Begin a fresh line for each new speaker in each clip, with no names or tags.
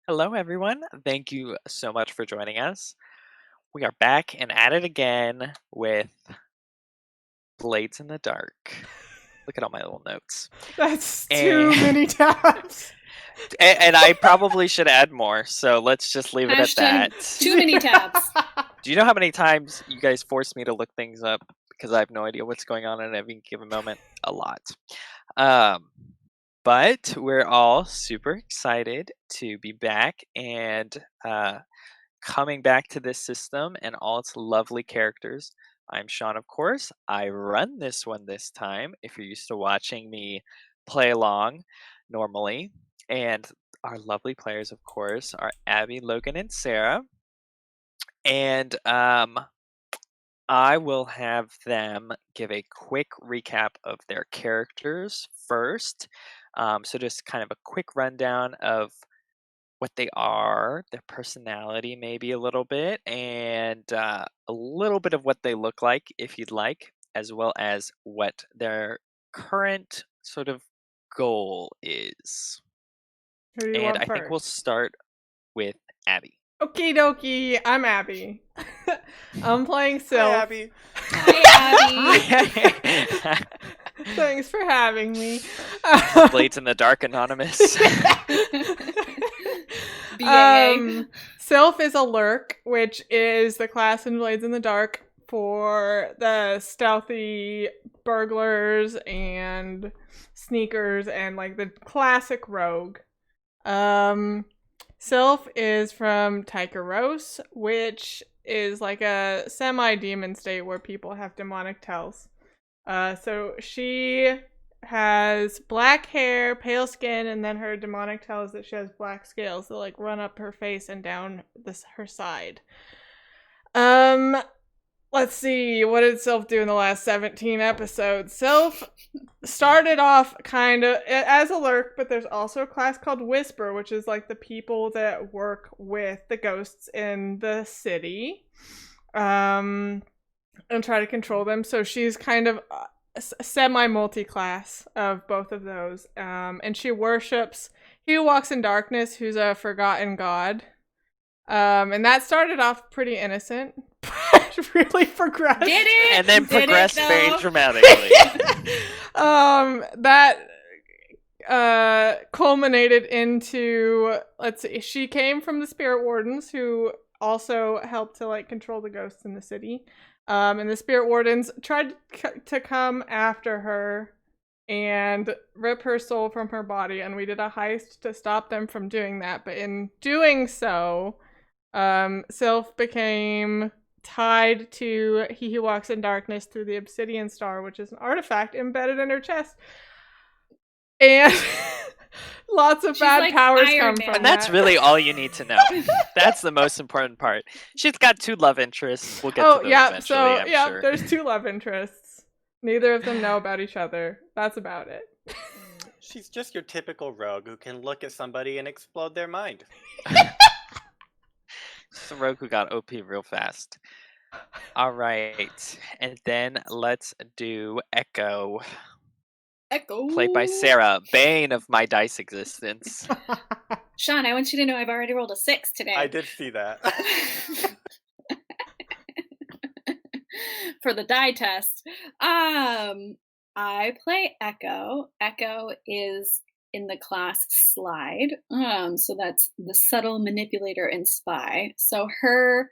Hello, everyone. Thank you so much for joining us. We are back and at it again with Blades in the Dark. Look at all my little notes.
That's
And,
too many tabs.
and I probably should add more, so let's just leave it at that.
Too many tabs.
Do you know how many times you guys force me to look things up because I have no idea what's going on in any given moment? A lot. But we're all super excited to be back and coming back to this system and all its lovely characters. I'm Sean, of course. I run this one this time, if you're used to watching me play along normally. And our lovely players, of course, are Abby, Logan, and Sarah. And I will have them give a quick recap of their characters first. So just kind of a quick rundown of what they are, their personality maybe a little bit, and a little bit of what they look like, if you'd like, as well as what their current sort of goal is.
Who do you
And
want
I think we'll
first?
start with Abby.
Okie dokie, I'm Abby. I'm playing
Hi,
Sylph.
Abby.
Hi, Abby.
Thanks for having me.
Blades in the Dark Anonymous.
Sylph is a Lurk, which is the class in Blades in the Dark for the stealthy burglars and sneakers and like the classic rogue. Sylph is from Tycherousi, which is like a semi-demon state where people have demonic tells. So she has black hair, pale skin, and then her demonic tells that she has black scales that like run up her face and down her side. Let's see, what did Sylph do in the last 17 episodes? Sylph started off kind of as a Lurk, but there's also a class called Whisper, which is like the people that work with the ghosts in the city, and try to control them. So she's kind of semi-multi-class of both of those, and she worships He Who Walks in Darkness, who's a forgotten god. And that started off pretty innocent, but really progressed.
Did it?
And then
Did
progressed
it,
very
though?
dramatically.
That culminated into, let's see, she came from the Spirit Wardens, who also helped to like control the ghosts in the city. And the Spirit Wardens tried to come after her and rip her soul from her body, and we did a heist to stop them from doing that. But in doing so, Sylph became tied to He Who Walks in Darkness through the Obsidian Star, which is an artifact embedded in her chest. And lots of bad powers come from that.
And that's really all you need to know. That's the most important part. She's got 2 love interests. We'll get to those eventually, I'm sure.
There's 2 love interests. Neither of them know about each other. That's about it.
She's just your typical rogue who can look at somebody and explode their mind.
It's the rogue who got OP real fast. All right. And then let's do Echo.
Echo.
Played by Sarah, bane of my dice existence.
Sean, I want you to know I've already rolled a 6 today.
I did see that.
For the die test. I play Echo. Echo is in the class Slide. So that's the subtle manipulator and spy. So her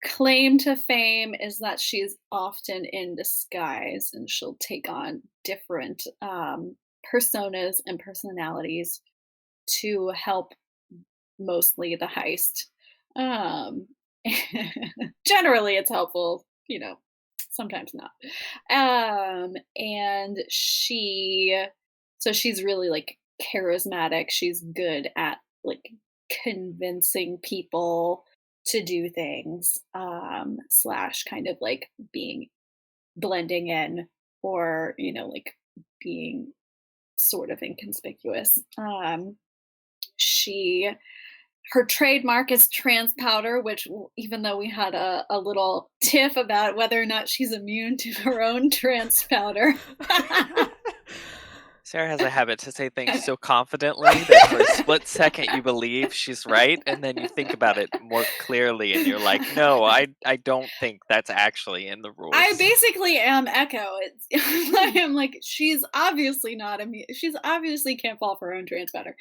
claim to fame is that she's often in disguise, and she'll take on different personas and personalities to help mostly the heist. Generally it's helpful, sometimes not. And she's really like charismatic. She's good at like convincing people to do things, slash kind of like blending in, or like being sort of inconspicuous. Her trademark is trans powder, which, even though we had a little tiff about whether or not she's immune to her own trans powder.
Sarah has a habit to say things so confidently that for a split second you believe she's right, and then you think about it more clearly, and you're like, "No, I don't think that's actually in the
I
rules."
basically am Echo. It's I am like, she's obviously not immune. She's obviously can't fall for her own transpatter,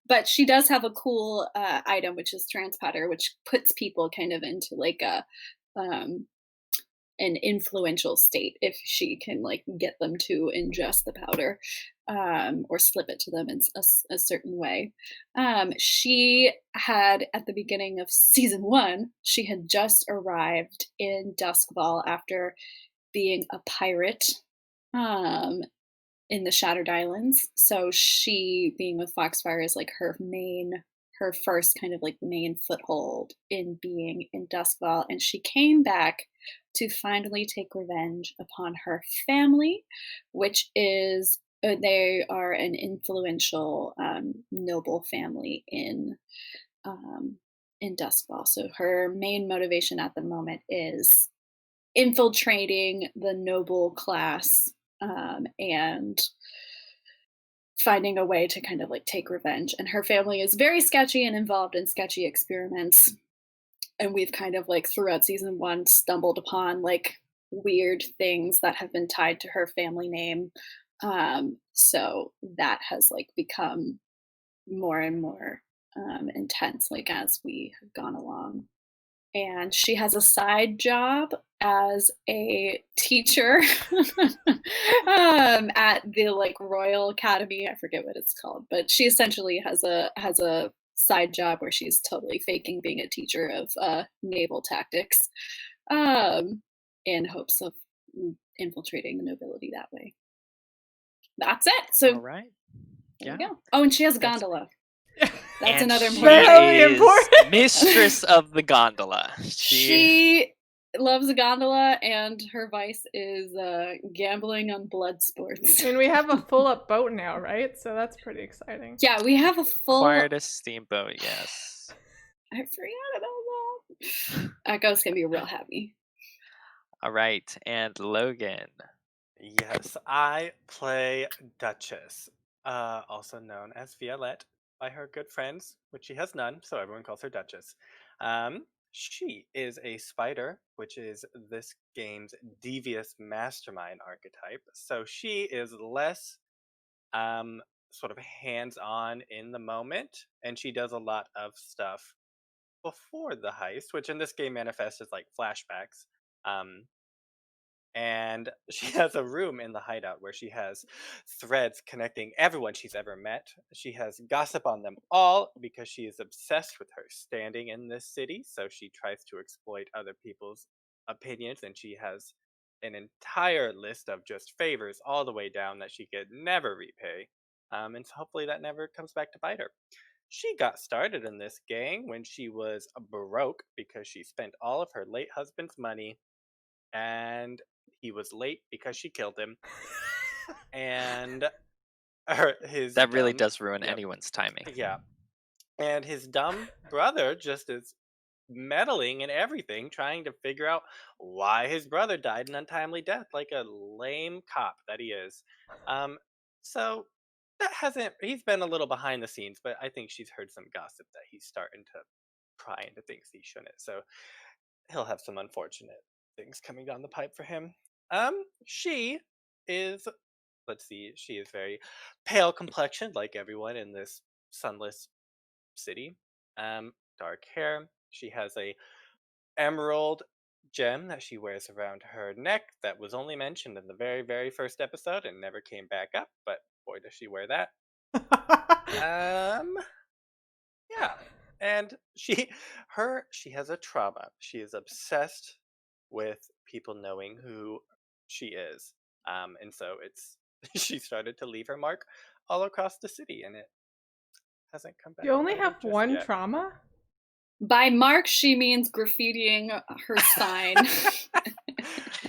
but she does have a cool item, which is transpatter, which puts people kind of into like um, an influential state if she can like get them to ingest the powder or slip it to them in a certain way. She had at the beginning of season one, she had just arrived in Doskvol after being a pirate um, in the Shattered Islands. So she, being with Foxfire, is like her first kind of like main foothold in being in Duskval. And she came back to finally take revenge upon her family, which is they are an influential noble family in Duskval. So her main motivation at the moment is infiltrating the noble class and finding a way to kind of like take revenge. And her family is very sketchy and involved in sketchy experiments. And we've kind of like throughout season one stumbled upon like weird things that have been tied to her family name. So that has like become more and more intense like as we have gone along. And she has a side job as a teacher at the like Royal Academy. I forget what it's called, but she essentially has a side job where she's totally faking being a teacher of naval tactics in hopes of infiltrating the nobility that way. That's it. So
All right.
there
Yeah.
we go. Oh, and she has a
That's-
gondola.
and
That's another
she
important.
Very
is
important.
mistress of the gondola.
She loves a gondola, and her vice is gambling on blood sports.
And we have a full up boat now, right? So that's pretty exciting.
Yeah, we have a full.
acquired a steamboat. Yes.
I forgot about that. Echo's gonna be real happy.
All right, and Logan.
Yes, I play Duchess, also known as Violette by her good friends, which she has none, so everyone calls her Duchess. She is a spider, which is this game's devious mastermind archetype. So she is less sort of hands-on in the moment, and she does a lot of stuff before the heist, which in this game manifests as like flashbacks. And she has a room in the hideout where she has threads connecting everyone she's ever met. She has gossip on them all because she is obsessed with her standing in this city. So she tries to exploit other people's opinions, and she has an entire list of just favors all the way down that she could never repay. And so hopefully that never comes back to bite her. She got started in this gang when she was broke because she spent all of her late husband's money, and he was late because she killed him. And his
That really
dumb-
does ruin
yep.
anyone's timing.
Yeah. And his dumb brother just is meddling in everything, trying to figure out why his brother died an untimely death, like a lame cop that he is. So he's been a little behind the scenes, but I think she's heard some gossip that he's starting to pry into things he shouldn't. So he'll have some unfortunate things coming down the pipe for him. She is, let's see, she is very pale complexioned, like everyone in this sunless city. Dark hair. She has a emerald gem that she wears around her neck that was only mentioned in the very, very first episode and never came back up, but boy does she wear that. Yeah. And she has a trauma. She is obsessed with people knowing who she is. And so she started to leave her mark all across the city, and it hasn't come back.
You only
around
have
just
one
yet.
trauma?
By mark, she means graffitiing her sign.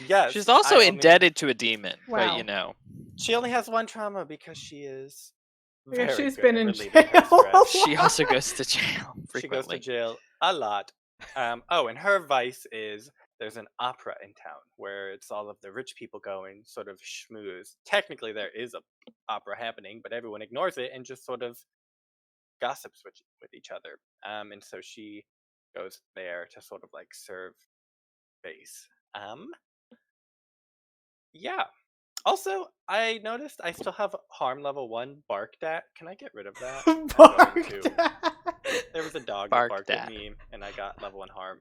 Yes.
She's also
I only-
indebted to a demon,
Wow.
but you know.
She only has one trauma because she is
Because
very
she's
good
been
at
in
relieving her
jail.
stress.
She also goes to jail
She goes to
frequently.
jail a lot. And her vice is there's an opera in town where it's all of the rich people going, sort of schmooze. Technically, there is a opera happening, but everyone ignores it and just sort of gossips with each other. And so she goes there to sort of like serve face. Yeah. Also, I noticed I still have harm level 1 barked at. Can I get rid of that? I'm going
Barked
to.
at.
There was a dog that
Barked
barked at
at.
me, and I got level 1 harm.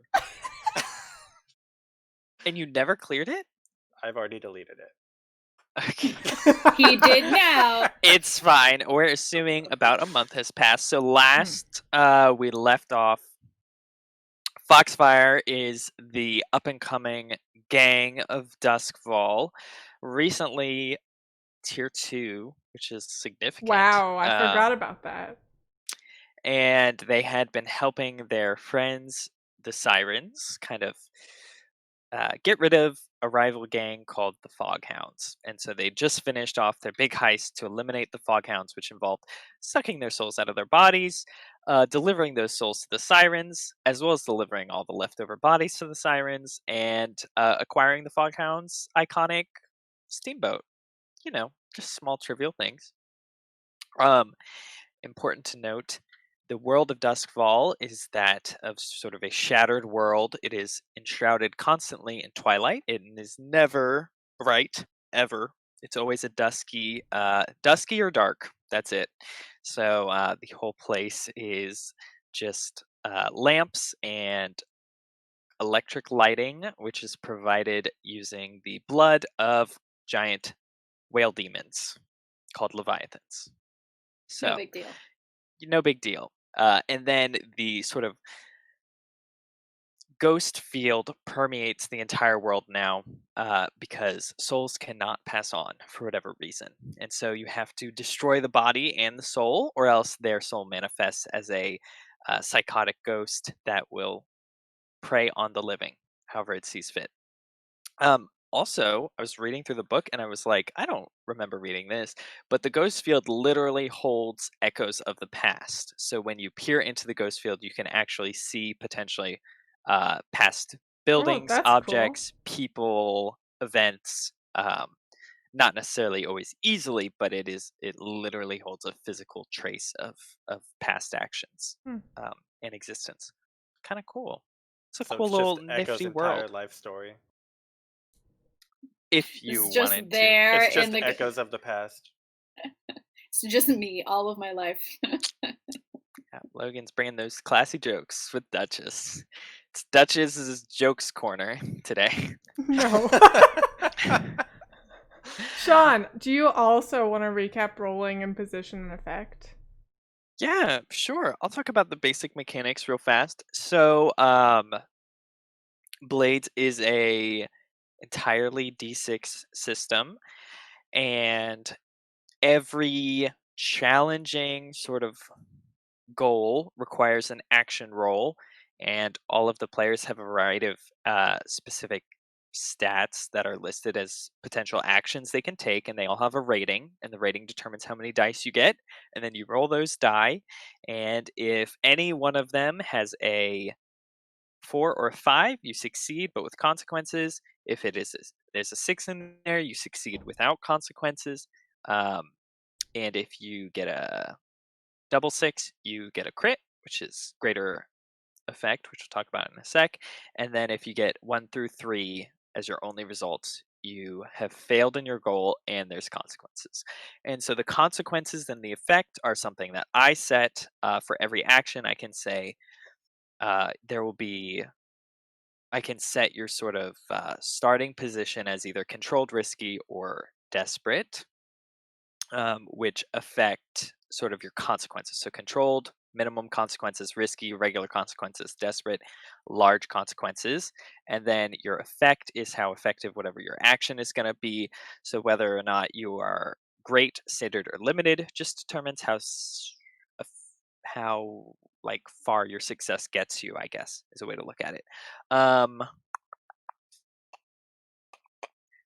And you never cleared it?
I've already deleted it.
Okay.
He did now.
It's fine. We're assuming about a month has passed. So last we left off, Foxfire is the up and coming gang of Doskvol. Recently, tier 2, which is significant.
Wow, I forgot about that.
And they had been helping their friends, the Sirens, kind of get rid of a rival gang called the Foghounds. And so they just finished off their big heist to eliminate the Foghounds, which involved sucking their souls out of their bodies, delivering those souls to the Sirens, as well as delivering all the leftover bodies to the Sirens, and acquiring the Foghounds' iconic steamboat. You know, just small trivial things. Important to note, the world of Doskvol is that of sort of a shattered world. It is enshrouded constantly in twilight. It is never bright, ever. It's always a dusky or dark. That's it. So the whole place is just lamps and electric lighting, which is provided using the blood of giant whale demons called leviathans. So
No big deal.
no big deal. And then the sort of ghost field permeates the entire world now because souls cannot pass on for whatever reason. And so you have to destroy the body and the soul, or else their soul manifests as a psychotic ghost that will prey on the living, however it sees fit. Also, I was reading through the book and I was like, I don't remember reading this, but the ghost field literally holds echoes of the past. So when you peer into the ghost field, you can actually see potentially past buildings,
that's cool.
objects, people, events. Not necessarily always easily, but it literally holds a physical trace of past actions in existence. Kind of cool. It's a
So
cool
it's
little
just Echo's
nifty
entire
world.
life story.
If you
It's just
wanted to.
there
It's just
in the.
echoes of the past.
It's just me, all of my life.
Yeah, Logan's bringing those classy jokes with Duchess. It's Duchess's jokes corner today.
No. Sean, do you also want to recap rolling and position and effect?
Yeah, sure. I'll talk about the basic mechanics real fast. So, Blades is a entirely D6 system, and every challenging sort of goal requires an action roll, and all of the players have a variety of specific stats that are listed as potential actions they can take, and they all have a rating, and the rating determines how many dice you get, and then you roll those die, and if any one of them has a 4 or 5, you succeed, but with consequences. If there's a 6 in there, you succeed without consequences. And if you get a double 6, you get a crit, which is greater effect, which we'll talk about in a sec. And then if you get 1 through 3 as your only results, you have failed in your goal and there's consequences. And so the consequences and the effect are something that I set for every action. I can say I can set your sort of starting position as either controlled, risky, or desperate, which affect sort of your consequences. So controlled, minimum consequences, risky, regular consequences, desperate, large consequences. And then your effect is how effective whatever your action is going to be. So whether or not you are great, standard, or limited just determines how like far your success gets you, I guess, is a way to look at it.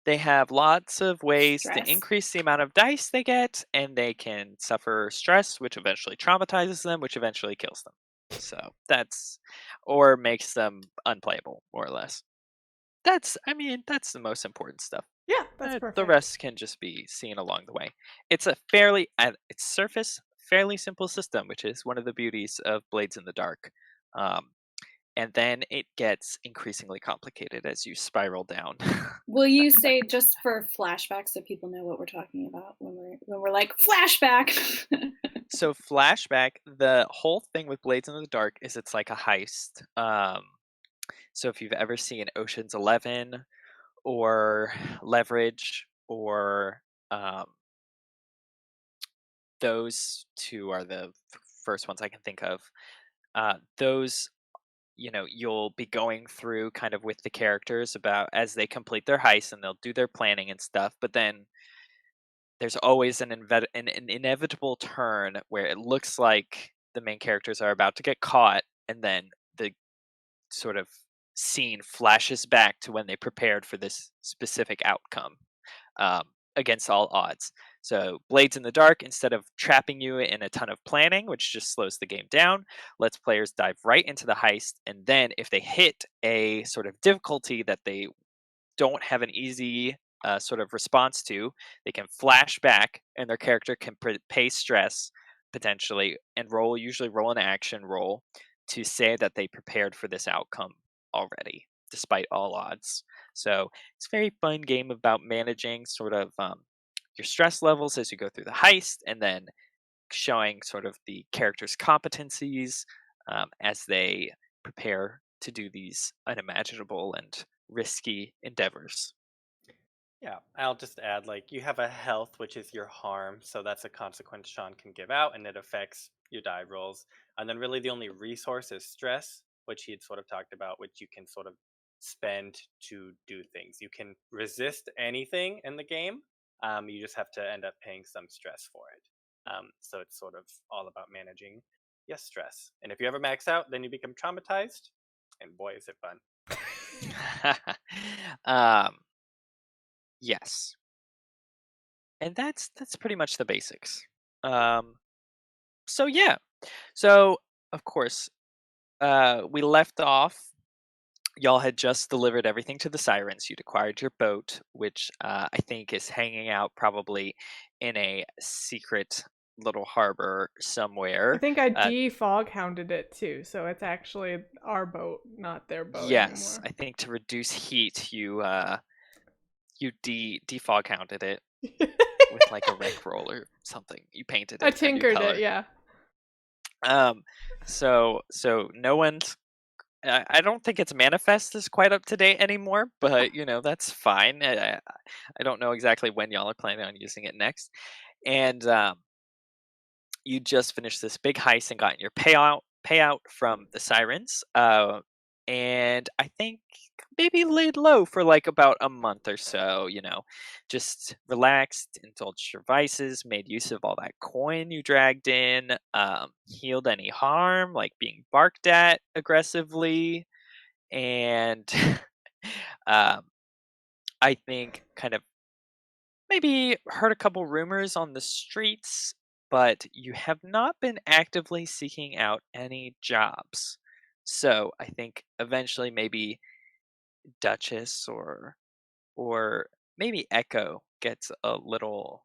They have lots of ways to
Stress.
increase the amount of dice they get, and they can suffer stress, which eventually traumatizes them, which eventually kills them. So or makes them unplayable, more or less. that's the most important stuff.
Yeah, that's
The
perfect.
rest can just be seen along the way. It's a fairly, at its surface, fairly simple system, which is one of the beauties of Blades in the Dark. Um, and then it gets increasingly complicated as you spiral down.
Will you say just for flashback so people know what we're talking about when we're like flashback?
So flashback, the whole thing with Blades in the Dark is it's like a heist. So if you've ever seen Ocean's 11 or Leverage or um, those two are the first ones I can think of. Those, you'll be going through kind of with the characters about as they complete their heist and they'll do their planning and stuff. But then there's always an inevitable turn where it looks like the main characters are about to get caught, and then the sort of scene flashes back to when they prepared for this specific outcome, um, against all odds. So, Blades in the Dark, instead of trapping you in a ton of planning, which just slows the game down, lets players dive right into the heist. And then, if they hit a sort of difficulty that they don't have an easy sort of response to, they can flash back and their character can pay stress potentially and usually roll an action roll to say that they prepared for this outcome already, despite all odds. So it's a very fun game about managing sort of your stress levels as you go through the heist, and then showing sort of the character's competencies as they prepare to do these unimaginable and risky endeavors.
Yeah, I'll just add like you have a health, which is your harm, so that's a consequence Sean can give out, and it affects your die rolls. And then really the only resource is stress, which he had sort of talked about, which you can sort of spend to do things. You can resist anything in the game. You just have to end up paying some stress for it. So it's sort of all about managing yes stress. And if you ever max out, then you become traumatized, and boy is it fun.
um, yes, and that's pretty much the basics. Um, so yeah, so of course, we left off. Y'all had just delivered everything to the sirens. You'd acquired your boat, which I think is hanging out probably in a secret little harbor
I
somewhere.
think I
Uh,
defog hounded it too, so it's actually our boat, not their boat
yes,
anymore.
I think to reduce heat, you defog hounded it with like a rec roll or something. You painted
I
it a new
tinkered it,
color.
yeah.
Um, so no one's. I don't think its manifest is quite up to date anymore, but that's fine. I don't know exactly when y'all are planning on using it next. And you just finished this big heist and gotten your payout from the sirens. And I think maybe laid low for like about a month or so. Just relaxed, indulged your vices, made use of all that coin you dragged in, healed any harm, like being barked at aggressively, and um, I think kind of maybe heard a couple rumors on the streets, but you have not been actively seeking out any jobs. So I think eventually maybe Duchess or maybe Echo gets a little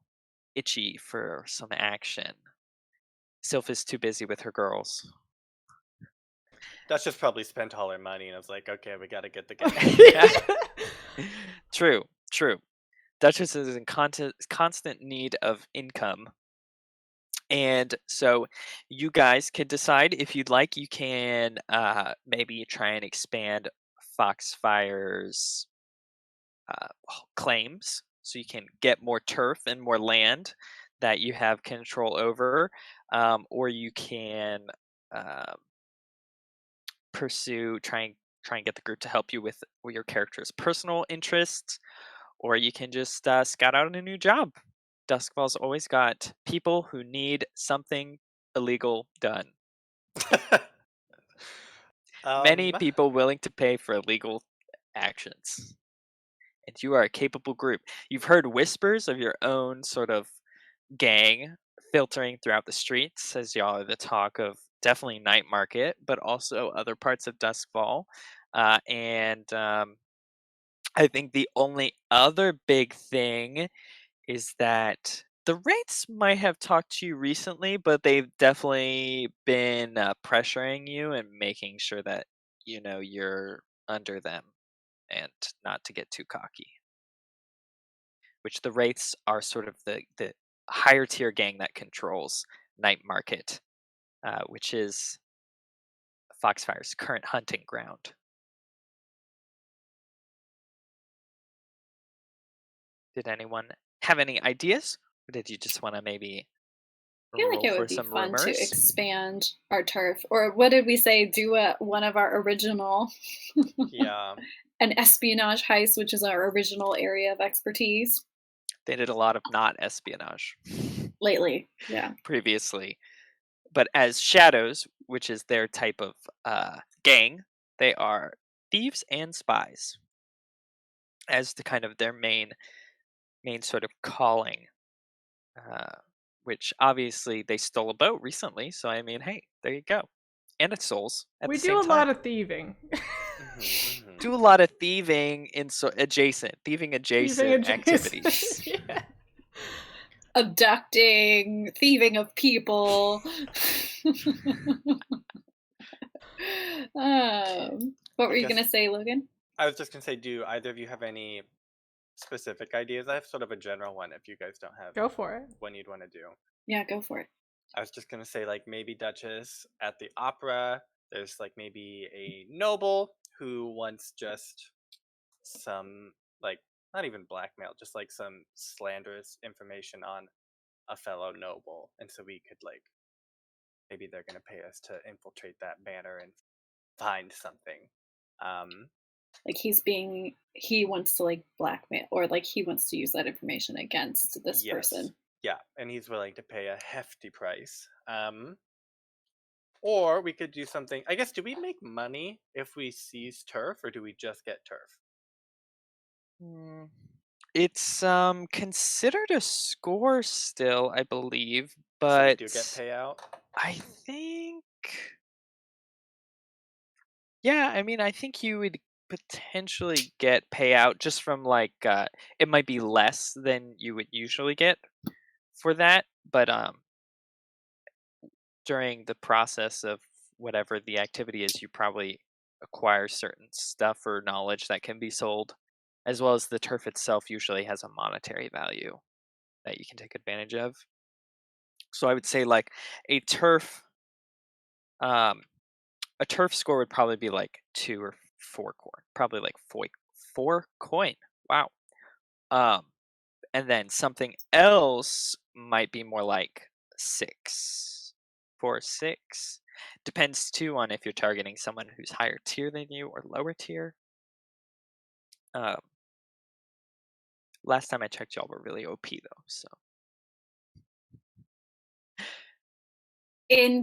itchy for some action. Sylph is too busy with her girls.
That's just probably spent all her money, and I was like, okay, we got to get the gang.
True, true. Duchess is in constant need of income. And so you guys can decide if you'd like. You can maybe try and expand Foxfire's claims so you can get more turf and more land that you have control over. Or you can um, try and get the group to help you with your character's personal interests, or you can just scout out a new job. Duskfall's always got people who need something illegal done. Many
um,
people willing to pay for illegal actions. And you are a capable group. You've heard whispers of your own sort of gang filtering throughout the streets as y'all are the talk of definitely Night Market, but also other parts of Duskfall. And I think the only other big thing is that the Wraiths might have talked to you recently, but they've definitely been pressuring you and making sure that you're under them and not to get too cocky. Which the Wraiths are sort of the higher tier gang that controls Night Market, which is Foxfire's current hunting ground. Did anyone have any ideas, or did you just want to maybe
I feel like
roll
it
for
would be
some
fun to
rumors?
expand our turf, or what did we say? Do one of our original,
Yeah.
an espionage heist, which is our original area of expertise
They did a lot of not espionage
lately. Yeah.
previously, but as shadows, which is their type of gang, they are thieves and spies as the kind of their main sort of calling. Uh, which obviously they stole a boat recently, so I mean, hey, there you go, and it's souls at
We
the
do
same
a lot
time.
of thieving.
Do a lot of thieving in thieving
Thieving
adjacent
adjacent.
activities.
Yeah.
Abducting, thieving of people. What
I
were you
guess
gonna say, Logan?
I was just gonna say, do either of you have any specific ideas? I have sort of a general one if you guys don't have
Go for it.
one you'd want to do.
Yeah, go for it.
I was just gonna say, like, maybe Duchess at the opera. There's like maybe a noble who wants just some, like, not even blackmail, just like some slanderous information on a fellow noble, and so we could, like, maybe they're gonna pay us to infiltrate that banner and find something. Um,
Like he wants to like blackmail, or like he wants to use that information against this
yes,
person.
yeah, and he's willing to pay a hefty price. Or we could do something. I guess, do we make money if we seize turf, or do we just get turf?
Hmm. It's considered a score still, I believe,
So we do get
but
payout.
I think yeah, I mean, I think you would potentially get payout just from like it might be less than you would usually get for that, but during the process of whatever the activity is, you probably acquire certain stuff or knowledge that can be sold, as well as the turf itself usually has a monetary value that you can take advantage of. So I would say like a turf um a turf score would probably be like 2 or 4 coin, probably like 4 coin. Wow. Um and then something else might be more like 6, 4, 6. Depends too on if you're targeting someone who's higher tier than you or lower tier. Um, last time I checked, y'all were really OP though. So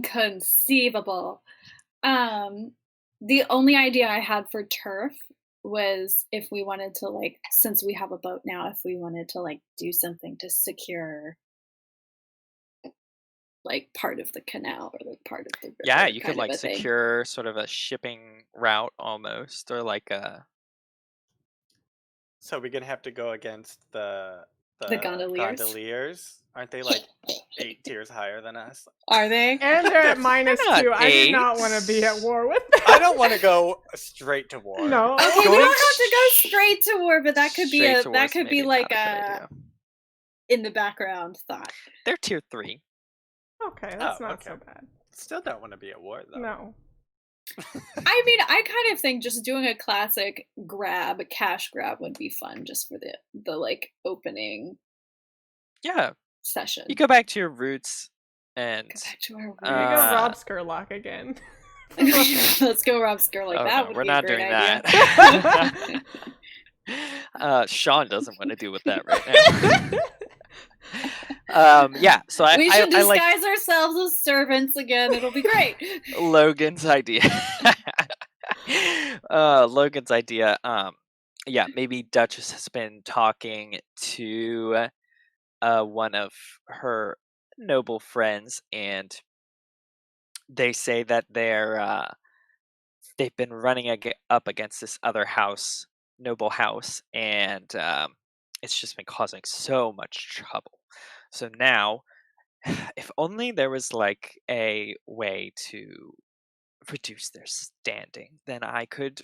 Inconceivable. Um, the only idea I had for turf was if we wanted to, like, since we have a boat now, if we wanted to like do something to secure like part of the canal or like part of the
yeah,
river
you could
kind of
like
a thing.
secure sort of a shipping route almost, or like a
So we're gonna have to go against
The
the
gondoliers.
gondoliers. Aren't they like 8 tiers higher than us?
Are they?
And they're at
they're not
-2. I do not want to be at
8.
war with
I
them.
don't want to go straight to war.
No.
Okay, we
Going
don't have to go straight to war, but that could be
straight to war
that
is
could be
maybe
like
not a good
a
idea.
in the background thought.
They're tier 3.
Okay, that's
Oh,
not
okay.
so bad.
Still don't want to be at war though.
No.
I mean, I kind of think just doing a classic cash grab would be fun just for the like opening
Yeah,
session.
you go back to your roots and
Go back to our roots.
We go rob Skurlock again.
Let's go rob Skurlock.
oh
That
no,
would
we're
be a
not
great
doing
idea.
that. Sean doesn't want to deal with that right now. Yeah, so
We should
I like
disguise ourselves as servants again. It'll be great.
Logan's idea. Logan's idea. Yeah, maybe Duchess has been talking to one of her noble friends, and they say that they've been running up against this other house noble house, and it's just been causing so much trouble. So now, if only there was like a way to reduce their standing, then I could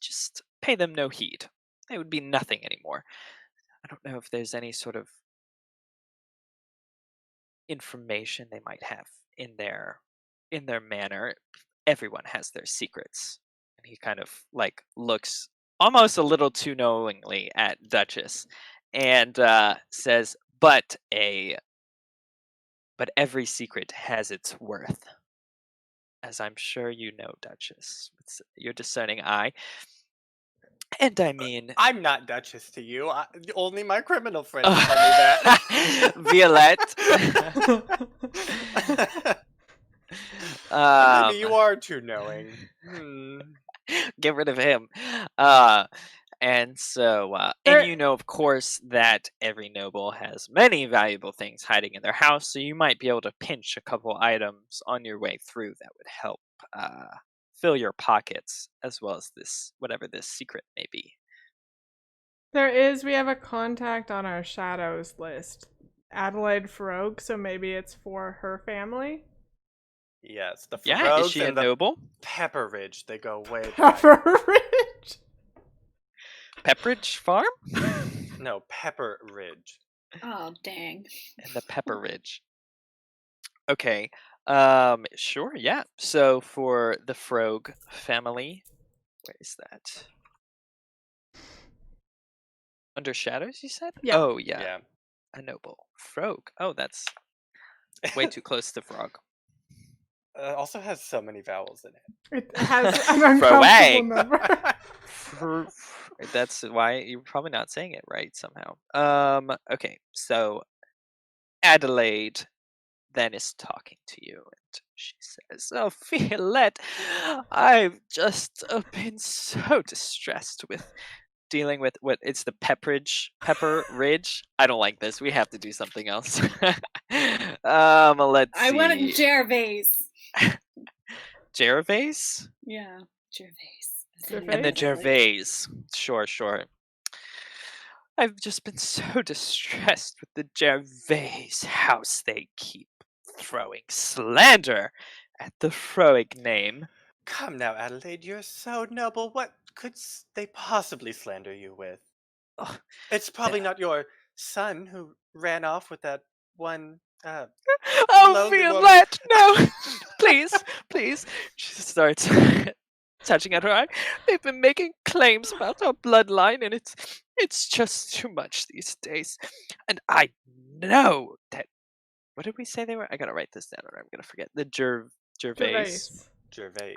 just pay them no heed. They would be nothing anymore. I don't know if there's any sort of information they might have in their manner. Everyone has their secrets. And he kind of like looks almost a little too knowingly at Duchess and says, but every secret has its worth. As I'm sure you know, Duchess, with your discerning eye. And I mean,
I'm not Duchess to you. Only my criminal friends tell me that.
Violette.
Maybe you are too knowing.
Get rid of him. And so, and
There,
you know, of course, that every noble has many valuable things hiding in their house, so you might be able to pinch a couple items on your way through that would help fill your pockets, as well as this, whatever this secret may be.
we have a contact on our shadows list. Adelaide Farouk, so maybe it's for her family.
Yes, the
Yeah, is
Farogues
she a
and the
noble?
Pepperidge, they go way back.
Pepperidge.
Pepperidge Farm?
No, Pepperidge.
Oh, dang.
And the Pepperidge. Okay. Sure, yeah. So for the Frog family, where is that? Under shadows, you said?
Yeah.
Oh, yeah.
Yeah.
A noble. Frog. Oh, that's way too close to frog.
Also has so many vowels in it.
It has an uncomfortable
Frog.
number.
That's why you're probably not saying it right somehow. Okay, so Adelaide then is talking to you, and she says, "Oh, Violette, I've just been so distressed with dealing with what it's the Pepper Ridge. I don't like this. We have to do something else." Let's
I
see.
want a Gervais.
Gervais?
Yeah, Gervais.
Gervais?
And the Gervais. Sure. I've just been so distressed with the Gervais house. They keep throwing slander at the Froig name.
Come now, Adelaide, you're so noble. What could they possibly slander you with?
Ugh,
It's probably not your son who ran off with that one
oh,
lonely woman.
Violette, no! Please. She starts touching at her eye. They've been making claims about our bloodline, and it's just too much these days. And I know that. What did we say they were? I gotta write this down, or I'm gonna forget. The Gervais.
Gervais.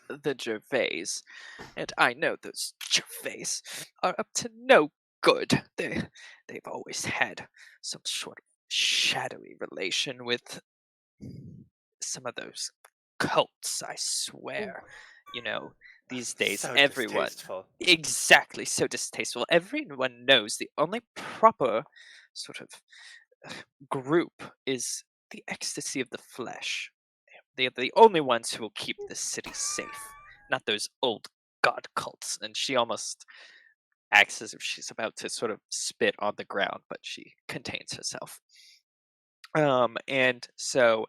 The Gervais. And I know those Gervais are up to no good. They've always had some sort of shadowy relation with some of those cults, I swear. You know, these days
So
everyone
distasteful.
exactly so distasteful. Everyone knows the only proper sort of group is the ecstasy of the flesh. They're the only ones who will keep this city safe, not those old god cults. And she almost acts as if she's about to sort of spit on the ground, but she contains herself. And so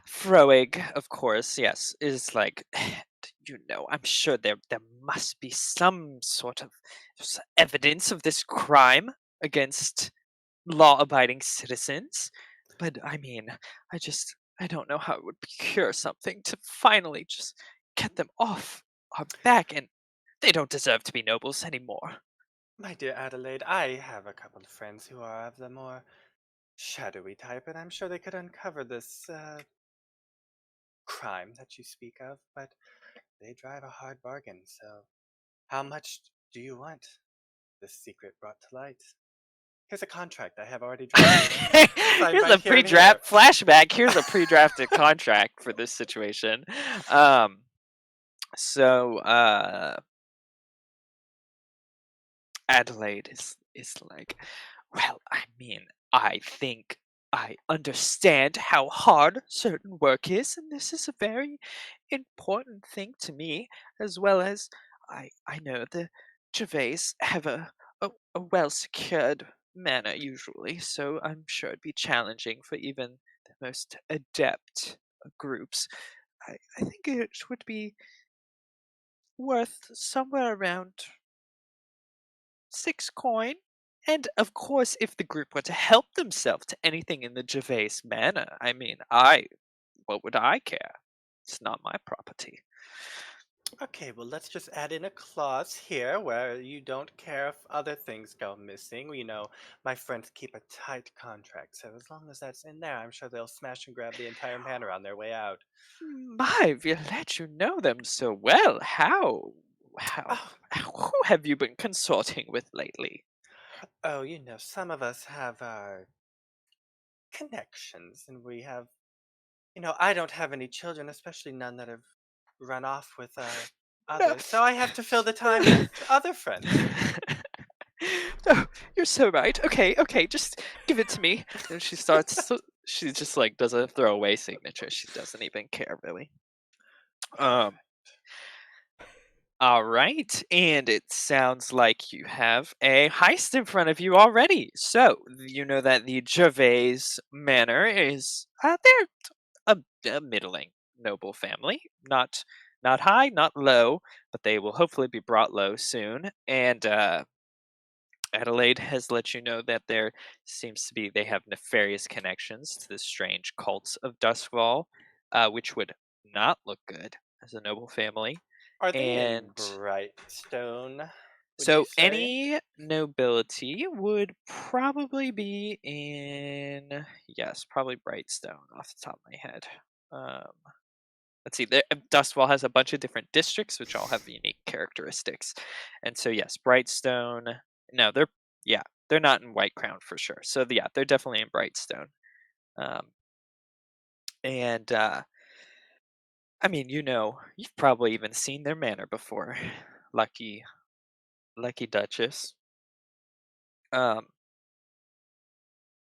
Froig, of course, yes, is like, I'm sure there must be some sort of evidence of this crime against law-abiding citizens. But I mean, I don't know how it would cure something to finally just get them off our back, and they don't deserve to be nobles anymore.
My dear Adelaide, I have a couple of friends who are of the more shadowy type, and I'm sure they could uncover this crime that you speak of, but they drive a hard bargain, so how much do you want this secret brought to light? Here's a contract I have already drafted.
Here's
right
a
here and
pre-draft flashback. Here's a pre-drafted contract for this situation. So Adelaide is like, well, I mean, I think I understand how hard certain work is, and this is a very important thing to me, as well as I know the Gervais have a well secured manor usually, so I'm sure it'd be challenging for even the most adept groups. I think it would be worth somewhere around 6 coin. And of course, if the group were to help themselves to anything in the Gervais manor, I mean, what would I care? It's not my property.
Okay, well, let's just add in a clause here where you don't care if other things go missing. My friends keep a tight contract, so as long as that's in there, I'm sure they'll smash and grab the entire manor on their way out.
My, Violet, you know them so well. How,
Oh,
who have you been consorting with lately?
oh, some of us have our connections, and we have, I don't have any children, especially none that have run off with
No.
others, so I have to fill the time with other friends.
Oh, you're so right. Okay, just give it to me. And she starts. She just like does a throwaway signature. She doesn't even care really. Um. All right, and it sounds like you have a heist in front of you already. So you know that the Gervais Manor is they're a middling noble family, not high, not low, but they will hopefully be brought low soon. And Adelaide has let you know that there seems to be they have nefarious connections to the strange cults of Doskvol, which would not look good as a noble family.
Are they in
And
Brightstone, would you
so
say?
any nobility would probably be in, yes, probably Brightstone off the top of my head. Um, let's see, Dustwall has a bunch of different districts which all have unique characteristics, and so yes, Brightstone. No, they're not in White Crown for sure. So yeah, they're definitely in Brightstone. Um, and I mean, you've probably even seen their manor before, lucky, lucky Duchess. Um,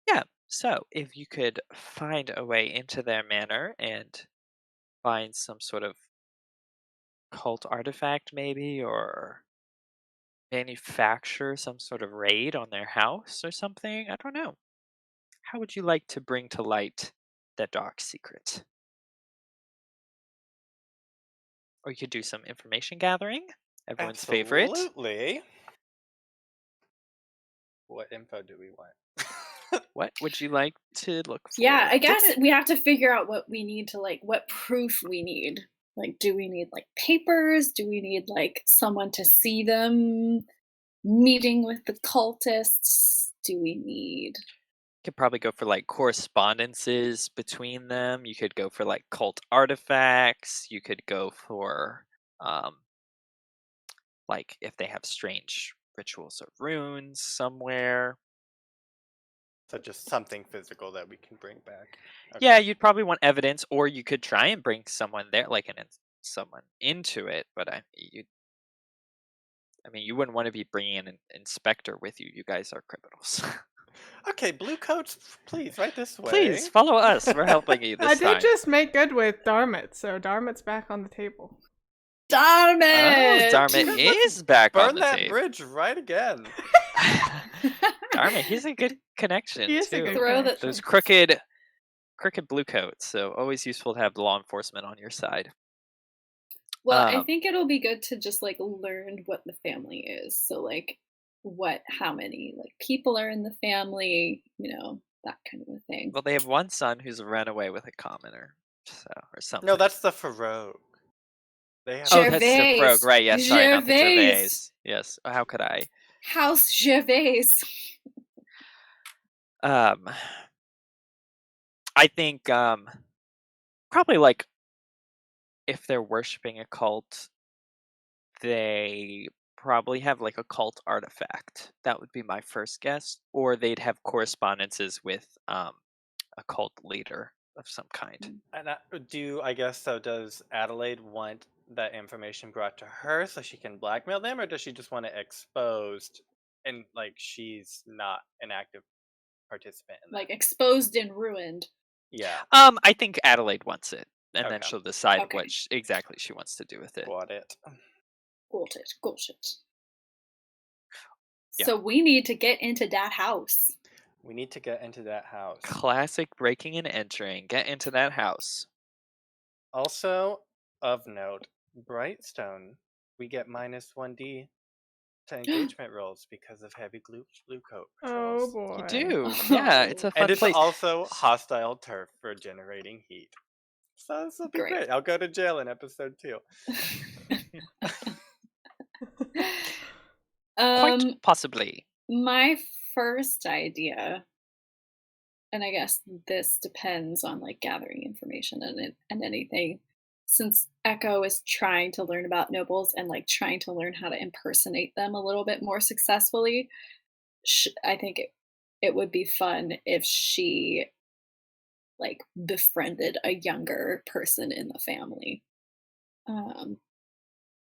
Yeah. So if you could find a way into their manor and find some sort of cult artifact, maybe, or manufacture some sort of raid on their house or something, I don't know. How would you like to bring to light that dark secret? Or you could do some information gathering, everyone's favorite.
Absolutely. What info do we want?
What would you like to look
Yeah,
for?
I guess we have to figure out what we need to like what proof we need. Like, do we need like papers? Do we need like someone to see them meeting with the cultists? Do we need
Could probably go for like correspondences between them. You could go for like cult artifacts. You could go for um, like if they have strange rituals or runes somewhere.
So just something physical that we can bring back.
Yeah,
Okay.
you'd probably want evidence, or you could try and bring someone there, like someone into it. But I mean, you wouldn't want to be bringing an inspector with you. You guys are criminals.
Okay, blue coats, please, right this
Please
way.
follow us. We're helping you
I
this
did
time.
just make good with Darmit, so Darmit's back on the table.
Darn
Oh,
it!
Darmit
Good, let's
is back on
burn
the
that
table.
bridge right again.
Darn it, he's a good connection
He is a
too.
good
Throw the
Those
connection.
crooked blue coats. So always useful to have law enforcement on your side.
Well, I
Um,
think it'll be good to just like learn what the family is. So like how many like people are in the family, that kind of a thing.
well, they have one son who's run away with a commoner, so or
No,
something.
that's the Farogue. They have
Oh,
a
that's the
Gervais.
Frog, right? Yes, sorry, not the
Gervais.
Gervais. Yes, how could I?
House Gervais.
Um, I think probably like if they're worshiping a cult, they probably have like a cult artifact. That would be my first guess, or they'd have correspondences with a cult leader of some kind.
And I guess so. Does Adelaide want that information brought to her so she can blackmail them, or does she just want it exposed and like she's not an active participant in
Like
that?
exposed and ruined.
Yeah.
I think Adelaide wants it, and then
Okay.
she'll decide what
Okay.
exactly she wants to do with it.
Got it.
Got it. Got it.
Yeah.
So we need to get into that house.
We need to get into that house.
Classic breaking and entering. Get into that house.
Also, of note, Brightstone, we get -1d to engagement rolls because of heavy glue coat
Oh
patrols.
boy.
You do. Yeah, it's a fun
And it's
place.
also hostile turf for generating heat. So this will be
Great.
great. I'll go to jail in episode 2.
Quite possibly.
My first idea, and I guess this depends on like gathering information and anything, since Echo is trying to learn about nobles and like trying to learn how to impersonate them a little bit more successfully, I think it would be fun if she like befriended a younger person in the family. Um,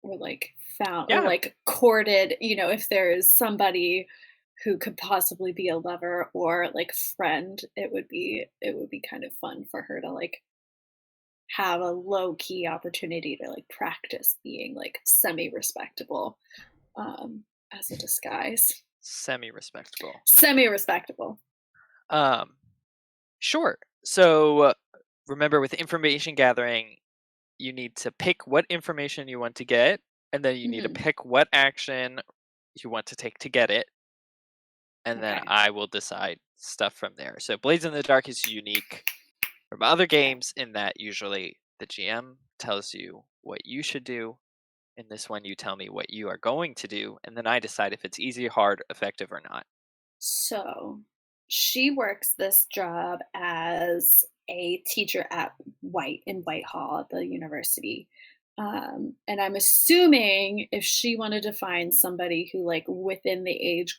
or like found or
Yeah.
like courted, if there is somebody who could possibly be a lover or like friend, it would be kind of fun for her to like have a low key opportunity to like practice being like semi respectable as a disguise.
Semi-respectable.
Semi respectable.
Sure. So remember, with information gathering, you need to pick what information you want to get, and then you need to
Mhm.
pick what action you want to take to get it, and then
Okay.
I will decide stuff from there. So Blades in the Dark is unique from other games in that usually the GM tells you what you should do. In this one, you tell me what you are going to do, and then I decide if it's easy, hard, effective, or not.
So she works this job as a teacher at Whitehall at the university. And I'm assuming if she wanted to find somebody who like within the age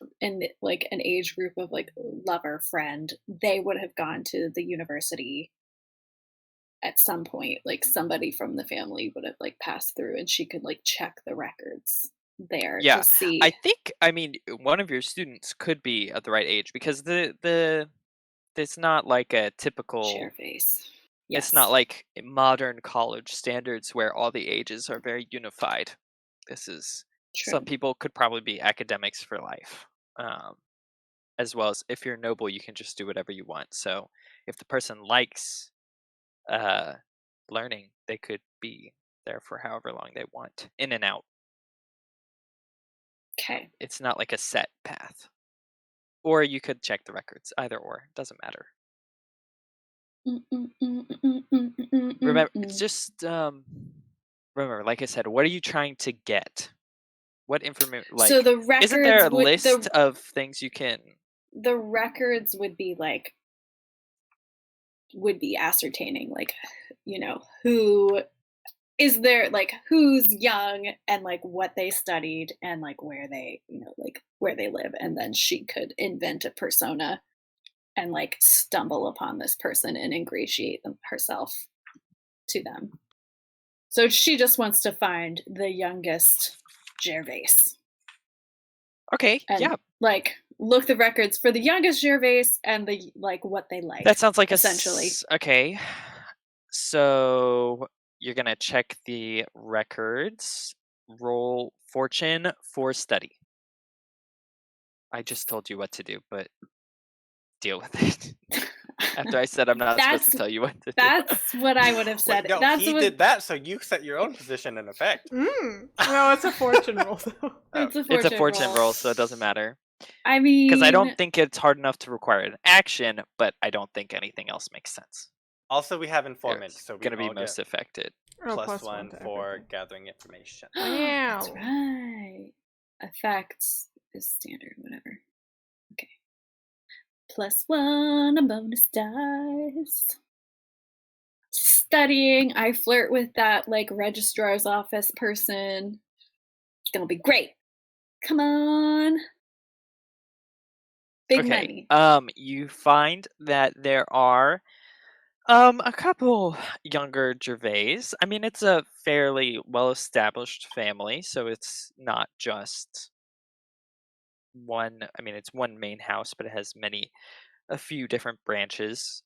like an age group of like lover friend, they would have gone to the university at some point. Like somebody from the family would have like passed through and she could like check the records there
Yeah,
to see
I mean, one of your students could be at the right age because it's not like a
share
typical.
face.
It's
Yes,
not like modern college standards where all the ages are very unified. This is some
true.
people could probably be academics for life, as well as if you're noble, you can just do whatever you want. So if the person likes uh, learning, they could be there for however long they want, in and out.
Okay.
It's not like a set path. Or you could check the records. Either or, doesn't matter. Remember, it's just remember, like I said, what are you trying to get? What information?
So
Like, isn't there a list of things you can?
the records would be ascertaining like who is there, like who's young and like what they studied and like where they like where they live, and then she could invent a persona and like stumble upon this person and ingratiate herself to them. So she just wants to find the youngest Gervais
Okay,
and
yeah,
like look the records for the youngest Gervais and the like what they like.
that sounds like
essentially.
Okay. So you're gonna check the records. Roll fortune for study. I just told you what to do, but deal with it. After I said I'm not supposed to tell you what to do.
That's what I would have
Wait,
said.
no,
That's
he
what,
did that, so you set your own position in effect.
No, it's a fortune roll though.
It's a
It's
fortune,
a fortune roll, so it doesn't matter.
I mean,
Because I don't think it's hard enough to require an action, but I don't think anything else makes sense.
Also, we have informant,
It's
so we
gonna be
all
most
get
affected.
Oh,
+1
to
for
everything.
gathering information.
that's
Wow.
right. Effects is standard, whatever. Okay. +1 on bonus dice. Studying. I flirt with that like registrar's office person. It's gonna be great. Come on. Big money.
You find that there are a couple younger Gervais. I mean, it's a fairly well-established family, so it's not just one. I mean, it's one main house, but it has a few different branches.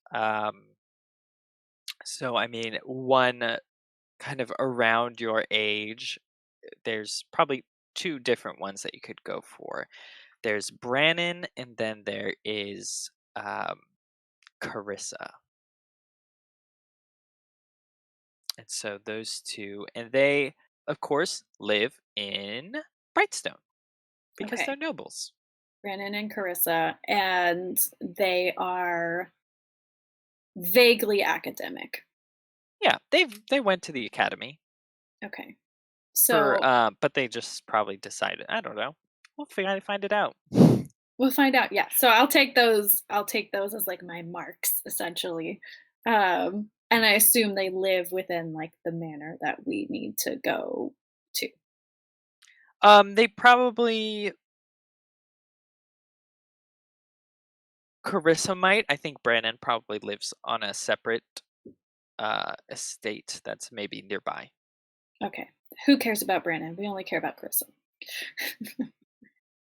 So I mean, one kind of around your age there's probably two different ones that you could go for. There's Brannon, and then there is Carissa. And so those two, and they, of course, live in Brightstone because they're
Okay.
nobles.
Brandon and Carissa, and they are vaguely academic.
Yeah, they went to the academy
Okay.
for,
So
but they just probably decided. I don't know. We'll find it out.
we'll find out. Yeah. So I'll take those as like my marks essentially. And I assume they live within like the manor that we need to go to.
They probably Carissa might. I think Brannon probably lives on a separate estate that's maybe nearby.
Okay. Who cares about Brandon? We only care about Carissa.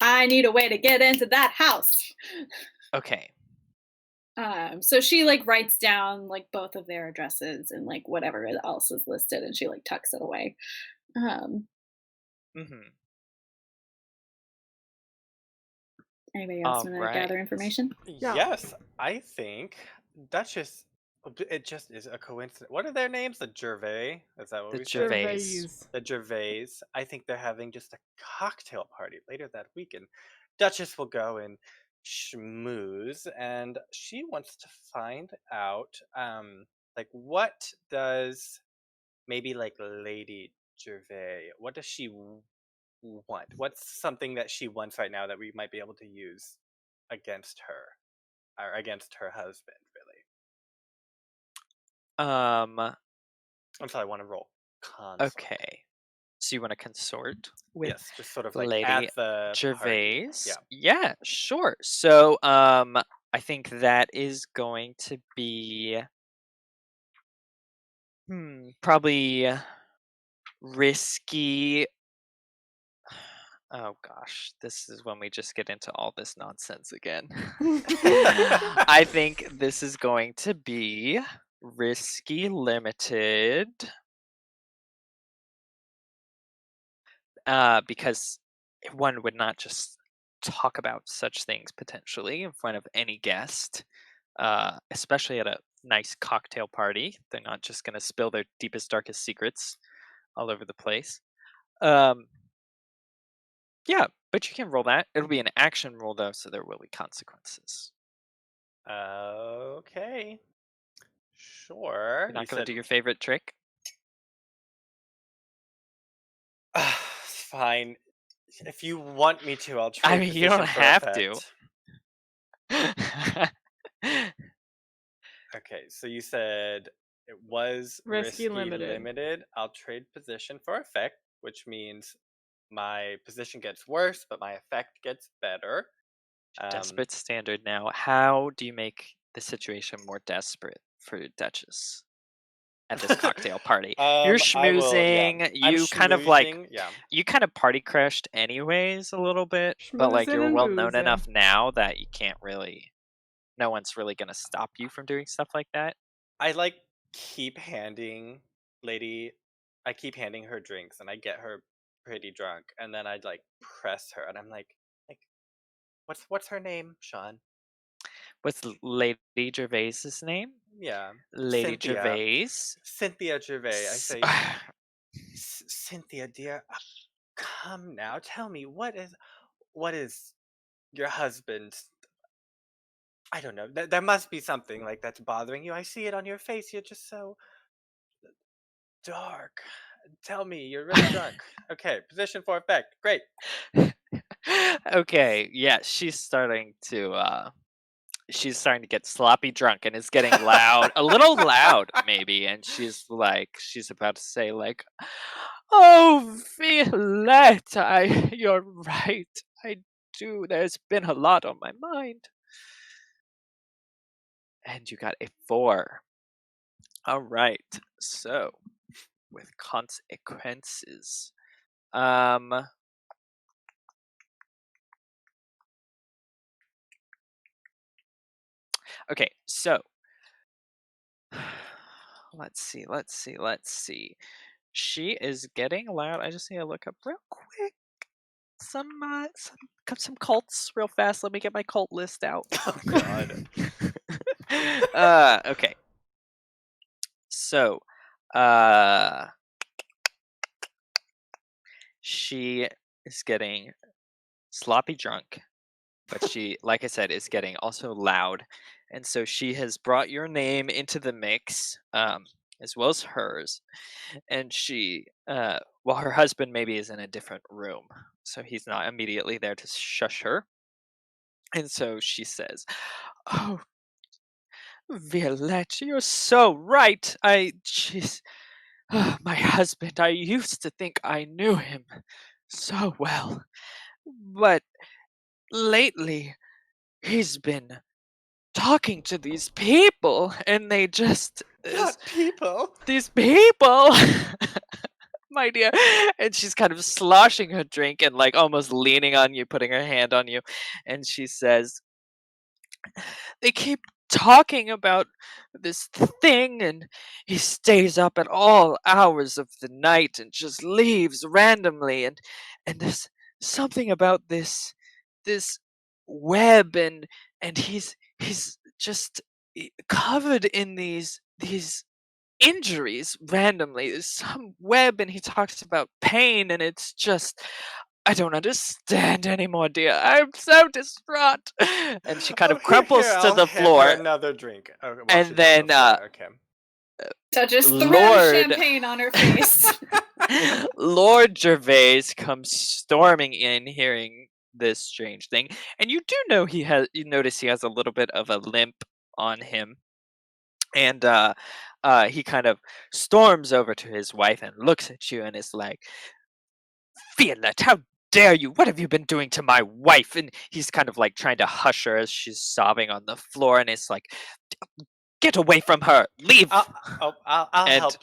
I need a way to get into that house.
Okay.
So she like writes down like both of their addresses and like whatever else is listed, and she like tucks it away. Um,
Mm-hmm.
Anybody else
All
want to
right.
gather information?
Yeah.
Yes, I think Duchess. It just is a coincidence. What are their names? The Gervais? Is that what
The
we said?
Gervais.
The Gervais. I think they're having just a cocktail party later that week, and Duchess will go and schmooze, and she wants to find out, like what does maybe like Lady Gervais, what does she want? What's something that she wants right now that we might be able to use against her or against her husband? Really,
Um.
I'm sorry. I want to roll consort.
Okay. So you want to consort with
Yes, just sort of like
Lady
at the party.
Gervais?
Yeah.
Yeah, sure. So, I think that is going to be probably risky. Oh gosh, this is when we just get into all this nonsense again. I think this is going to be risky limited. Because one would not just talk about such things potentially in front of any guest, especially at a nice cocktail party. They're not just going to spill their deepest, darkest secrets all over the place. Yeah, but you can roll that. It'll be an action roll though, so there will be consequences.
Okay. Sure.
You're
You
not going to
said
do your favorite trick.
fine. If you want me to, I'll
I
trade
mean, you don't
position for
have to.
effect. Okay, so you said it was
Risky
risky
limited.
limited. I'll trade position for effect, which means my position gets worse, but my effect gets better.
Desperate standard now. How do you make the situation more desperate for Duchess at this cocktail party? You're
I will. Yeah,
schmoozing.
I'm
You kind of like
schmoozing. Yeah,
you kind of party crashed anyways a little bit, but like
Schmoozing
you're
and
well known
boozing.
enough now that you can't really. No one's really gonna stop you from doing stuff like that.
I like keep handing lady. I keep handing her drinks, and I get her pretty drunk, and then I'd like press her, and I'm like, what's her name, Sean?
What's Lady Gervais's name?
Yeah,
Lady
Cynthia.
Gervais.
Cynthia Gervais. I
S-
say, Cynthia, dear, come now, tell me what is your husband's. I don't know. There must be something like that's bothering you. I see it on your face. You're just so dark. Tell me, you're really drunk. Okay, position for effect. Great.
okay, yeah, she's starting to get sloppy drunk and it's getting loud, a little loud maybe, and she's about to say like, "Oh, Violette, you're right. I do. There's been a lot on my mind." And you got a 4. All right. So, with consequences. Um okay, so let's see. She is getting loud. I just need to look up real quick some cults real fast. Let me get my cult list out.
Oh God.
Okay. So, uh, she is getting sloppy drunk, but she, like I said, is getting also loud, and so she has brought your name into the mix, as well as hers, and she, well, her husband maybe is in a different room, so he's not immediately there to shush her, and so she says, "Oh, Violette, you're so right. Jeez, my husband, I used to think I knew him so well, but lately he's been talking to these people, and they just
Not people.
these people." My dear, and she's kind of sloshing her drink and like almost leaning on you, putting her hand on you, and she says, they keep talking about this thing, and he stays up at all hours of the night and just leaves randomly, and there's something about this web, and he's just covered in these injuries randomly. There's some web, and he talks about pain, and it's just, I don't understand anymore, dear. I'm so distraught. And she kind
Oh,
of
here,
crumples to
I'll
the
hand her
floor,
another drink. Okay, while
and
she's on the
then
floor. Okay.
So just throw
Lord
champagne on her face.
Lord Gervais comes storming in, hearing this strange thing, and you do know you notice he has a little bit of a limp on him, and he kind of storms over to his wife and looks at you and is like, Violet, how dare you? What have you been doing to my wife? And he's kind of like trying to hush her as she's sobbing on the floor, and it's like, get away from her, leave.
I'll
And
help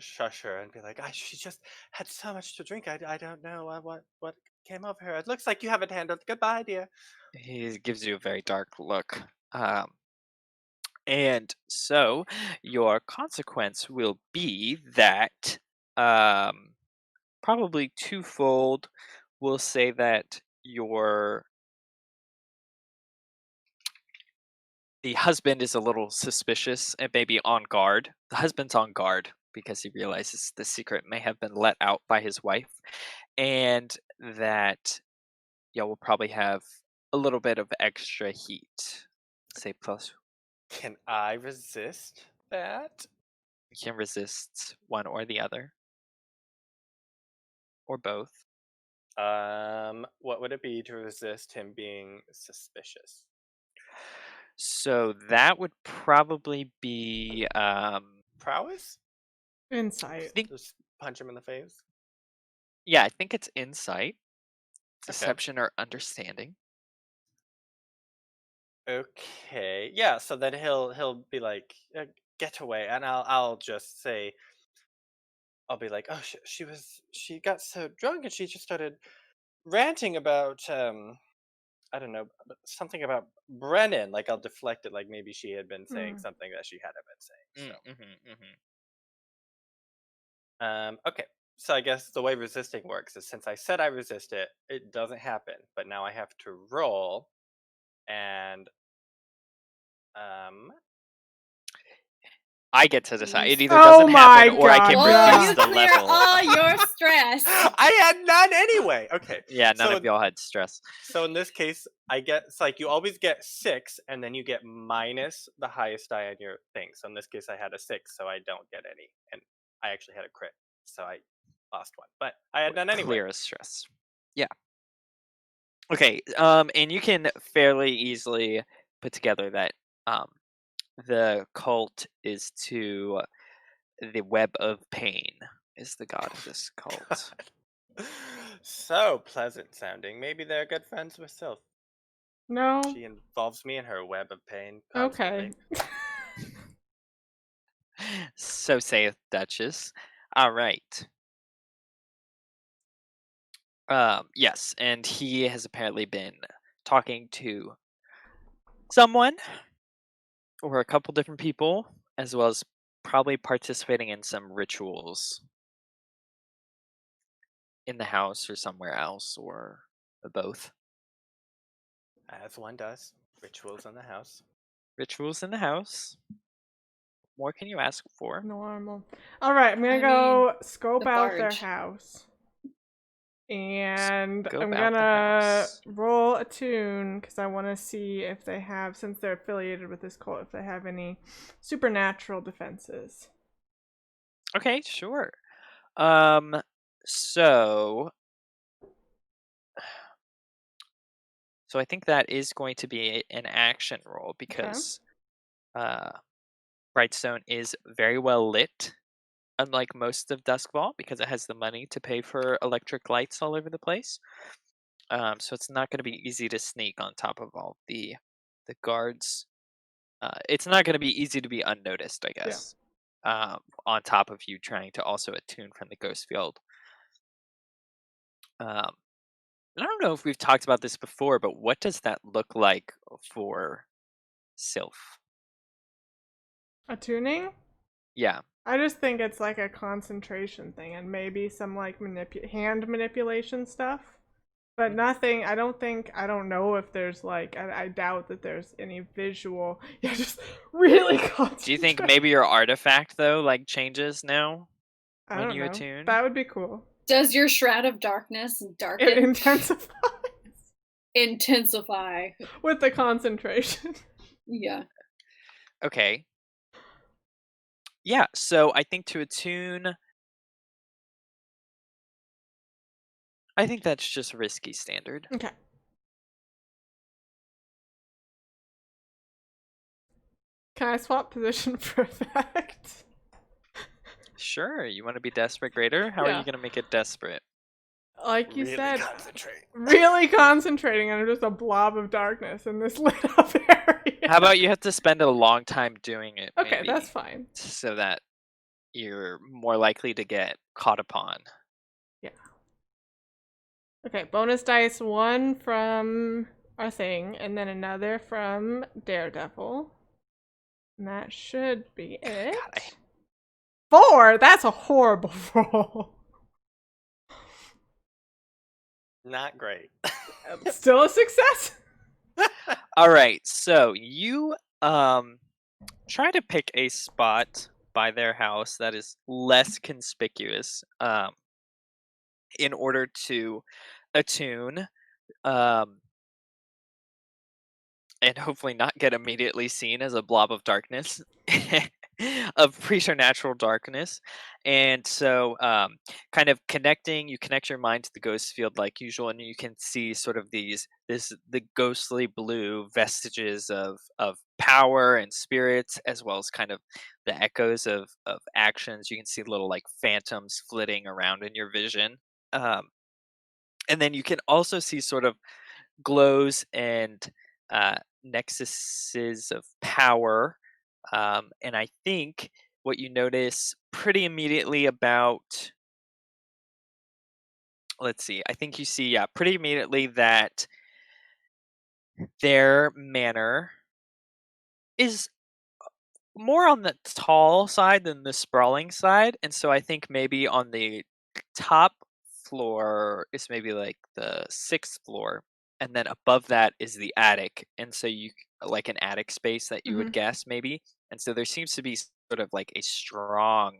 shush her and be like, she just had so much to drink. I don't know what came over her. It looks like you haven't handled. Goodbye, dear.
he gives you a very dark look. And so your consequence will be that, um, probably twofold. We'll say that the husband is a little suspicious and maybe on guard. The husband's on guard because he realizes the secret may have been let out by his wife, and that, yeah, we'll probably have a little bit of extra heat. Say plus,
Can I resist that?
you can resist one or the other, or both.
What would it be to resist him being suspicious?
So that would probably be,
Prowess?
I
Insight.
think,
Just punch him in the face.
yeah, I think it's insight,
Okay.
deception, or understanding.
Okay. Yeah. So then he'll be like, "Get away," and I'll just say, I'll be like, "Oh, she got so drunk and she just started ranting about I don't know, something about Brennan." Like I'll deflect it, like maybe she had been saying
Mm.
something that she hadn't been saying.
Mm-hmm.
Okay. So I guess the way resisting works is, since I said I resist it, it doesn't happen. But now I have to roll, and um,
I get to decide. It either
Oh
doesn't happen
my
or I can
god,
Oh,
reduce
yeah.
you
the
clear
level.
all your stress.
I had none anyway. Okay.
Yeah, none of
So
y'all had stress.
so in this case, I get, it's like you always get 6, and then you get minus the highest die on your thing. So in this case, I had a 6, so I don't get any, and I actually had a crit, so I lost one. But I had none anyway.
Clear as stress. Yeah. Okay. And you can fairly easily put together that, um the cult is to the web of pain is the god of this cult.
God. So pleasant sounding. Maybe they're good friends with Sylph.
No.
She involves me in her web of pain
Okay.
constantly.
So saith Duchess. All right. Yes, and he has apparently been talking to someone or a couple different people, as well as probably participating in some rituals. in the house or somewhere else or both.
As one does. Rituals in the house.
Rituals in the house. What more can you ask for?
Normal. All right, I'm gonna
I mean,
go scope
the
out their
barge.
house, and
Scope
I'm
out the
gonna
house.
roll a tune because I want to see if they have, since they're affiliated with this cult, if they have any supernatural defenses.
Okay, sure. Um, so so I think that is going to be an action roll
Okay.
because uh, Brightstone is very well lit, unlike most of Duskvol, because it has the money to pay for electric lights all over the place. So it's not going to be easy to sneak on top of all the guards. It's not going to be easy to be unnoticed, I
Yeah.
guess. On top of you trying to also attune from the ghost field. Um, I don't know if we've talked about this before, but what does that look like for Sylph?
Attuning?
Yeah.
I just think it's like a concentration thing and maybe some like hand manipulation stuff. But
Mhm.
nothing, I don't know if there's like, I doubt that there's any visual. Yeah, just really
Do you think
concentrate.
maybe your artifact though like changes now
I
when
don't
you
know.
attune?
That would be cool.
Does your shroud of darkness
It
darken?
intensifies
Intensify.
with the concentration.
Yeah.
Okay. Yeah, so I think to attune, I think that's just risky standard.
Okay. Can I swap position for effect?
Sure, you want to be desperate greater? How are you
Yeah.
going to make it desperate?
Like you
Really
said,
concentrate.
really concentrating on just a blob of darkness in this lit up area.
How about you have to spend a long time doing it,
Okay, that's
maybe,
fine.
so that you're more likely to get caught upon.
Yeah. Okay, bonus dice, one from our thing, and then another from Daredevil. And that should be it.
God,
4! That's a horrible roll.
Not great.
Still a success.
All right, so you try to pick a spot by their house that is less conspicuous in order to attune um and hopefully not get immediately seen as a blob of darkness of preternatural darkness. And so kind of connecting, you connect your mind to the ghost field like usual, and you can see sort of the ghostly blue vestiges of power and spirits, as well as kind of the echoes of actions. You can see little like phantoms flitting around in your vision. um, and then you can also see sort of glows and uh, nexuses of power. And I think what you notice pretty immediately about, let's see, I think you see, yeah, pretty immediately that their manor is more on the tall side than the sprawling side. And so I think maybe on the top floor is maybe like the sixth floor. And then above that is the attic. And so like an attic space that you would
Hmm.
guess maybe. And so there seems to be sort of like a strong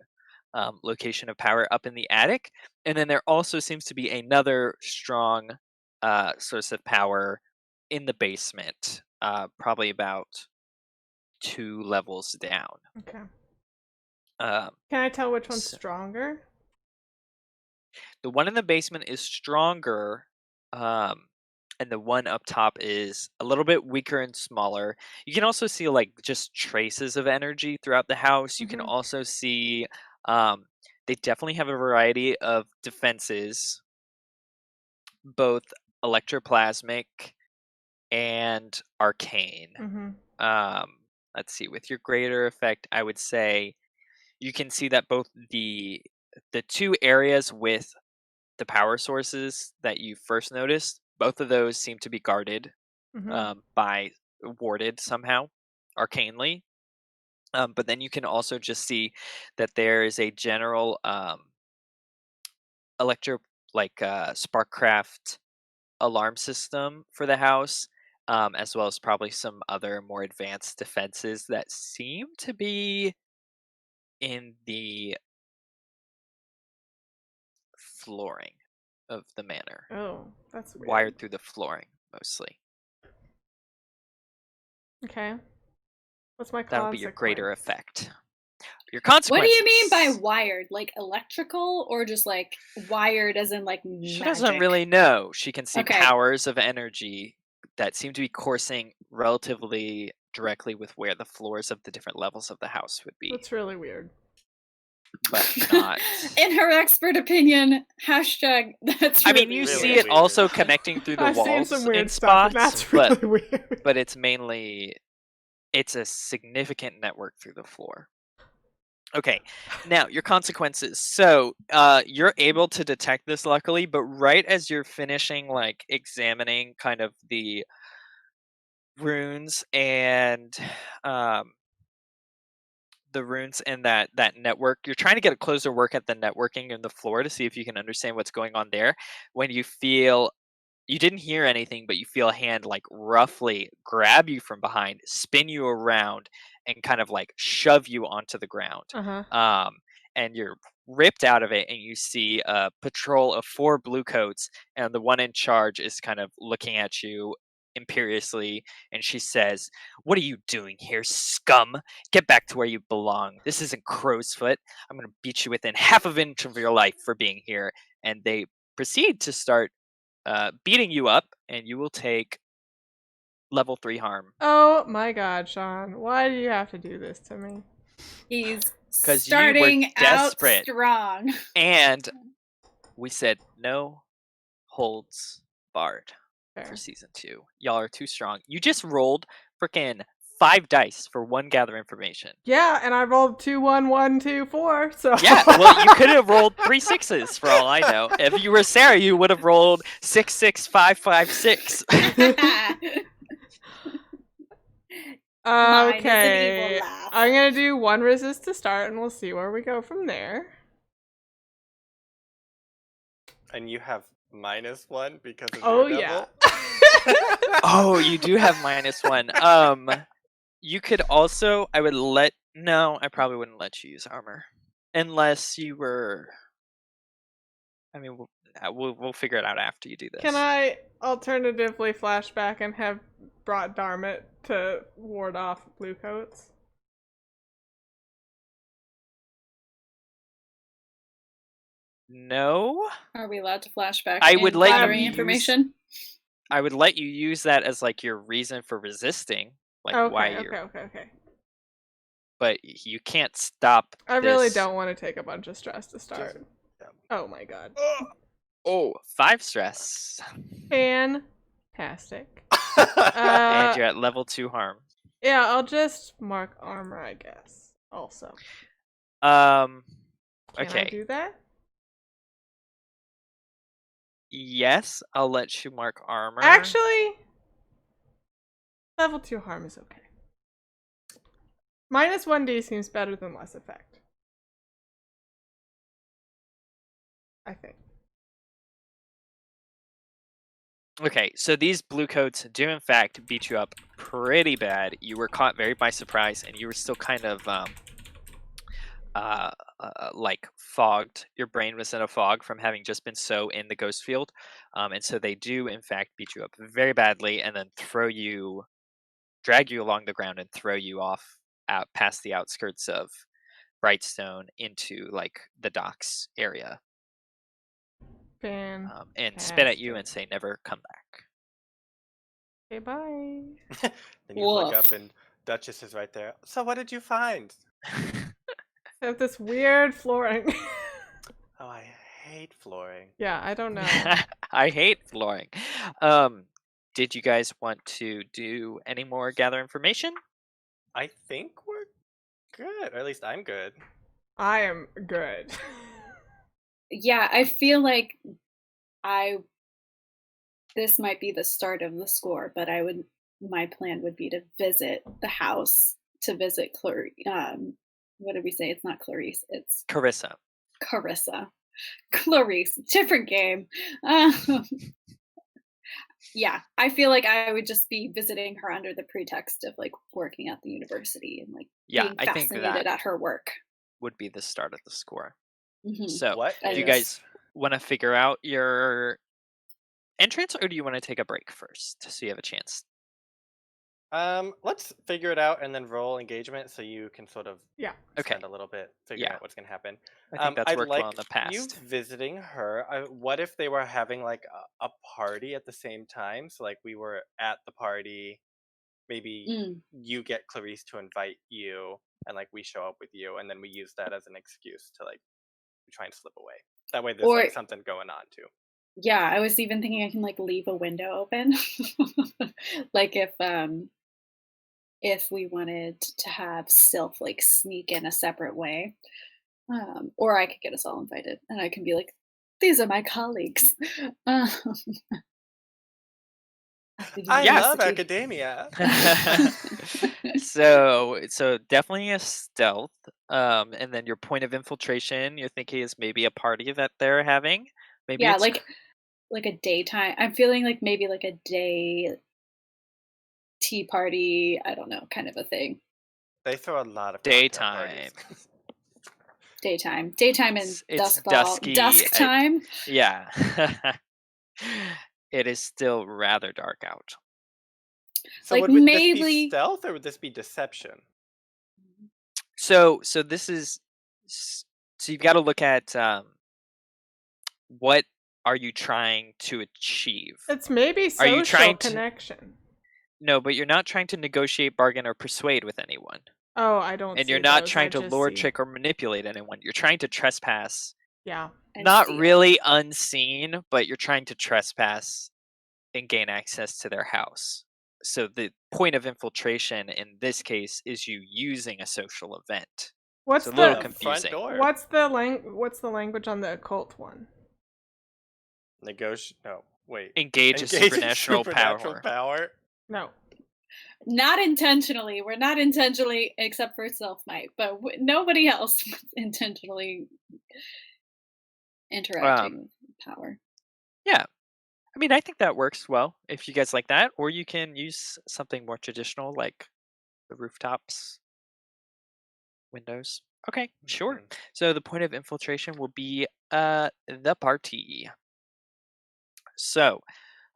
location of power up in the attic. And then there also seems to be another strong source of power in the basement, probably about 2 levels down.
Okay.
Um,
Can I tell which one's
so
stronger?
the one in the basement is stronger, um, and the one up top is a little bit weaker and smaller. You can also see like just traces of energy throughout the house. You can
Hmm.
also see um, they definitely have a variety of defenses, both electroplasmic and arcane.
Hmm.
Um, let's see, with your greater effect, I would say you can see that both the two areas with the power sources that you first noticed, both of those seem to be guarded
Hmm.
by warded somehow arcanely. But then you can also just see that there is a general like Sparkcraft alarm system for the house, as well as probably some other more advanced defenses that seem to be in the flooring of the manor,
Oh, that's weird.
wired through the flooring mostly.
Okay. What's my
That'll be your greater
consequence?
effect. Your
What do
consequences.
you mean by wired? Like electrical or just like wired as in like magic?
She doesn't really know. She can see
Okay.
powers of energy that seem to be coursing relatively directly with where the floors of the different levels of the house would be,
That's really weird.
but not.
In her expert opinion, hashtag that's
I mean,
really
you
really
see
weird.
it also connecting through the
I've seen
walls
some
in
weird stuff, and
spots,
that's really weird.
but it's mainly it's a significant network through the floor. Okay, now your consequences. So you're able to detect this luckily, but right as you're finishing like examining kind of the runes and um, that network, you're trying to get a closer work at the networking in the floor to see if you can understand what's going on there. When you feel you didn't hear anything, but you feel a hand like roughly grab you from behind, spin you around, and kind of like shove you onto the ground.
Uh-huh.
And you're ripped out of it, and you see a patrol of 4 blue coats, and the one in charge is kind of looking at you imperiously, and she says, "What are you doing here, scum? Get back to where you belong. This isn't Crow's Foot. I'm going to beat you within half of an inch of your life for being here." And they proceed to start beating you up, and you will take level 3 harm.
Oh my god, Sean. Why do you have to do this to me?
He's
'Cause you were
starting out
desperate.
strong.
And we said no holds barred
Fair.
for season 2. Y'all are too strong. You just rolled freaking 5 dice for 1 gather information.
Yeah, and I rolled 2, 1, 1, 2, 4, so...
Yeah, well, you could have rolled 3 6s for all I know. If you were Sarah, you would have rolled 6 6 5 5 6.
Mine is an
Okay,
evil laugh.
I'm gonna do 1 resist to start, and we'll see where we go from there.
And you have -1 because of
Oh,
your
yeah.
double?
Oh, you do have -1. You could also, I probably wouldn't let you use armor unless you were. I mean, we'll figure it out after you do this.
Can I alternatively flashback and have brought Darmit to ward off blue coats?
No,
Are we allowed to flashback?
I would
in
let you
gathering
use-
information.
I would let you use that as like your reason for resisting, like why you're.
Okay.
But you can't stop.
I really
this.
don't want to take a bunch of stress to start.
yeah.
Oh my god.
Oh, 5 stress,
Fantastic.
and you're at level 2 harm.
Yeah, I'll just mark armor, I guess. Also.
Can
Can
okay.
I do that?
Yes, I'll let you mark armor.
Actually, level 2 harm is okay. -1d seems better than less effect. I think.
Okay, so these blue coats do in fact beat you up pretty bad. You were caught very by surprise, and you were still kind of like fogged. Your brain was in a fog from having just been so in the ghost field, and so they do in fact beat you up very badly, and then drag you along the ground, and throw you off out past the outskirts of Brightstone into like the docks area, and spit at you and say never come back.
Okay, bye.
Then you look
Woof.
up and Duchess is right there. So what did you find?
I have this weird flooring.
Oh, I hate flooring.
Yeah, I don't know.
I hate flooring. Did you guys want to do any more gather information?
I think we're good, or at least I'm good.
I am good.
Yeah, I feel like this might be the start of the score, but my plan would be to visit the house, to visit what did we say? It's not Clarice, it's
Carissa.
Carissa. Clarice, different game. Um, yeah, I feel like I would just be visiting her under the pretext of like working at the university and like
Yeah,
being
I think that
fascinated at her work.
would be the start of the score.
Hmm.
So,
What
do
I
you
if
guys
just
want to figure out your entrance, or do you want to take a break first so you have a chance?
let's figure it out and then roll engagement so you can sort of
Yeah.
Okay,
spend a little bit figuring
yeah,
out what's going to happen.
I think that's
I'd
worked well in
like
the
you
past.
visiting her. What if they were having like a party at the same time? So like we were at the party, maybe
mm.
you get Clarice to invite you, and like we show up with you, and then we use that as an excuse to like try and slip away. That way, there's
Or
like something going on too.
yeah, I was even thinking I can like leave a window open. Like if we wanted to have Sylph like sneak in a separate way. Or I could get us all invited and I can be like, these are my colleagues. Um, at the
I
Yeah.
love
university.
academia.
So definitely a stealth. And then your point of infiltration, you're thinking is maybe a party that they're having. Maybe
Yeah,
it's
like a daytime. I'm feeling like maybe like a day tea party, I don't know, kind of a thing.
They throw a lot of cocktail parties.
daytime.
Daytime in
It's
Duskvol,
dusky.
dusk time.
Yeah. It is still rather dark out.
So
Like
would this be
maybe
stealth or would this be deception?
So this is so you've got to look at what are you trying to achieve?
It's maybe
Are you
social
trying to
connection.
No, but you're not trying to negotiate, bargain, or persuade with anyone.
Oh, I don't
And you're
see
not
those. I
trying to
just
lure,
see.
trick, or manipulate anyone. You're trying to trespass.
Yeah.
and
Not
steal.
really unseen, but you're trying to trespass and gain access to their house. So the point of infiltration in this case is you using a social event.
What's
It's a little
the
The front
confusing.
door.
what's the language on the occult one?
No, wait.
Engage a
Engage in
supernatural
supernatural
power.
power.
No.
Not intentionally. We're not intentionally, except for Self might, but nobody else was intentionally interacting
Um,
with power.
yeah. I mean, I think that works well if you guys like that, or you can use something more traditional like the rooftops, windows. Okay, sure.
Mhm.
So the point of infiltration will be the party. So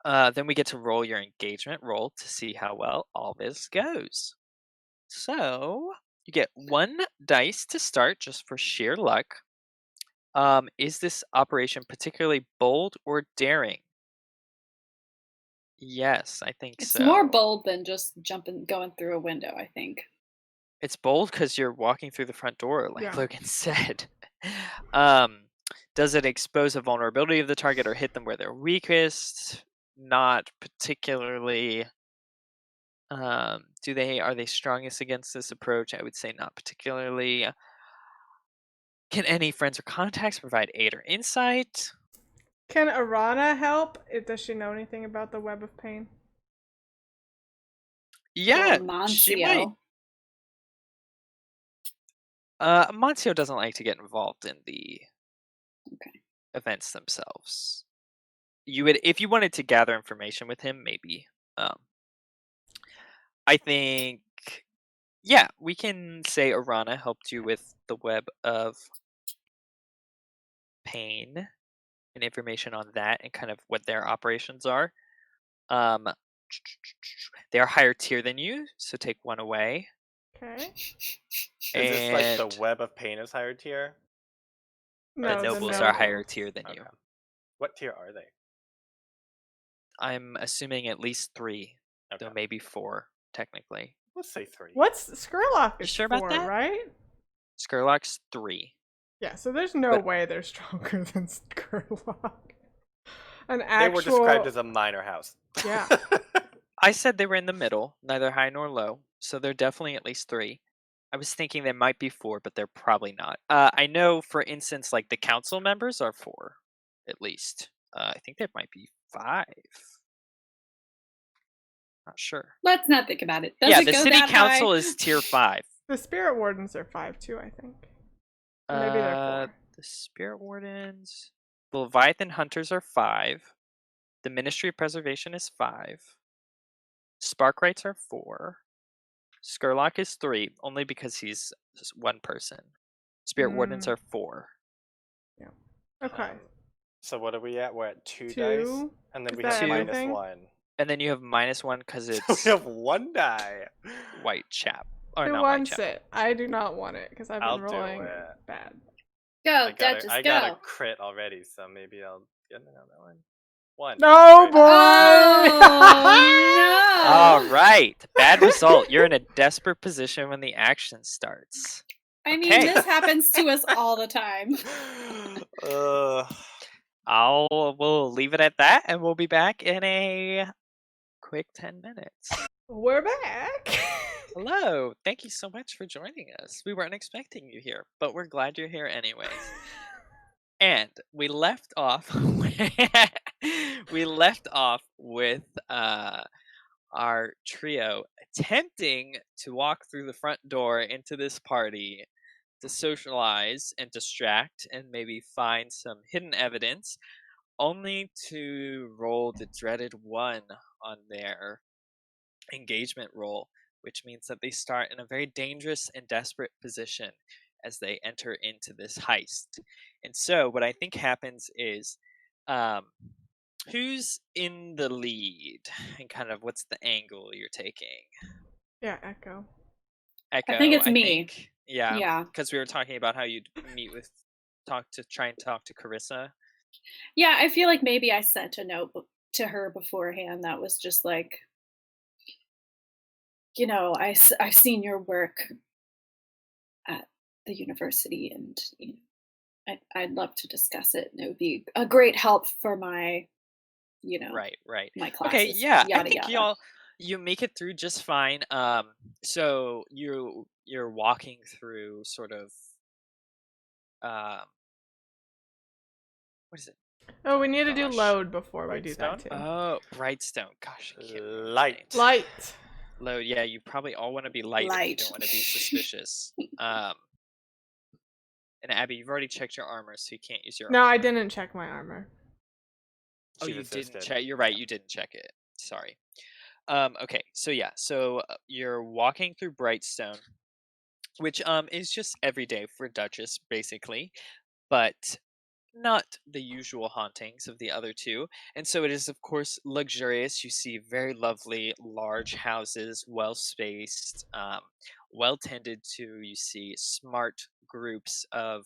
then we get to roll your engagement roll to see how well all this goes. So you get 1 dice to start just for sheer luck. Is this operation particularly bold or daring? Yes, I think
It's more
so.
bold than just going through a window, I think.
It's bold because you're walking through the front door, like
Yeah.
Logan said. um, does it expose a vulnerability of the target or hit them where they're weakest? Not particularly. Are they strongest against this approach? I would say not particularly. Can any friends or contacts provide aid or insight?
Can Arana help? Does she know anything about the web of pain?
Yeah,
Or
she might.
Moncio.
Moncio doesn't like to get involved in the
Okay.
events themselves. You would, if you wanted to gather information with him, maybe. I think, yeah, we can say Arana helped you with the web of pain and information on that and kind of what their operations are. Um, they are higher tier than you, so take 1 away.
Okay.
Is this like the
And
web of pain is higher tier? Or
the
No,
is
the
this
nobles
like
are higher
nobles.
tier than you.
okay. What tier are they?
I'm assuming at least 3,
Okay.
though maybe 4 technically.
Let's say 3.
What's Skurlock
You
is
sure about
4,
that?
right?
Skurlock's 3.
Yeah, so there's no
But
way they're stronger than Skurlock. An
They were described
actual
as a minor house.
yeah.
I said they were in the middle, neither high nor low, so they're definitely at least 3. I was thinking they might be 4, but they're probably not. I know, for instance, like the council members are 4, at least. I think they might be 5. Not sure.
Let's not think about it. Does
Yeah,
it
the
go
city
that high?
council is tier 5.
The spirit wardens are 5 too, I think. Or maybe they're 4.
The Spirit Wardens. The Leviathan Hunters are 5. The Ministry of Preservation is 5. Sparkrights are 4. Skurlock is 3, only because he's just one person. Spirit Wardens are 4.
Yeah. Okay.
So what are we at? We're at 2 dice,
2.
and then
Is
we
that
have
everything?
-1.
And then you have -1 because
So we
it's
have 1 die.
White Chap. Or
Who
not
wants
Whitechapel.
it? I do not want it because I've
I'll
been
do
rolling
it.
bad.
Go, Duchess,
I got a
go.
crit already, so maybe I'll get another one. 1.
No,
Great.
boy!
Oh,
All
no.
right. Bad result. You're in a desperate position when the action starts.
I mean,
Okay.
this happens to us all the time.
We'll leave it at that, and we'll be back in a quick 10 minutes.
We're back.
Hello. Thank you so much for joining us. We weren't expecting you here, but we're glad you're here anyways. And we left off with our trio attempting to walk through the front door into this party to socialize and distract and maybe find some hidden evidence, only to roll the dreaded 1 on their engagement roll, which means that they start in a very dangerous and desperate position as they enter into this heist. And so, what I think happens is, who's in the lead, and kind of what's the angle you're taking?
Yeah, Echo.
Echo,
I think it's me.
Yeah,
Yeah.
because we were talking about how you'd try and talk to Carissa.
Yeah, I feel like maybe I sent a note to her beforehand that was just like, I've seen your work at the university, and I'd love to discuss it, and it would be a great help for my,
Right.
my
Okay,
classes.
yeah, I
Yada
think
yada.
you make it through just fine. So you're walking through sort of um, what is it?
Oh, we need to do
Gosh.
load before we do that
Brightstone?
too.
Oh, Brightstone. Gosh, I can't remember the
Light.
name.
Light.
Load. Yeah, you probably all want to be light if you
Light.
don't want to be suspicious. And Abby, you've already checked your armor, so you can't use your
No,
armor.
I didn't check my armor.
Oh,
She
you didn't
resisted.
check. You're right. You didn't check it. Sorry. Okay. So yeah. So you're walking through Brightstone, which is just every day for Duchess, basically, but not the usual hauntings of the other two. And so it is, of course, luxurious. You see very lovely, large houses, well spaced, well tended to. You see smart groups of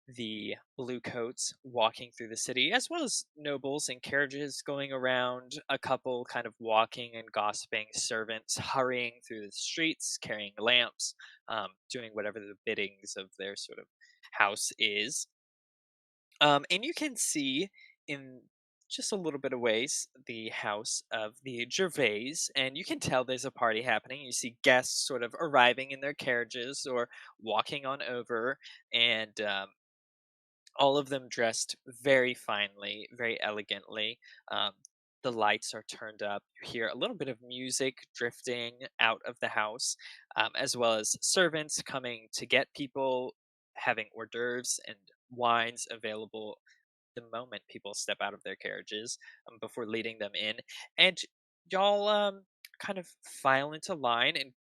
the blue coats walking through the city, as well as nobles and carriages going around, a couple kind of walking and gossiping, servants hurrying through the streets, carrying lamps, doing whatever the biddings of their sort of house is. And you can see in just a little bit of ways the house of the Gervais, and you can tell there's a party happening. You see guests sort of arriving in their carriages or walking on over, and all of them dressed very finely, very elegantly. Um, the lights are turned up. You hear a little bit of music drifting out of the house, as well as servants coming to get people, having hors d'oeuvres and wines available the moment people step out of their carriages, before leading them in. And y'all kind of file into line and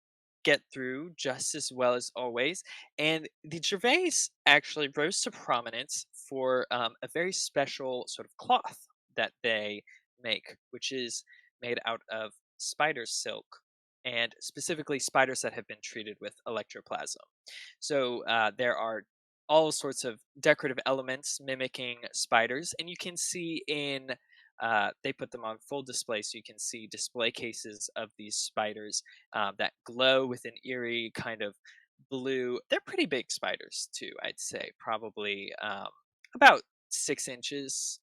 get through just as well as always. And the Gervais actually rose to prominence for a very special sort of cloth that they make, which is made out of spider silk, and specifically spiders that have been treated with electroplasm. So there are all sorts of decorative elements mimicking spiders, and you can see they put them on full display, so you can see display cases of these spiders that glow with an eerie kind of blue. They're pretty big spiders too, I'd say, probably about 6 inches.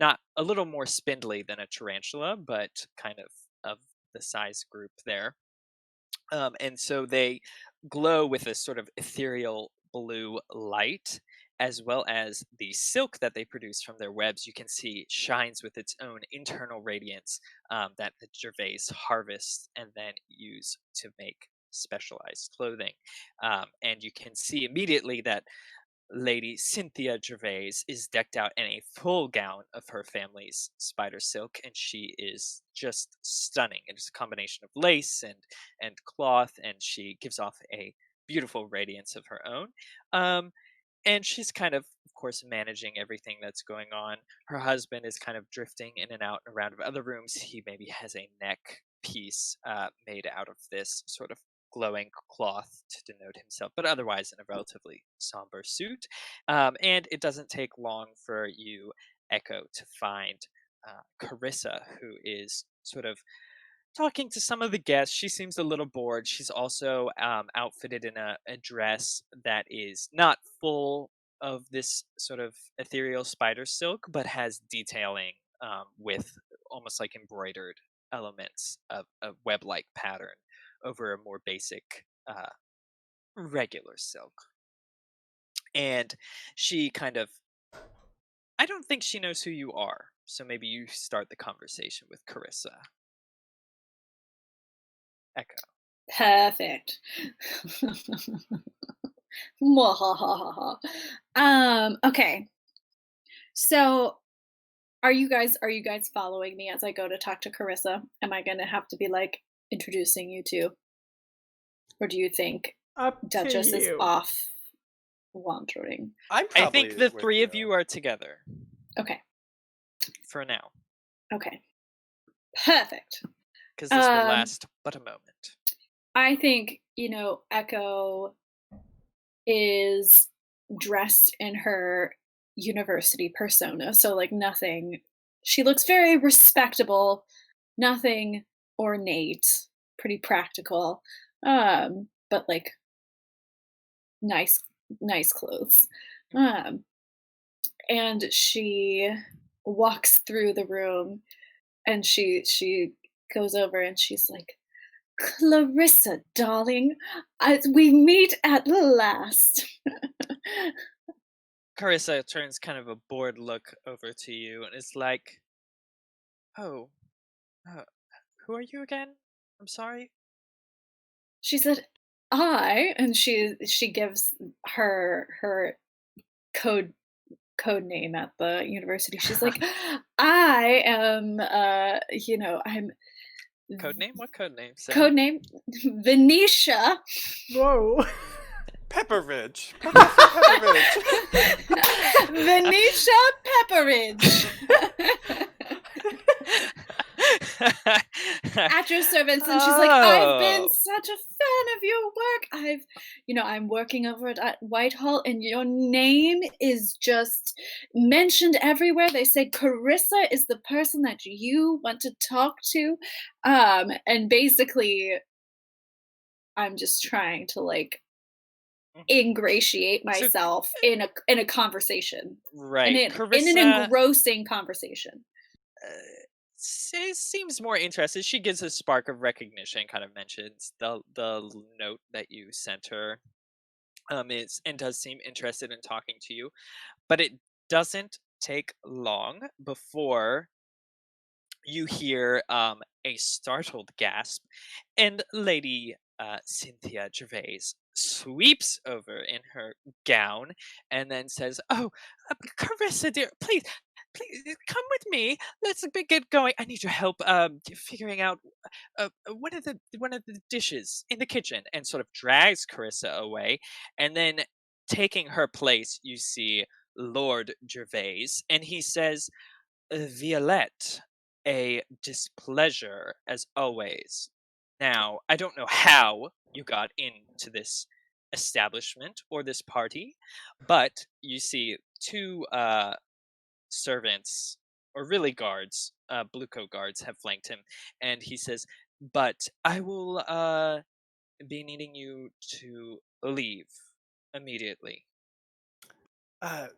Not a little more spindly than a tarantula, but kind of the size group there. And so they glow with a sort of ethereal blue light, as well as the silk that they produce from their webs. You can see shines with its own internal radiance, that the Gervais harvest and then use to make specialized clothing. And you can see immediately that Lady Cynthia Gervais is decked out in a full gown of her family's spider silk, and she is just stunning. It's a combination of lace and cloth, and she gives off a beautiful radiance of her own. Um, and she's kind of course, managing everything that's going on. Her husband is kind of drifting in and out and around of other rooms. He maybe has a neck piece made out of this sort of glowing cloth to denote himself, but otherwise in a relatively somber suit. And it doesn't take long for you, Echo, to find Carissa, who is sort of talking to some of the guests. She seems a little bored. She's also outfitted in a dress that is not full of this sort of ethereal spider silk, but has detailing with almost like embroidered elements of a web like pattern over a more basic regular silk. And she kind of, I don't think she knows who you are. So maybe you start the conversation with Carissa. Echo.
Perfect. Mwahahaha. Okay. So are you guys following me as I go to talk to Carissa? Am I gonna have to be like introducing you to? Or do you think
Up to
Duchess is
you.
off wandering?
I'm
I
probably
think the
with
three of you are together
Okay.
for now,
Okay. Perfect.
because this will
Um
last but a moment.
I think, Echo is dressed in her university persona. So, like, nothing, she looks very respectable, nothing ornate, pretty practical, but like nice, nice clothes. Um, and she walks through the room and she goes over and she's like, Clarissa, darling, we meet at last.
Carissa turns kind of a bored look over to you and is like, "Oh, uh, who are you again? I'm sorry."
She said, "I," and she gives her code name at the university. She's like, "I am, I'm
Code name? What code name,
code
Sam?
name Venetia."
Whoa.
Pepperidge. Professor Pepperidge.
Venetia Pepperidge. At your servants, and she's like, I've been
Oh,
such a fan of your work. I'm working over at Whitehall, and your name is just mentioned everywhere. They say Carissa is the person that you want to talk to. And basically I'm just trying to like ingratiate
so
myself in a conversation.
right,
In an
Carissa
engrossing conversation.
seems more interested. She gives a spark of recognition, kind of mentions the note that you sent her. Is and does seem interested in talking to you, but it doesn't take long before you hear a startled gasp, and Lady Cynthia Gervais sweeps over in her gown and then says, "Oh, Carissa, dear, please come with me. Let's get going. I need your help figuring out one of the dishes in the kitchen," and sort of drags Carissa away, and then taking her place, you see Lord Gervais, and he says, Violette, a displeasure as always. Now, I don't know how you got into this establishment or this party, but you see two servants, or really guards, blue coat guards, have flanked him, and he says, "But I will be needing you to leave immediately."
Uh,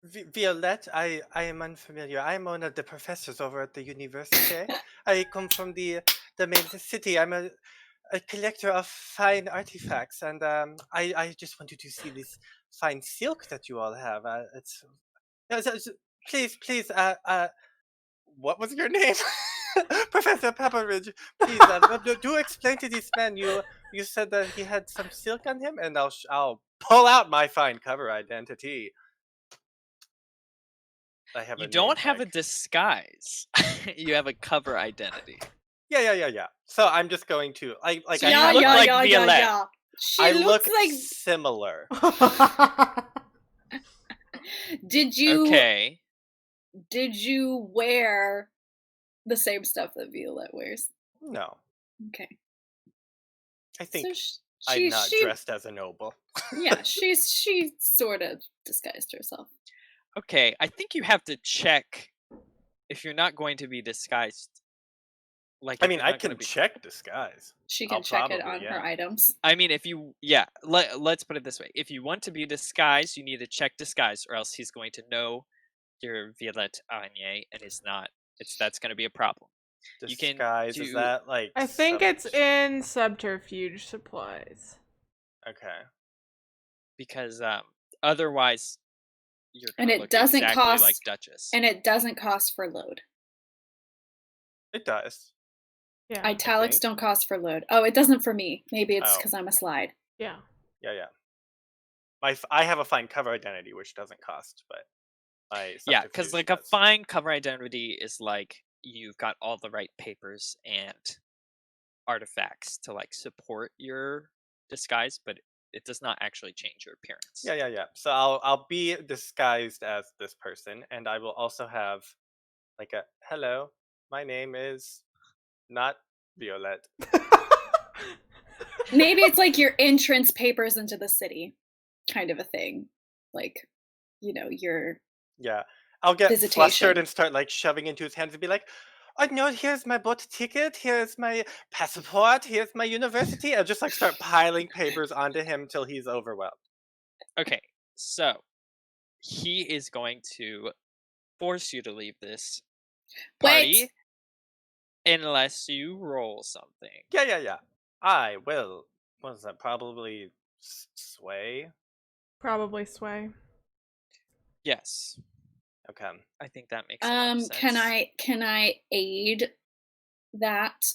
Violette, I am unfamiliar. I'm one of the professors over at the university. I come from the main city. I'm a collector of fine artifacts, and I just wanted to see this fine silk that you all have. It's please, what was your name? Professor Pepperidge, please do explain to this man. You said that he had some silk on him, and I'll pull out my fine cover identity. I have
You
a name
don't have a
tag.
disguise. You have a cover identity.
Yeah. So I'm just going to
So
I
you
have
look
my,
like Violette.
yeah. She
I
looks
look
like.
similar.
Did you
Okay.
wear the same stuff that Violette wears?
No,
Okay.
I
So
think
she
I'm not
she
dressed as a noble.
yeah, she sort of disguised herself.
Okay, I think you have to check if you're not going to be disguised. Like,
I
if
mean,
you're
I
not going to
can
be.
check disguise.
She
I'll
can check it
probably,
on her
yeah.
items.
I mean, if you, yeah, let's put it this way. If you want to be disguised, you need to check disguise, or else he's going to know you're Violette Arnier, and that's going to be a problem. You can
Disguise, is
do
that like
I think it's in subterfuge supplies.
Okay.
because otherwise you're
And
going to
it
look
doesn't
exactly like
cost
Duchess.
and it doesn't cost for load.
It does.
Yeah.
Italics
think.
don't cost for load. Oh, it doesn't for me. Maybe it's
Oh.
because I'm a slide.
Yeah.
Yeah. I have a fine cover identity, which doesn't cost, but my
Yeah, because
subterfuge
like a
does.
fine cover identity is like you've got all the right papers and artifacts to like support your disguise, but it does not actually change your appearance.
Yeah. So I'll be disguised as this person, and I will also have like a hello. My name is not Violette.
Maybe it's like your entrance papers into the city, kind of a thing. Like, your
Yeah. I'll get
visitation.
flustered and start like shoving into his hands and be like, "Oh no, here's my boat ticket, here's my passport, here's my university." I'll just like start piling papers onto him till he's overwhelmed.
Okay, so he is going to force you to leave this party
Wait.
unless you roll something.
Yeah. I will. What is that? Probably sway.
Probably sway.
Yes,
Okay.
I think that makes a lot of sense.
Can I aid that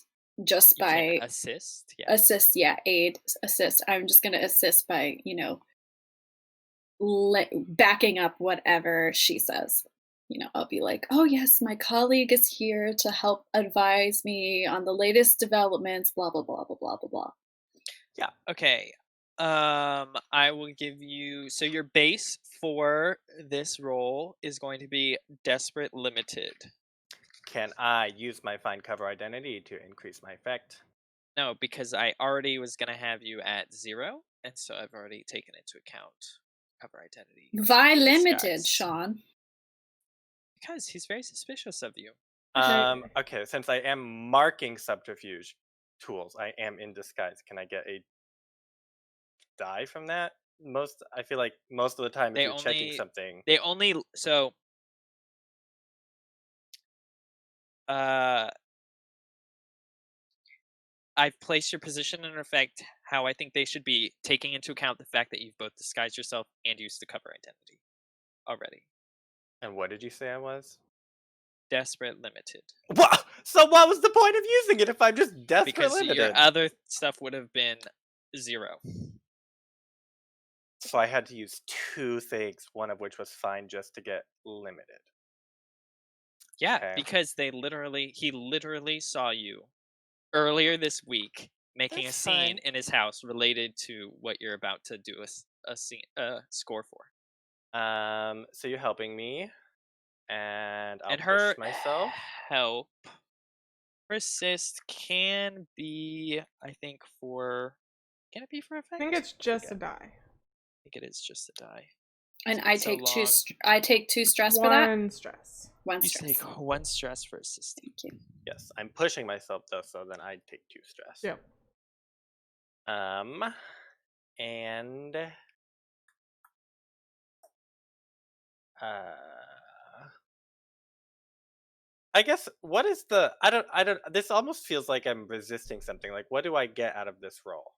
just
You can
by
assist? Yeah.
assist? Yeah, aid, assist. I'm just gonna assist by backing up whatever she says. I'll be like, "Oh yes, my colleague is here to help advise me on the latest developments." Blah blah blah blah blah blah blah.
Okay. I will give you, so your base for this roll is going to be desperate limited.
Can I use my find cover identity to increase my effect?
No, because I already was going to have you at 0, and so I've already taken into account cover identity.
Why limited,
Disguise.
Sean?
Because he's very suspicious of you.
Okay, since I am marking subterfuge tools, I am in disguise. Can I get a die from that? I feel like most of the time if you're checking something.
They only, so I've placed your position and effect how I think they should be, taking into account the fact that you've both disguised yourself and used the cover identity already.
And what did you say I was?
Desperate limited.
What? So what was the point of using it if I'm just desperate
Because
limited?
your other stuff would have been 0.
So I had to use 2 things, one of which was fine just to get limited.
Yeah,
Okay.
because he literally saw you earlier this week making
That's
a scene
fine.
in his house related to what you're about to do a score for.
So you're helping me, and I'll
And her
push myself.
help, persist can be, I think, can it be for effect?
I think it's just a
forget.
die.
I think it is just a die.
And
It's
I
been so
take two.
long.
I take 2 stress for that.
One stress.
One
You
stress.
take 1 stress for assisting.
Thank you.
Yes, I'm pushing myself though, so then I take 2 stress.
Yep.
And I guess what is the I don't this almost feels like I'm resisting something. Like what do I get out of this roll?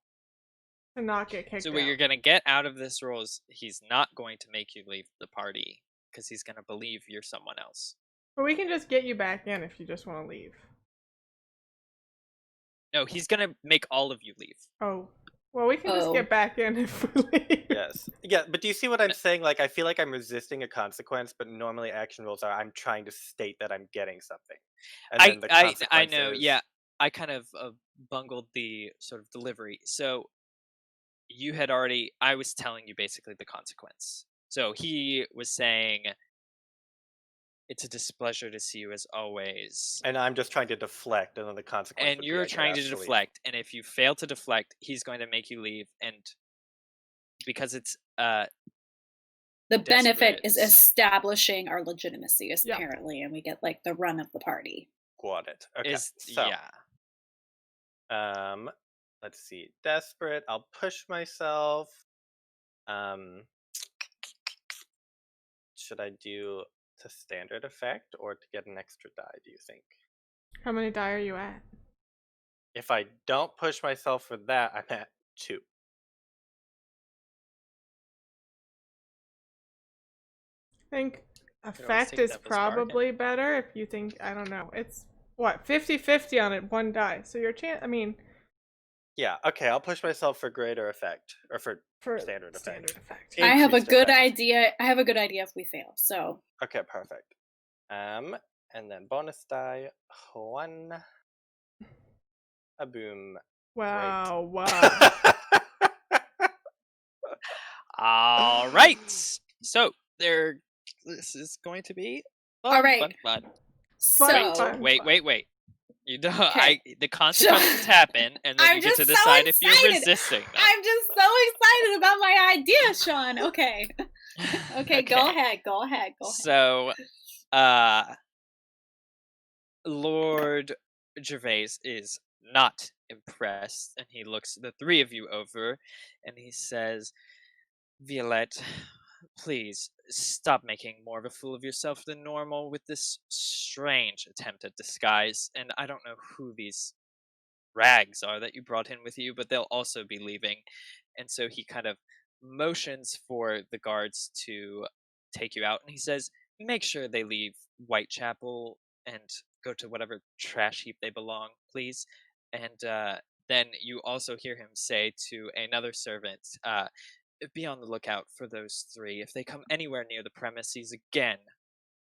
To not get kicked
So
out.
what you're going to get out of this role is he's not going to make you leave the party because he's going to believe you're someone else.
But we can just get you back in if you just want to leave.
No, he's going to make all of you leave.
Oh. Well, we can just
Oh.
get back in if we leave.
Yes. Yeah, but do you see what I'm saying? Like, I feel like I'm resisting a consequence, but normally action rules are I'm trying to state that I'm getting something. And then the
I
consequence
know.
is
Yeah, I kind of bungled the sort of delivery. So you had already. I was telling you basically the consequence. So he was saying, "It's a displeasure to see you as always,"
and I'm just trying to deflect, and then the consequence
and
would be
you're
I get
trying to
asked to leave.
deflect. And if you fail to deflect, he's going to make you leave. And because it's
The benefit
desperate.
is establishing our legitimacy,
Yeah.
apparently, and we get like the run of the party.
Got it. Okay.
Is
So,
yeah.
um, let's see. Desperate. I'll push myself. Um, should I do to standard effect or to get an extra die, do you think?
How many die are you at?
If I don't push myself for that, I'm at 2.
I think
Could always
effect
take a
is
devil's bargain.
probably better if you think, I don't know. It's what, 50-50 on it, 1 die. So your chance, I mean,
Yeah, okay, I'll push myself for greater effect. Or for
for
standard effect.
effect.
I have a
Increased
good
effect.
idea. I have a good idea if we fail. So
Okay, perfect. And then bonus die, 1. A boom.
Wow, wow.
All right. So this is going to be fun,
All right.
fun.
so
fun.
Wait. You know,
Okay.
the consequences happen, and then
I'm
you get
just
to
so
decide if you're
excited.
resisting them.
I'm just so excited about my idea, Sean. Okay. Okay, go ahead. Go ahead.
So, Lord Gervais is not impressed, and he looks the 3 of you over, and he says, "Violette, please stop making more of a fool of yourself than normal with this strange attempt at disguise. And I don't know who these rags are that you brought in with you, but they'll also be leaving." And so he kind of motions for the guards to take you out, and he says, "Make sure they leave Whitechapel and go to whatever trash heap they belong, please." And then you also hear him say to another servant, "Be on the lookout for those 3. If they come anywhere near the premises again,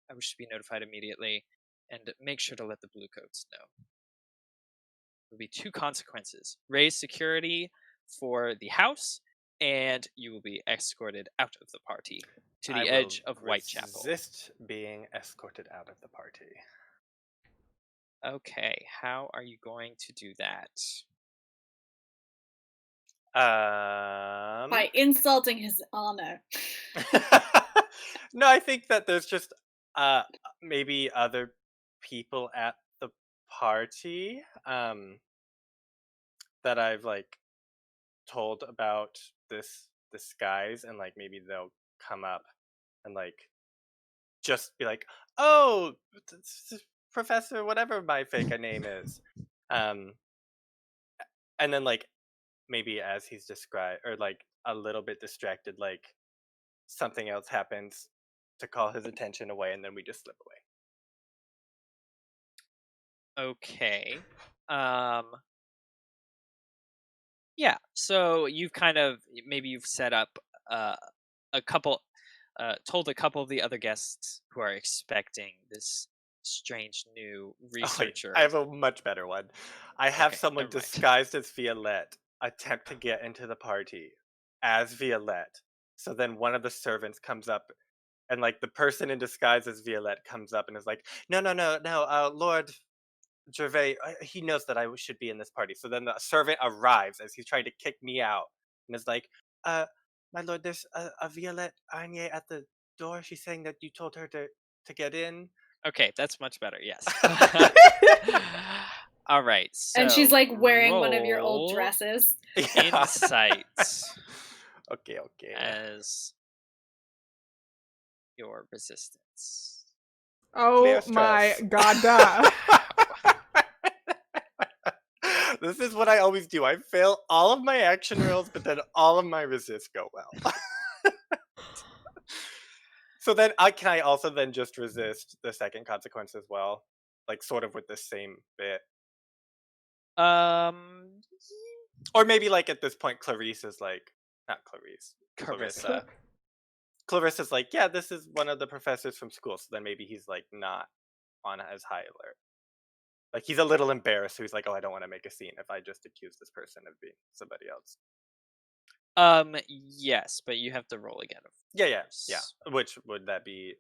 I wish to be notified immediately, and make sure to let the Bluecoats know." There will be 2 consequences: raise security for the house, and you will be escorted out of the party to
I
the
will
edge of Whitechapel.
resist being escorted out of the party.
Okay, how are you going to do that?
By insulting his honor.
No, I think that there's just maybe other people at the party that I've like told about this disguise, and like maybe they'll come up and like just be like, "Oh, Professor whatever my fake name is." Um and then like maybe as he's described, or like a little bit distracted, like something else happens to call his attention away, and then we just slip away.
Okay. Um yeah, so you've kind of maybe you've set up a couple told a couple of the other guests who are expecting this strange new
Oh, wait,
researcher.
I have a much better one. I have
Okay,
someone
never mind.
disguised as Violette attempt to get into the party as Violette. So then one of the servants comes up, and like the person in disguise as Violette comes up and is like, "No, Lord Gervais, he knows that I should be in this party." So then the servant arrives as he's trying to kick me out and is like, uh, "My lord, there's a Violette Arnier at the door. She's saying that you told her to get in."
Okay, that's much better. Yes. All right. So
And she's like wearing one of your old
roll
dresses.
Yeah.
insight
Okay.
as your resistance.
Oh my god.
This is what I always do. I fail all of my action rolls, but then all of my resists go well. So then can I also then just resist the second consequence as well? Like sort of with the same bit.
Um
Or maybe like at this point, Clarice is like, not Clarice,
Carissa.
Clarissa's like, yeah, this is one of the professors from school. So then maybe he's like not on as high alert. Like he's a little embarrassed. So he's like, oh, I don't want to make a scene if I just accuse this person of being somebody else.
Yes, but you have to roll again.
Yeah.
course.
Which would that be?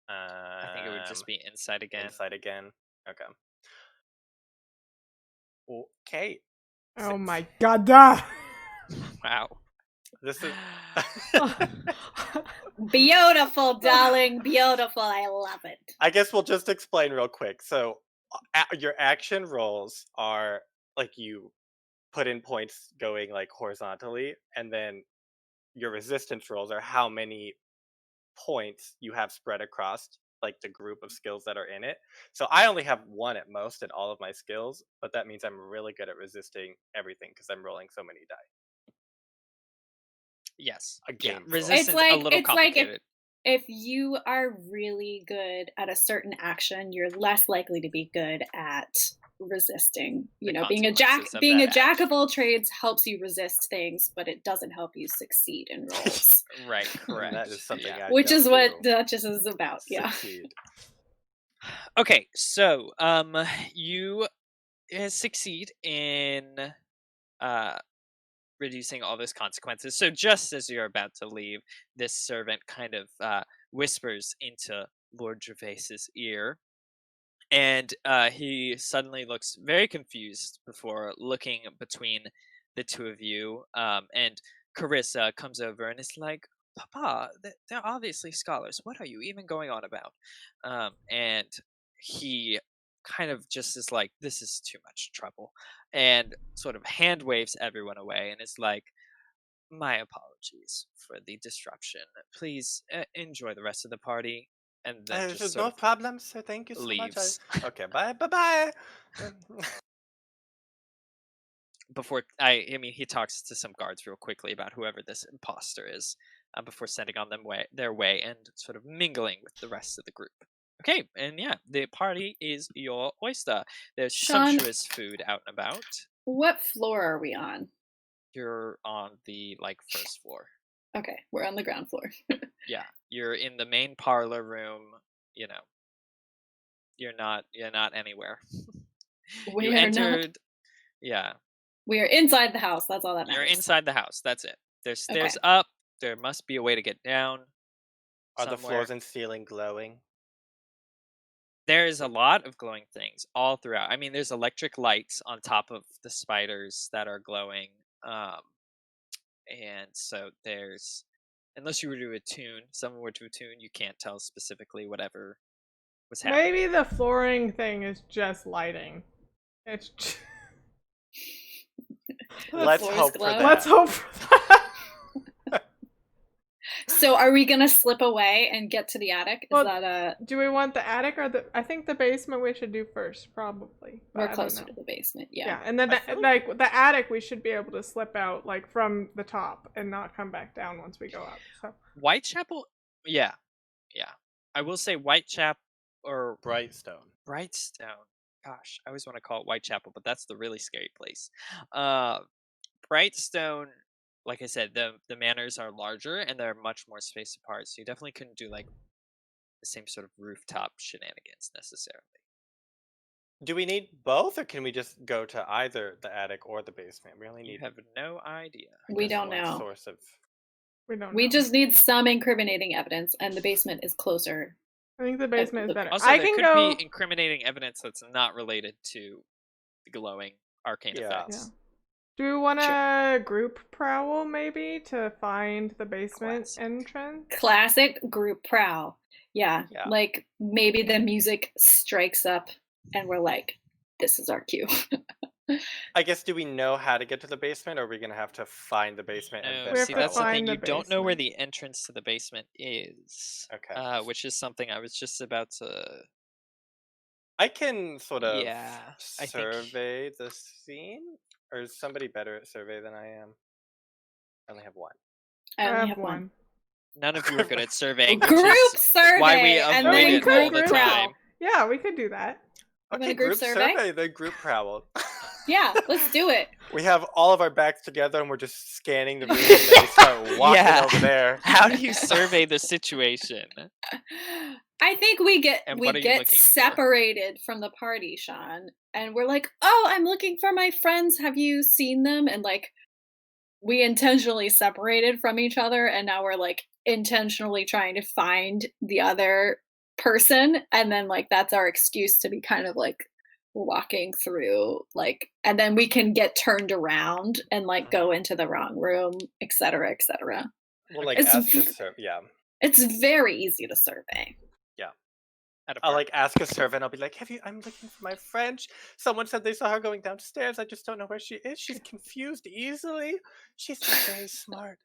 I think it would just be insight again.
Insight again. Okay. Okay.
Oh
6.
my god.
Wow.
This is.
Beautiful, darling. Beautiful. I love it.
I guess we'll just explain real quick. So, your action rolls are like you put in points going like horizontally, and then your resistance rolls are how many points you have spread across like the group of skills that are in it. So I only have 1 at most in all of my skills, but that means I'm really good at resisting everything because I'm rolling so many die.
Yes.
A game full.
Resistance a little
it's like
complicated.
if you are really good at a certain action, you're less likely to be good at resisting. You
The
know, being a
consequences of
being
that
a jack
action.
of all trades helps you resist things, but it doesn't help you succeed in rolls.
Right,
And
correct.
that is something
Yeah.
I
Which
don't
is what
do.
Duchess is about. Yeah.
Succeed.
Okay, so you succeed in reducing all those consequences. So just as you're about to leave, this servant kind of whispers into Lord Gervais's ear, and he suddenly looks very confused before looking between the two of you. And Carissa comes over and is like, "Papa, they're obviously scholars. What are you even going on about?" And he kind of just is like, "This is too much trouble," and sort of hand waves everyone away and is like, "My apologies for the disruption. Please enjoy the rest of the party," and then just
There's
sort
no
of
problem, sir. Thank you so much.
leaves.
Okay, bye.
Before I mean, he talks to some guards real quickly about whoever this imposter is, before sending on their way and sort of mingling with the rest of the group. Okay, and yeah, the party is your oyster. There's
Sean,
sumptuous food out and about.
what floor are we on?
You're on the first floor.
Okay, we're on the ground floor.
Yeah, you're in the main parlor room. You know, you're not anywhere.
We
You
are
entered. Yeah,
We are inside the house. That's all that matters.
you're inside the house. That's it. There's
Okay.
stairs up. There must be a way to get down.
Are the
somewhere.
floors and ceiling glowing?
There's a lot of glowing things all throughout. I mean, there's electric lights on top of the spiders that are glowing. And so there's, unless you were to attune, someone were to attune, you can't tell specifically whatever was happening.
Maybe the flooring thing is just lighting. It's just...
Let's
floors
hope for
glow?
that.
Let's hope for that.
So are we gonna slip away and get to the attic? Is
Well,
that a
Do we want the attic or the? I think the basement we should do first, probably. but I
we're
don't
closer
know.
to the basement?
Yeah,
Yeah.
and then
I feel
like the attic, we should be able to slip out like from the top and not come back down once we go up. So
Whitechapel? Yeah. I will say Whitechapel or
Brightstone.
Brightstone. Gosh, I always want to call it Whitechapel, but that's the really scary place. Brightstone, like I said, the manors are larger and they're much more spaced apart, so you definitely couldn't do like the same sort of rooftop shenanigans necessarily.
Do we need both, or can we just go to either the attic or the basement? We only
You
need
have no idea.
We
just
don't
one
know.
source of.
we don't.
We
know.
just need some incriminating evidence, and the basement is closer.
I think the basement is better.
Also,
I
there
can
could
go.
be incriminating evidence that's not related to the glowing arcane
Yeah.
effects.
Do we want to group prowl maybe to find the basement
Classic.
entrance?
Classic group prowl. Yeah.
Yeah.
Like maybe the music strikes up and we're like, this is our cue.
I guess, do we know how to get to the basement, or are we gonna have to find the basement and
No,
then
We have
see,
to
that's the
find
thing.
the
You don't know where
basement.
the entrance to the basement is.
Okay.
Which is something I was just about to.
I can sort of
Yeah, I think-
survey the scene, or is somebody better at survey than I am? I only have one.
I
I
only
have
have one.
one.
None of you are good at surveying. which
Group
is
survey
why we
and
avoid
then
it all
group
the
prowl.
time.
Yeah, we could do that.
You want
Okay,
a group survey?
then group prowl.
Yeah, let's do it.
We have all of our backs together and we're just scanning the room and then we start walking
Yeah.
over there.
How do you survey the situation?
I think we get
And what are you looking for?
separated from the party, Sean, and we're like, "Oh, I'm looking for my friends. Have you seen them?" And like we intentionally separated from each other and now we're like intentionally trying to find the other person, and then like that's our excuse to be kind of like walking through, like, and then we can get turned around and like go into the wrong room, etc., etc.
We'll like
It's
ask a servant. Yeah.
it's very easy to survey.
Yeah.
At a
I'll
party.
like ask a servant. I'll be like, I'm looking for my friend. Someone said they saw her going downstairs. I just don't know where she is. She's confused easily. She's very smart."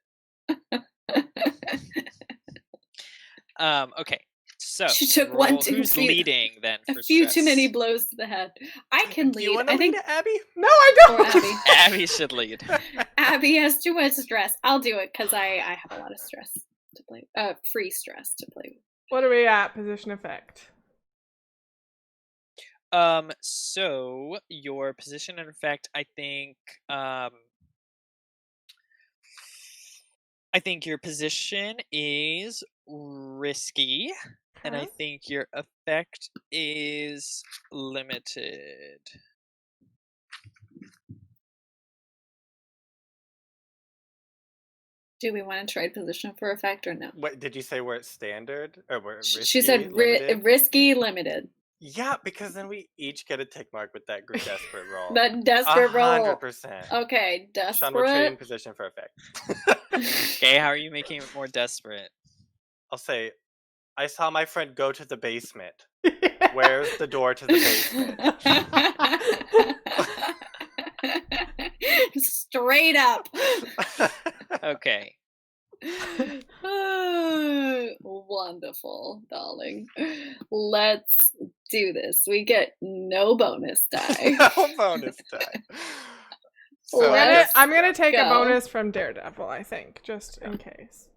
Okay. So
She took one too
who's
few-
leading then
A
for
few
stress?
too many blows to the head. I can
Do you
lead.
want to
I
lead
think
it, Abby?
No, I
or
don't.
Abby.
Abby should lead.
Abby has too much stress. I'll do it because I have a lot of stress to play. Free stress to play with.
What are we at? Position effect.
So your position and effect, I think your position is risky, and I
Okay.
think your effect is limited.
Do we want to trade position for effect or no?
What did you say? We're at standard or we're risky?
She said
limited?
risky, limited.
Yeah, because then we each get a tick mark with that desperate roll.
That desperate roll.
100%.
Okay,
Sean, we're trading
desperate.
position for effect.
Okay, how are you making it more desperate?
I'll say, I saw my friend go to the basement. Where's the door to the basement?
Straight up.
Okay.
Wonderful, darling. Let's do this. We get no bonus die.
No bonus die. So
I'm gonna take a
go.
bonus from Daredevil, I think, just in case.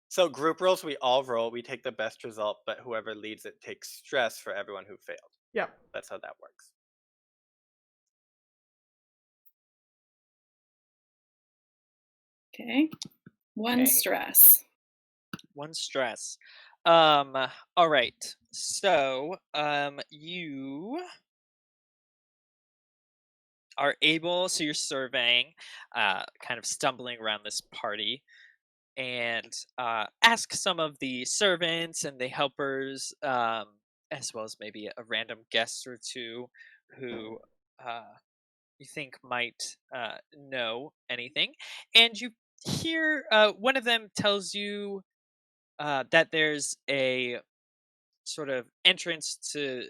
So group rolls, we all roll. We take the best result, but whoever leads it takes stress for everyone who failed.
Yep.
That's how that works.
Okay. One
Okay.
stress.
One stress. All right. So, you are able, so you're surveying, kind of stumbling around this party, and ask some of the servants and the helpers, as well as maybe a random guest or two who you think might know anything. And you hear one of them tells you that there's a sort of entrance to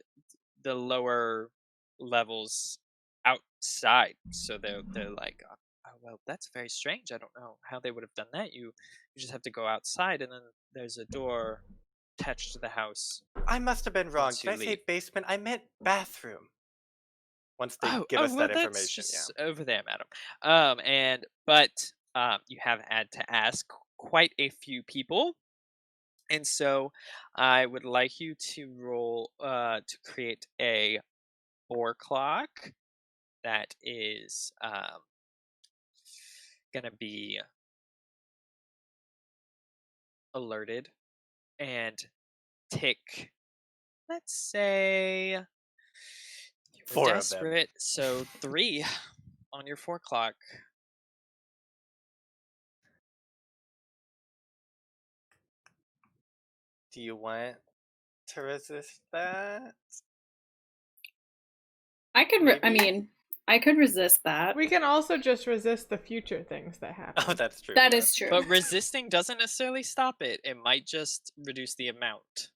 the lower levels outside. So they're like, oh, well, that's very strange. I don't know how they would have done that. You just have to go outside, and then there's a door attached to the house.
I must have been wrong.
Once
Did
you
I say
leave.
basement? I meant bathroom. Once they give us
well,
that
that's
information,
just over there, madam. But you have had to ask quite a few people, and so I would like you to roll to create a 4 clock that is gonna be alerted and tick. Let's say you were
4 of them.
desperate, so 3 on your 4 clock.
Do you want to resist that?
I could.
Maybe?
I could resist that.
We can also just resist the future things that happen.
Oh, that's true.
That
yeah.
is true.
But resisting doesn't necessarily stop it. It might just reduce the amount.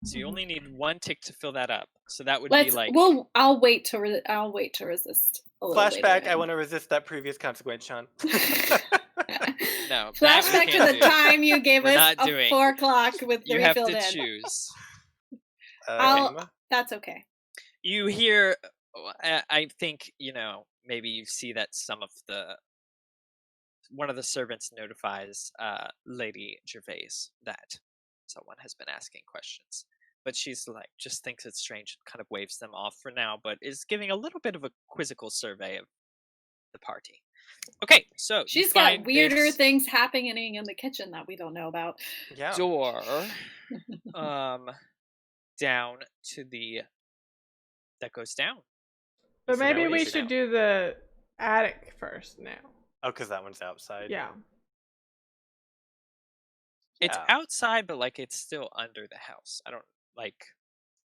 So you only need 1 tick to fill that up. So that would be like
Well, I'll wait to resist a little
Flashback, I
later.
want to resist that previous consequence, Sean.
no. that we
Flashback to
can't
the
do.
time you gave
We're
us
not
a
doing-
4 o'clock with 3
You have
filled
to
in.
choose.
That's okay.
You hear I think, maybe you see that one of the servants notifies Lady Gervais that someone has been asking questions. but she's like just thinks it's strange and kind of waves them off for now, but is giving a little bit of a quizzical survey of the party. Okay, so you
She's got
find
weirder
this
things happening in the kitchen that we don't know about.
Yeah.
door down to the that goes down.
But
So now
maybe
we
we
need to
should
go.
do the attic first now.
Oh, because that one's outside.
Yeah.
It's
Yeah.
outside, but like it's still under the house. I don't like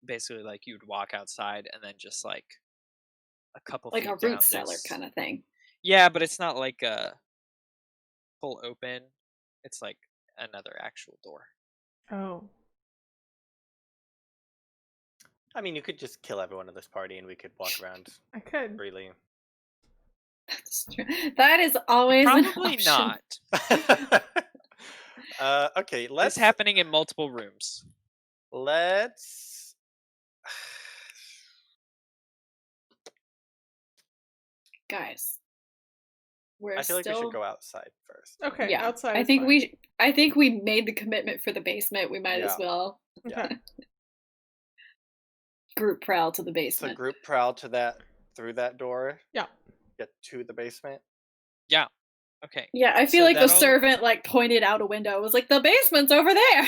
basically like you'd walk outside and then just like a couple
Like
feet
a
down
root cellar
there's
kind of thing.
yeah, but it's not like a full open. It's like another actual door.
Oh.
I mean, you could just kill everyone in this party and we could walk around
I could.
freely.
That's true. That is always an
Probably
option.
not.
Okay,
It's
let's
happening in multiple rooms.
let's
Guys, we're
I feel like we
still
should go outside first.
Okay,
yeah.
outside.
I
is
think
fine.
I think we made the commitment for the basement. We might as
Yeah.
well
Yeah.
Okay.
group prowl to the
So
basement.
group prowl to through that door.
Yeah.
Get to the basement.
Yeah. Okay.
Yeah, I feel
So
like the
that'll-
servant like pointed out a window. It was like the basement's over there.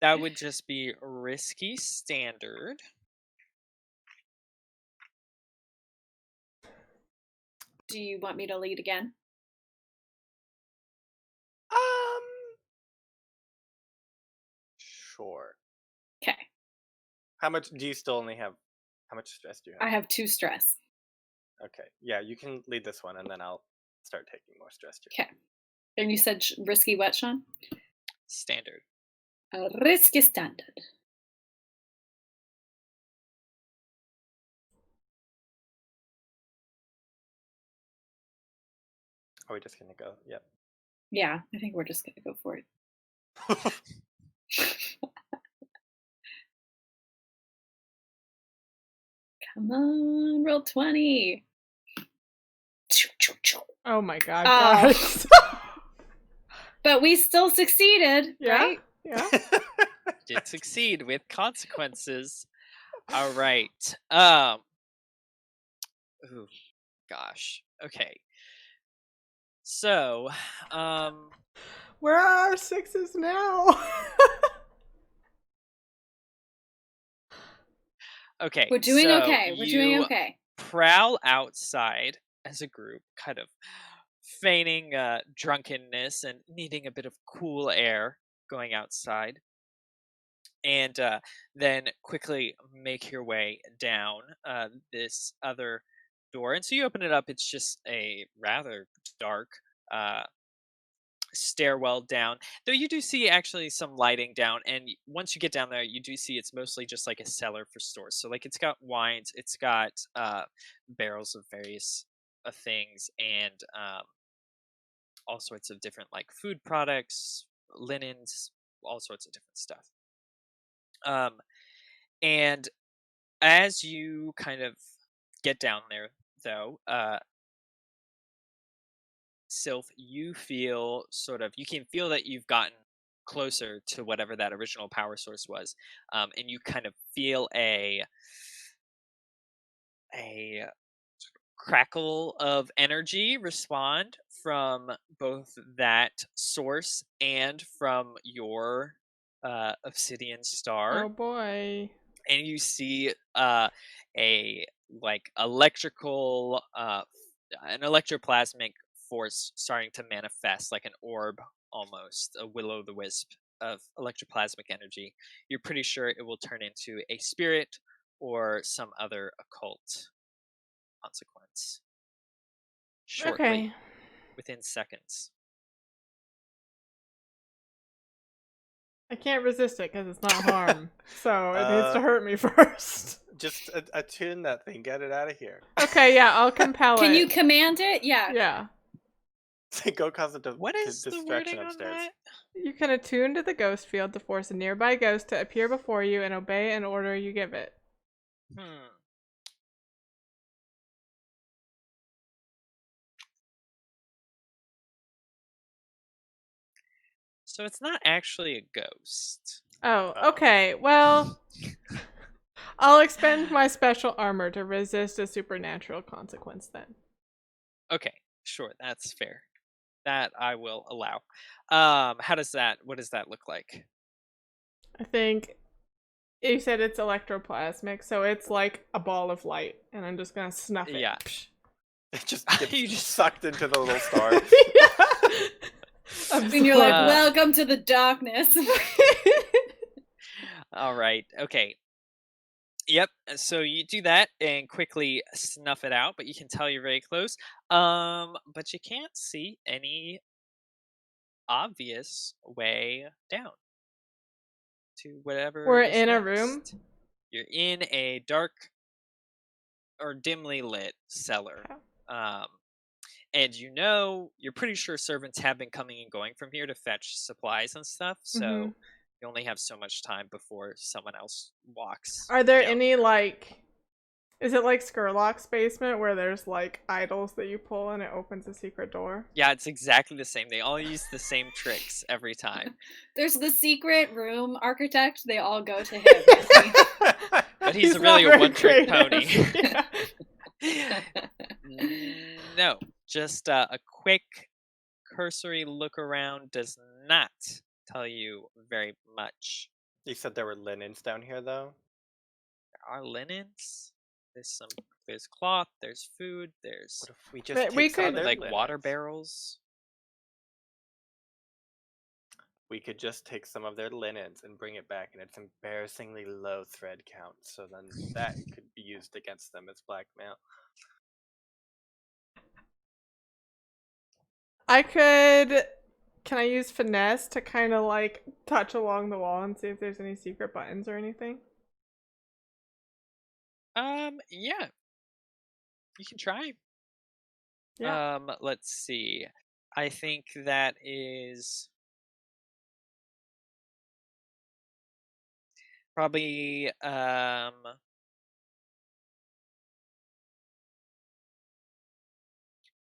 That would just be risky standard.
Do you want me to lead again?
Sure.
Okay.
How much do you still only have? How much stress do you have?
I have 2 stress.
Okay. Yeah, you can lead this one, and then I'll start taking more stress.
Okay. And you said risky what, Sean?
Standard.
Risky standard.
Are we just gonna go? Yep.
Yeah, I think we're just gonna go for it. Come on, roll 20.
Oh my god,
Oh.
guys.
But we still succeeded,
Yeah?
right?
Yeah.
Did succeed with consequences. All right. Ooh, gosh. Okay. So,
Where are our 6s now?
okay.
We're doing
so
okay. We're doing
you
okay.
Prowl outside as a group, kind of feigning drunkenness and needing a bit of cool air going outside. And then quickly make your way down this other door. And so you open it up, it's just a rather dark stairwell down, though you do see actually some lighting down. And once you get down there, you do see it's mostly just like a cellar for stores. So like it's got wines, it's got barrels of various things, and all sorts of different like food products, linens, all sorts of different stuff. And as you kind of get down there, though, Sylph, you can feel that you've gotten closer to whatever that original power source was, and you kind of feel a crackle of energy respond from both that source and from your obsidian star.
Oh boy.
And you see a like electrical an electroplasmic force starting to manifest, like an orb, almost a will-o'-the-wisp of electroplasmic energy. You're pretty sure it will turn into a spirit or some other occult consequence shortly.
Okay.
Within seconds.
I can't resist it because it's not harm. So it needs to
Uh,
hurt me first.
Just attune that thing. Get it out of here.
Okay, yeah, I'll compel
Can
it.
you command it? Yeah.
Yeah.
Go cause a
What is the
distraction
wording on
upstairs.
that?
You can attune to the ghost field to force a nearby ghost to appear before you and obey an order you give it.
So it's not actually a ghost.
Oh,
Oh.
okay. Well, I'll expend my special armor to resist a supernatural consequence then.
Okay, sure, that's fair. That I will allow. What does that look like?
I think you said it's electroplasmic, so it's like a ball of light, and I'm just gonna snuff it.
Yeah.
Psh.
It just
You
gets
just
sucked into the little star.
Yeah.
And you're like,
Uh,
welcome to the darkness.
all right. Okay. Yep. So you do that and quickly snuff it out, but you can tell you're very close. But you can't see any obvious way down to whatever
We're
is
in a room.
next. You're in a dark or dimly lit cellar. Um, and you're pretty sure servants have been coming and going from here to fetch supplies and stuff. So
Mhm.
you only have so much time before someone else walks
Are there
down.
any like? Is it like Skurlock's basement where there's like idols that you pull and it opens a secret door?
Yeah, it's exactly the same. They all use the same tricks every time.
There's the secret room architect. They all go to him. You see?
But he's
not
really a
very
one-trick
creative.
pony.
Yeah.
No, just a quick cursory look around does not tell you very much.
You said there were linens down here, though?
There are linens. There's cloth. There's food. There's
What if we just
But
take
we
some of
could-
their
like
linens?
water barrels.
We could just take some of their linens and bring it back, and it's embarrassingly low thread count, so then that could be used against them as blackmail.
I could. Can I use finesse to kind of like touch along the wall and see if there's any secret buttons or anything?
Yeah, you can try.
Yeah.
Let's see. I think that is probably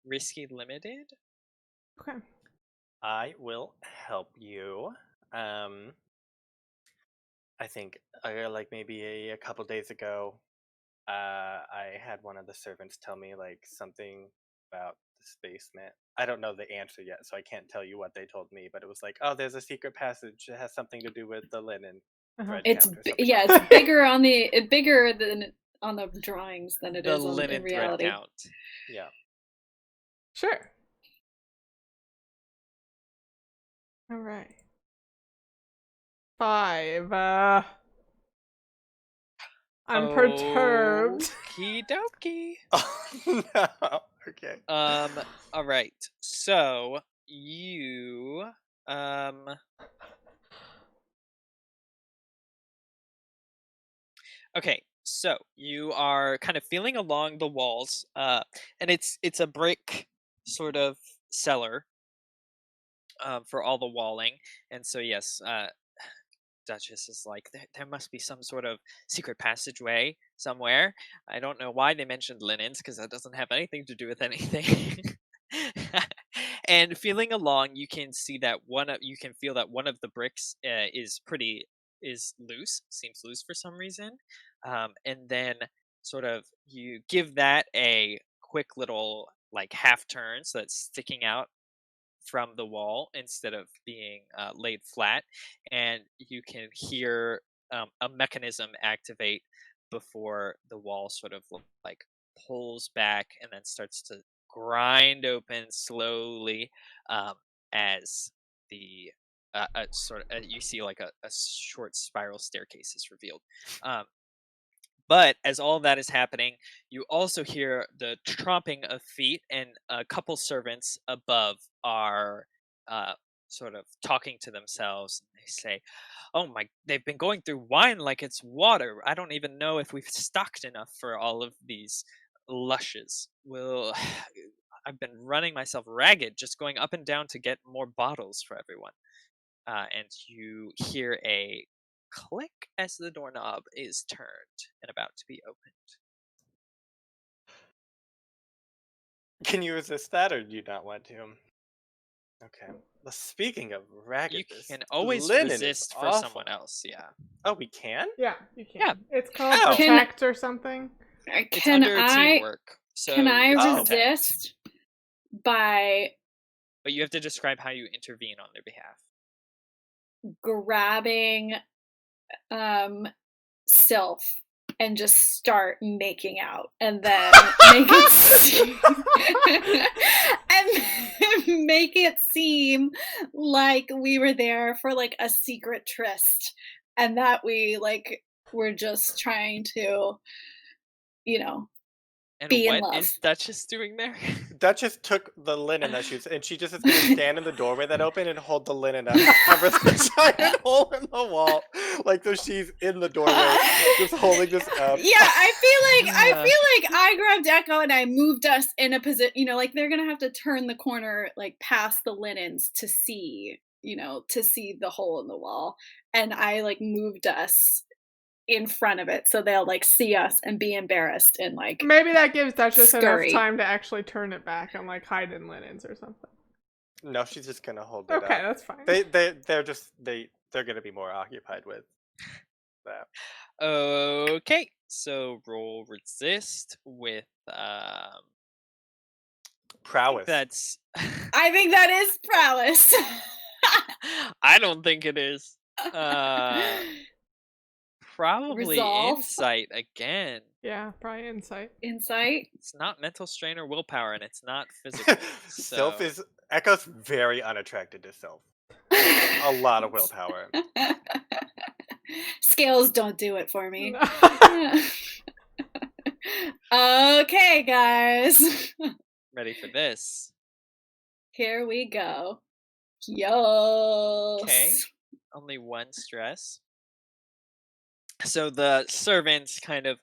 risky limited.
Okay.
I will help you. I think like maybe a couple days ago, I had one of the servants tell me like something about this basement. I don't know the answer yet, so I can't tell you what they told me. But it was like, oh, there's a secret passage. It has something to do with the linen
Uh-huh.
thread
It's
count or something.
yeah,
like
it's bigger on the bigger than on the drawings than it
The
is in
linen thread
reality.
count.
Yeah.
Sure. All right. 5. I'm perturbed.
Okie dokie.
Oh no. Okay.
All right. So you okay. So you are kind of feeling along the walls, and it's a brick sort of cellar for all the walling, and so yes, Duchess is like, there must be some sort of secret passageway somewhere. I don't know why they mentioned linens because that doesn't have anything to do with anything. And feeling along, you can see that you can feel that one of the bricks is loose, seems loose for some reason, and then sort of you give that a quick little like half turn, so it's sticking out from the wall instead of being laid flat, and you can hear a mechanism activate before the wall sort of like pulls back and then starts to grind open slowly, as the you see like a short spiral staircase is revealed. Um, but as all that is happening, you also hear the tromping of feet, and a couple servants above are sort of talking to themselves. They say, "Oh my! They've been going through wine like it's water. I don't even know if we've stocked enough for all of these lushes. Well, I've been running myself ragged, just going up and down to get more bottles for everyone." And you hear a click as the doorknob is turned and about to be opened.
Can you resist that, or do you not want to? Okay. Well, speaking of
You
raggedness,
can
the
always
linen is
resist for
awful.
someone else. Yeah.
Oh, we can?
Yeah, you
Yeah.
can. It's called
How?
Can
protect or something.
It's
can
under
I
teamwork.
can
So
I
it's
Oh.
protect.
resist by
But you have to describe how you intervene on their behalf.
grabbing Sylph and just start making out and then make it seem and make it seem like we were there for like a secret tryst and that we like were just trying to, you know,
And
be in
what
love.
is Duchess doing there?
Duchess took the linen that she was, and she just is going to stand in the doorway that opened and hold the linen up to cover the giant hole in the wall, like so she's in the doorway, just holding this up.
Yeah, I grabbed Echo and I moved us in a position, you know, like they're gonna have to turn the corner like past the linens to see, you know, to see the hole in the wall. And I like moved us in front of it so they'll like see us and be embarrassed and like
Maybe that gives Duchess
scurry.
enough time to actually turn it back and like hide in linens or something.
No, she's just going to hold it
Okay,
up.
that's fine.
They're going to be more occupied with that.
Okay, so roll resist with
Prowess.
that's
I think that is prowess.
I don't think it is. Probably
Resolve.
insight again.
Yeah, probably insight.
Insight.
It's not mental strain or willpower, and it's not physical.
Sylph
So
is Echo's very unattracted to Sylph. A lot of willpower.
Scales don't do it for me.
No.
Okay, guys.
ready for this.
Here we go. Yo.
Okay. Only one stress. So the servants kind of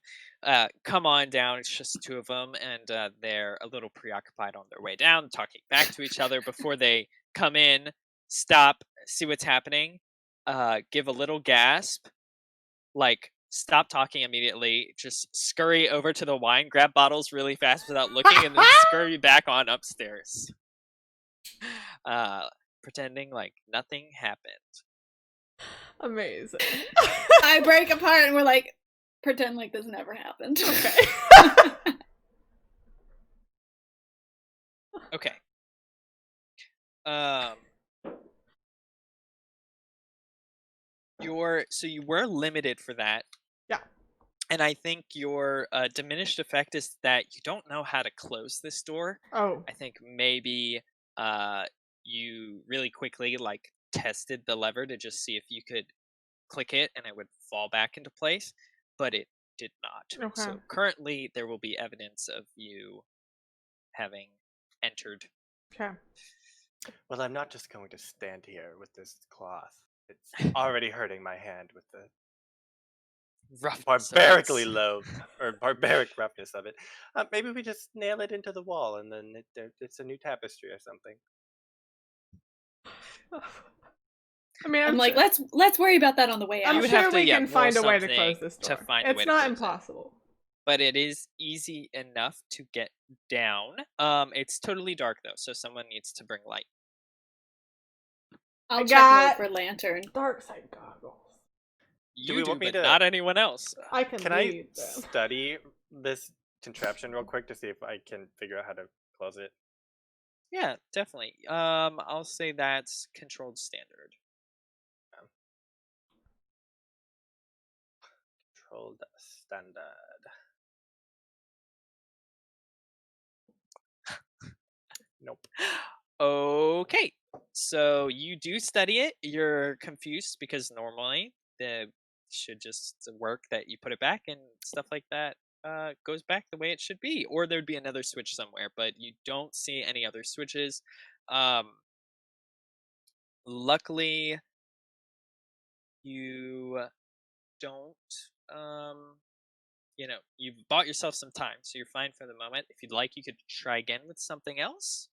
come on down. It's just two of them, and they're a little preoccupied on their way down, talking back to each other before they come in, stop, see what's happening, give a little gasp, like stop talking immediately, just scurry over to the wine, grab bottles really fast without looking, and then scurry back on upstairs, pretending like nothing happened.
Amazing.
I break apart and we're like, pretend like this never happened.
Okay.
Okay. You were limited for that.
Yeah.
And I think your diminished effect is that you don't know how to close this door.
Oh.
I think maybe you really quickly like tested the lever to just see if you could click it and it would fall back into place, but it did not.
Okay.
So currently there will be evidence of you having entered.
Okay.
Well, I'm not just going to stand here with this cloth. It's already hurting my hand with the
Roughness of
barbarically
its-
low or barbaric roughness of it. Maybe we just nail it into the wall and then it's a new tapestry or something.
I mean,
I'm like, let's worry about that on the way
I'm
out.
You would
sure
have to,
we
yeah,
can
roll
find a way to
something
close this
to
door.
find a way
It's
to
not
close it.
impossible.
But it is easy enough to get down. It's totally dark though, so someone needs to bring light.
I'll
I
check
got-
for lantern.
Dark side goggles.
You
we
do,
want me
but
to-
not anyone else.
I can
Can I
read them.
study this contraption real quick to see if I can figure out how to close it?
Yeah, definitely. I'll say that's controlled standard.
Controlled standard. Nope.
Okay, so you do study it. You're confused because normally the should just work that you put it back and stuff like that goes back the way it should be, or there'd be another switch somewhere, but you don't see any other switches. Luckily, you don't. You've bought yourself some time, so you're fine for the moment. If you'd like, you could try again with something else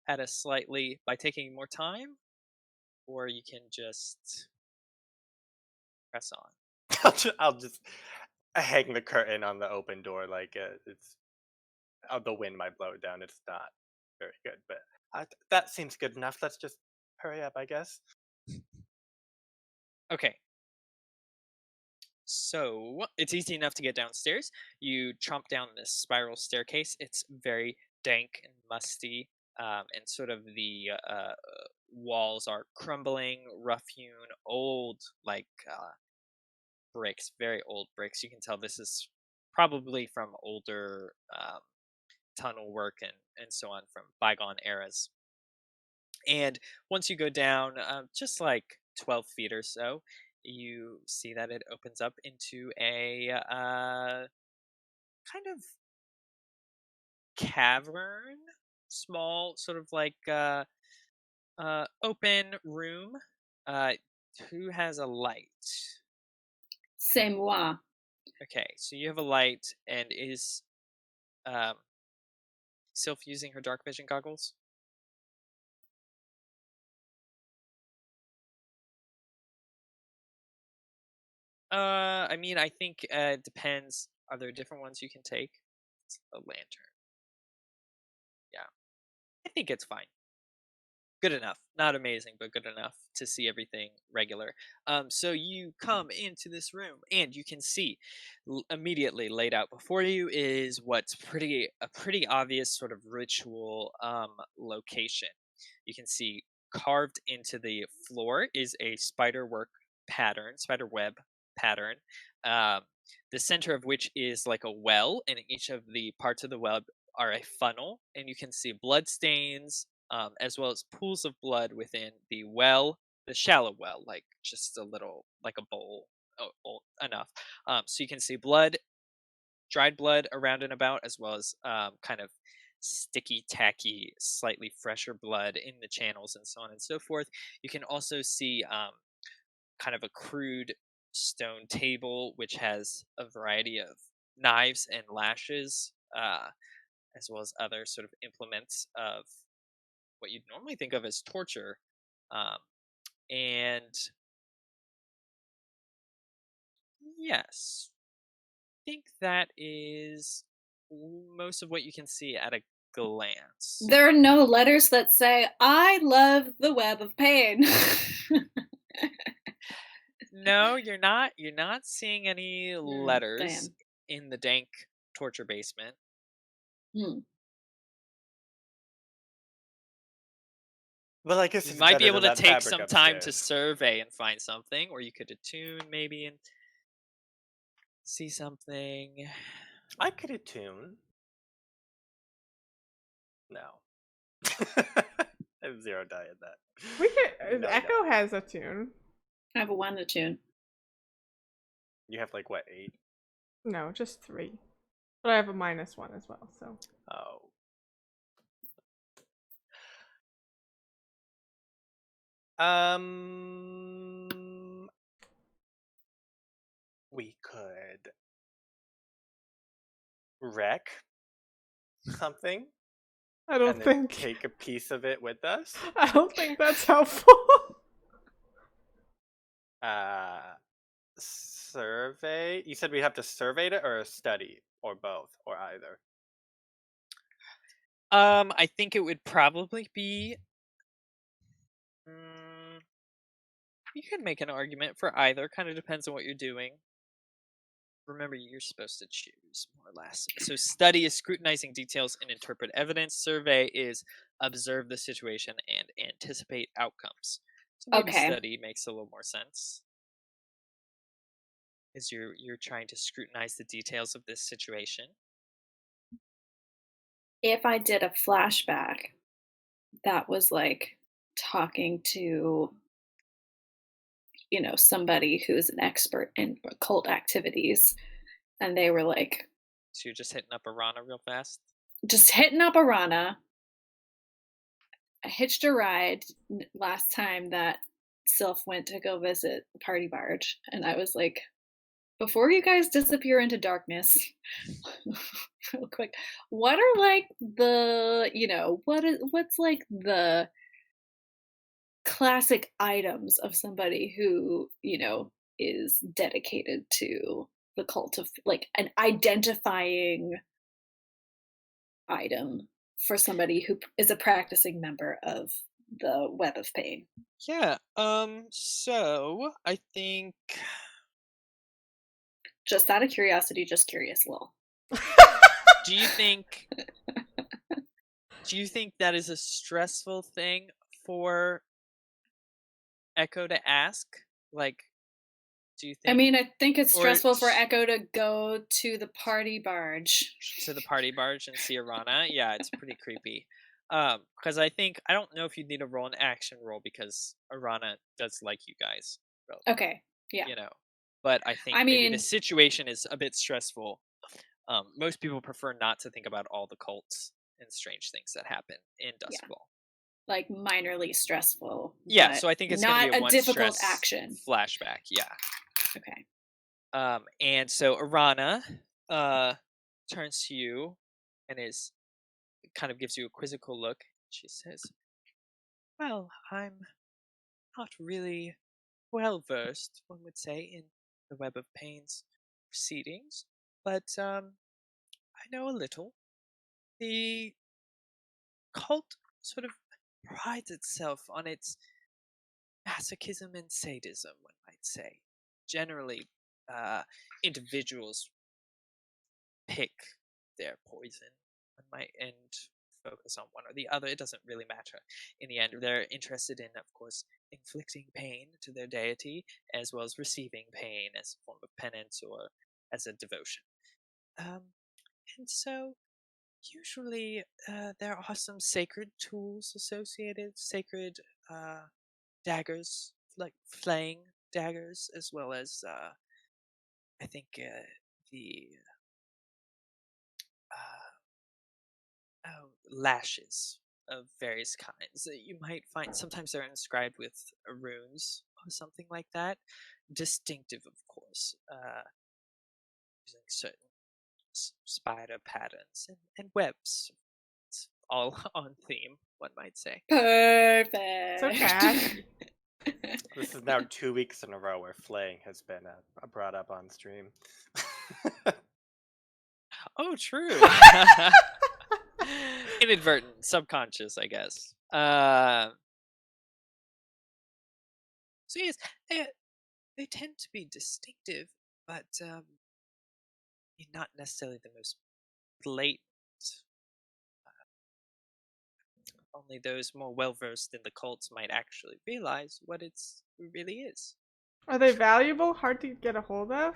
by taking more time, or you can just press on.
I'll just hang the curtain on the open door like it's the wind might blow it down. It's not very good. But that seems good enough. Let's just hurry up, I guess.
Okay. So it's easy enough to get downstairs. You tromp down this spiral staircase. It's very dank and musty, and sort of the walls are crumbling, rough-hewn, old, like bricks, very old bricks. You can tell this is probably from older tunnel work and so on from bygone eras. And once you go down just like 12 feet or so, you see that it opens up into a kind of cavern, small, sort of like open room. Uh, who has a light?
C'est moi.
Okay, so you have a light, and is um, Sylph using her dark vision goggles? I mean, I think it depends. Are there different ones you can take? It's a lantern. Yeah, I think it's fine. Good enough. Not amazing, but good enough to see everything regular. So you come into this room, and you can see immediately laid out before you is what's a pretty obvious sort of ritual location. You can see carved into the floor is a spider web pattern. Um, the center of which is like a well, and each of the parts of the web are a funnel, and you can see blood stains, as well as pools of blood within the well, the shallow well, like just a little, like a bowl, enough. So you can see blood, dried blood around and about, as well as kind of sticky, tacky, slightly fresher blood in the channels, and so on and so forth. You can also see kind of a crude stone table, which has a variety of knives and lashes, as well as other sort of implements of what you'd normally think of as torture. Um, and yes, I think that is most of what you can see at a glance.
There are no letters that say, I love the web of pain.
No, you're not. You're not seeing any letters
Damn.
in the dank torture basement.
Hmm.
Well, I guess
You
it's
might be
better
able
than
to
that
take
fabric
some time to
upstairs.
survey and find something, or you could attune maybe and see something.
I could attune. No. I have 0 die at that.
We could.
No,
Echo
no.
has a tune.
I have a one to tune.
You have like what, 8?
No, just 3. But I have a -1 as well. So
Oh. We could wreck something
I don't
and then
think.
take a piece of it with us.
I don't think that's helpful.
Survey. You said we have to survey it or study or both or either.
I think it would probably be. Mm, you could make an argument for either. Kind of depends on what you're doing. Remember, you're supposed to choose more or less. So, study is scrutinizing details and interpret evidence. Survey is observe the situation and anticipate outcomes. So maybe
Okay.
study makes a little more sense. Is you're trying to scrutinize the details of this situation.
If I did a flashback that was like talking to, somebody who's an expert in occult activities, and they were like
So you're just hitting up Arana real fast.
just hitting up Arana. I hitched a ride last time that Sylph went to go visit the party barge, and I was like, before you guys disappear into darkness, real quick, what are like what's like the classic items of somebody who, is dedicated to the cult of like an identifying item for somebody who is a practicing member of the Web of Pain?
Yeah. So I think.
Just out of curiosity, just curious, lol.
Do you think? Do you think that is a stressful thing for Echo to ask? Like, do you
I
think,
mean, I think it's
or
stressful for Echo to go to the party barge.
to the party barge and see Arana? Yeah, it's pretty creepy. Because I don't know if you'd need a roll an action roll because Arana does like you guys,
Okay, yeah.
you know. But I think
I
maybe the
mean,
situation is a bit stressful. Most people prefer not to think about all the cults and strange things that happen in
yeah,
Duskvol.
like minorly stressful,
Yeah,
but
so I think it's gonna
not
be a
a
one
difficult
stress
action.
flashback. Yeah.
Okay.
And so Arana turns to you and is kind of gives you a quizzical look. She says, "Well, I'm not really well versed, one would say, in the Web of Pain's proceedings, but I know a little. The cult sort of prides itself on its masochism and sadism, one might say. Generally, individuals pick their poison, one might, and focus on one or the other. It doesn't really matter. In the end, they're interested in, of course, inflicting pain to their deity, as well as receiving pain as a form of penance or as a devotion. Um, and so, usually, there are some sacred tools associated, sacred daggers, like flaying daggers, as well as I think the lashes of various kinds. You might find sometimes they're inscribed with runes or something like that, distinctive, of course, using certain spider patterns and webs. It's all on theme, one might say.
Perfect.
So catchy.
This is now 2 weeks in a row where flaying has been brought up on stream.
Oh, true. Inadvertent, subconscious, I guess. So yes, they tend to be distinctive, but not necessarily the most blatant. Only those more well versed in the cults might actually realize what it really is.
Are they valuable? Hard to get a hold of?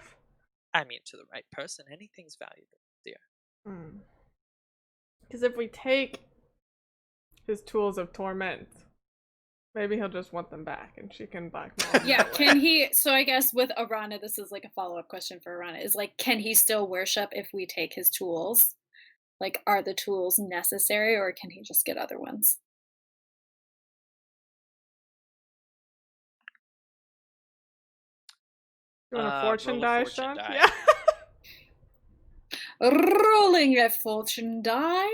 I mean, to the right person, anything's valuable, dear.
Because if we take his tools of torment, maybe he'll just want them back and she can blackmail him.
Yeah,
that way.
can he? So I guess with Arana, this is like a follow up question for Arana. Is like, can he still worship if we take his tools? Like, are the tools necessary, or can he just get other ones?
You want a fortune
roll a
die,
fortune
Sean?
die.
Yeah.
Rolling a fortune die.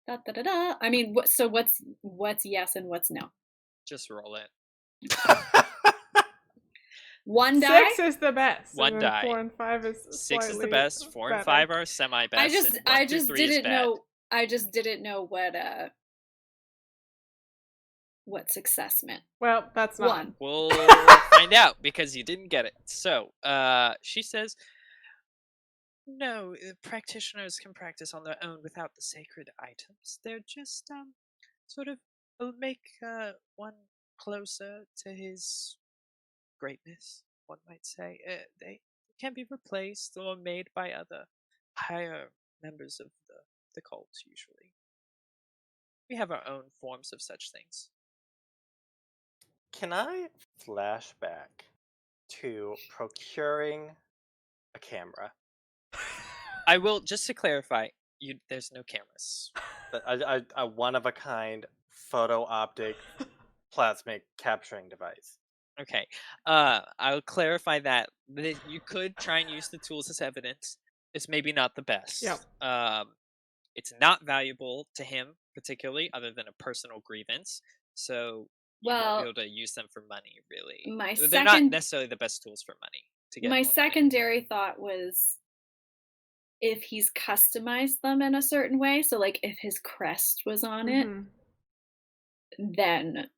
Da da da da. I mean, so what's yes and what's no?
Just roll it.
One die.
6 is the best.
One
and then
die.
4 and 5 is
6 is the
slightly
best. 4 and
better.
5 are semi best.
I just didn't
bad.
know. I just didn't know what success meant.
Well, that's not
One.
We'll find out because you didn't get it. So, she says, no, practitioners can practice on their own without the sacred items. They're just, sort of make one closer to his greatness, one might say. They can be replaced or made by other higher members of the cult, usually. We have our own forms of such things.
Can I flashback to procuring a camera?
I will, just to clarify, there's no cameras.
A one-of-a-kind photo optic plasmic capturing device.
Okay. I'll clarify that you could try and use the tools as evidence. It's maybe not the best.
Yep.
It's not valuable to him particularly, other than a personal grievance. So you won't be able to use them for money, really. They're not necessarily the best tools for money to get.
My
more money.
secondary thought was if he's customized them in a certain way. So, like, if his crest was on it,
Mm-hmm.
then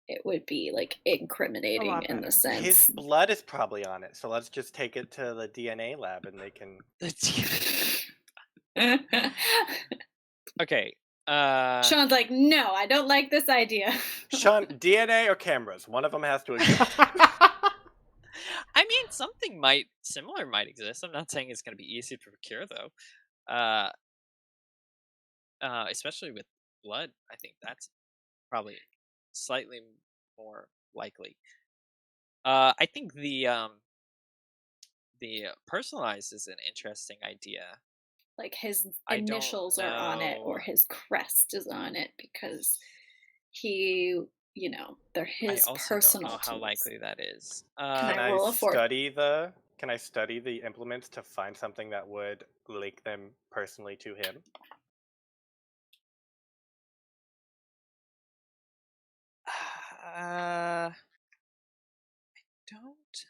it would be, like,
A
incriminating
lot
in the
better.
His
sense.
blood is probably on it, so let's just take it to the DNA lab and they can.
Okay.
Sean's like, no, I don't like this idea.
Sean, DNA or cameras? One of them has to exist.
I mean, something similar might exist. I'm not saying it's going to be easy to procure, though. Uh, especially with blood, I think that's probably slightly more likely. I think the personalized is an interesting idea.
Like his
I don't
initials are on it or
know.
his crest is on it because he, they're
I
his
also don't
personal
know how
tools.
likely that is.
Can
Can
I
I
roll a for?
Can I study the implements to find something that would link them personally to him?
I don't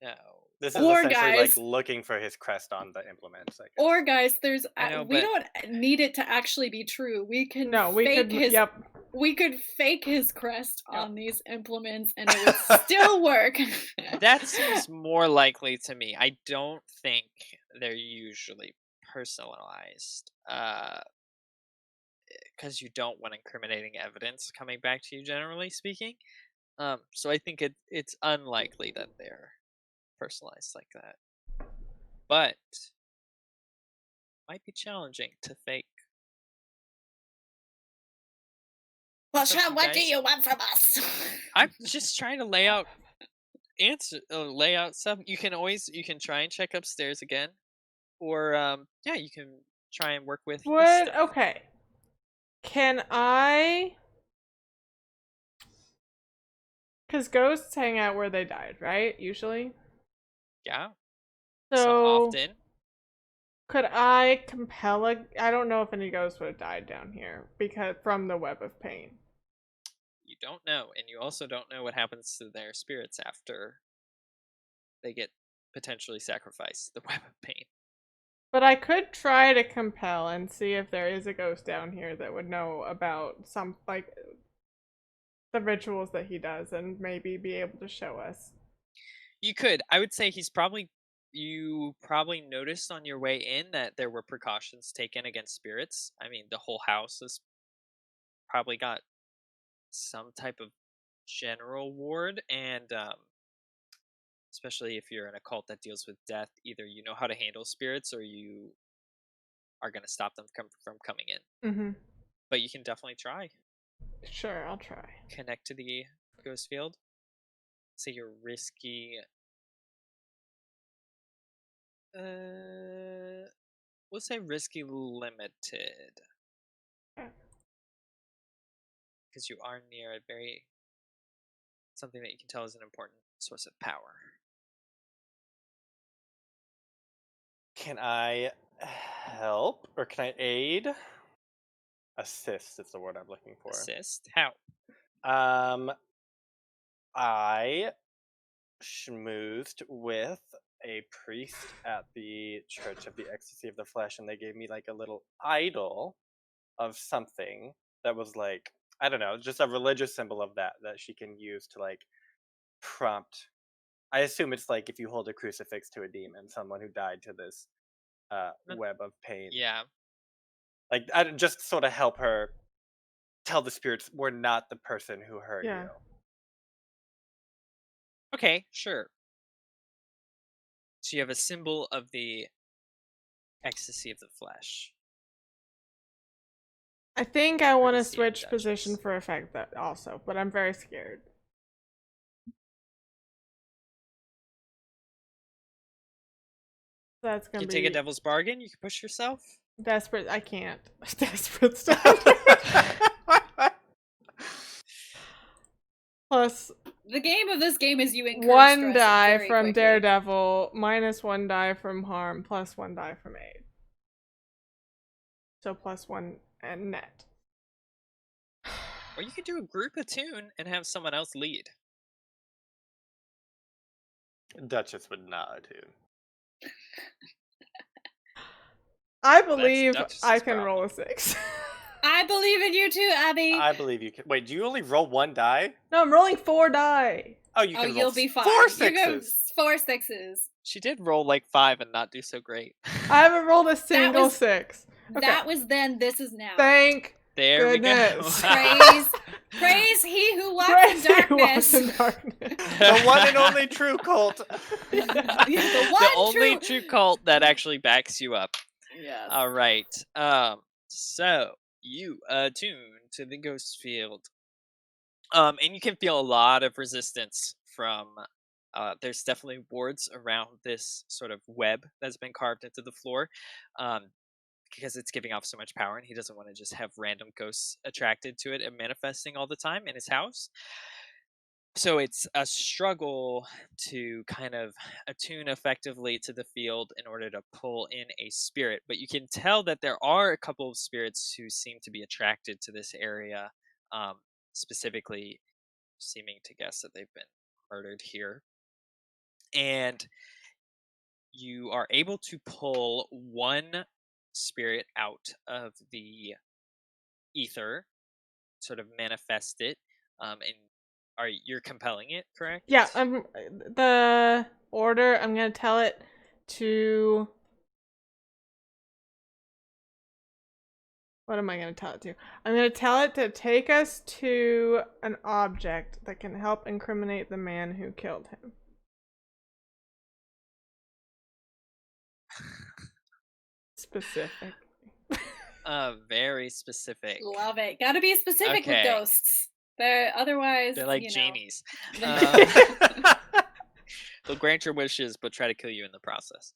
know.
This is
Or
essentially like
guys,
looking for his crest on the implements, I guess.
or guys, there's
I know,
we
but
don't need it to actually be true. We can
No, we
fake
could.
his
Yep.
we could fake his crest
Yep.
on these implements and it would still work.
that seems more likely to me. I don't think they're usually personalized. Because you don't want incriminating evidence coming back to you, generally speaking. So I think it's unlikely that they're personalized like that. But might be challenging to fake.
Well,
What's up,
Sean,
you
what do
guys?
you want from us?
I'm just trying to lay out stuff. You can try and check upstairs again, or yeah, you can try and work with this stuff.
Okay. Can I? Because ghosts hang out where they died, right? Usually.
Yeah.
So
Some often.
could I compel a? I don't know if any ghosts would have died down here because from the web of pain.
You don't know, and you also don't know what happens to their spirits after they get potentially sacrificed. The web of pain.
But I could try to compel and see if there is a ghost down here that would know about some like the rituals that he does and maybe be able to show us.
You could. I would say you probably noticed on your way in that there were precautions taken against spirits. I mean, the whole house has probably got some type of general ward, and especially if you're in a cult that deals with death, either you know how to handle spirits or you are going to stop them from coming in.
Mm-hmm.
But you can definitely try.
Sure, I'll try.
Connect to the ghost field. Say you're risky. We'll say risky limited.
Okay.
Because you are near a something that you can tell is an important source of power.
Can I help or can I aid? Assist is the word I'm looking for.
Assist? How?
I schmoozed with a priest at the Church of the Ecstasy of the Flesh, and they gave me like a little idol of something that was like, I don't know, just a religious symbol of that she can use to like prompt. I assume it's like if you hold a crucifix to a demon, someone who died to this web of pain.
Yeah.
Like, I just sort of help her tell the spirits we're not the person who hurt
Yeah.
you.
Okay, sure. So you have a symbol of the ecstasy of the flesh.
I think I want to
Courtesy of
switch position
Duchess.
for effect that also, but I'm very scared. That's
You
gonna
can take a
be
devil's bargain. You can push yourself.
desperate. I can't. Desperate stuff. Plus
The game of this game is you incur
one
stress
die
very
from
quickly.
Daredevil, minus one die from harm, plus one die from aid. So plus one and net.
Or you could do a group attune and have someone else lead.
Duchess would not attune.
I believe
Duchess's
I can roll
problem.
a 6.
I believe in you too, Abby.
I believe you can. Wait, do you only roll 1 die?
No, I'm rolling 4 die.
Oh, you
Oh,
can roll
you'll be fine.
4
You go
sixes.
4 sixes.
She did roll like 5 and not do so great.
I haven't rolled a single
was-
6. Okay.
That was then, this is now.
Thank
There
goodness.
we go.
Praise he who walks
Praise
in
he who
darkness.
walks in darkness.
The one and only true cult.
The
The only true cult that actually backs you up.
Yes.
All right. So you attune to the ghost field. And you can feel a lot of resistance from there's definitely wards around this sort of web that's been carved into the floor. Because it's giving off so much power, and he doesn't want to just have random ghosts attracted to it and manifesting all the time in his house. So it's a struggle to kind of attune effectively to the field in order to pull in a spirit. But you can tell that there are a couple of spirits who seem to be attracted to this area, specifically seeming to guess that they've been murdered here. And you are able to pull one spirit out of the ether, sort of manifest it, and you're compelling it, correct?
Yeah, the order, I'm going to tell it to... What am I going to tell it to? I'm going to tell it to take us to an object that can help incriminate the man who killed him. Specific.
Very specific.
Love it. Gotta be specific with
Okay.
ghosts. Otherwise,
They're like
you know.
genies.
They'll
They'll grant your wishes, but try to kill you in the process.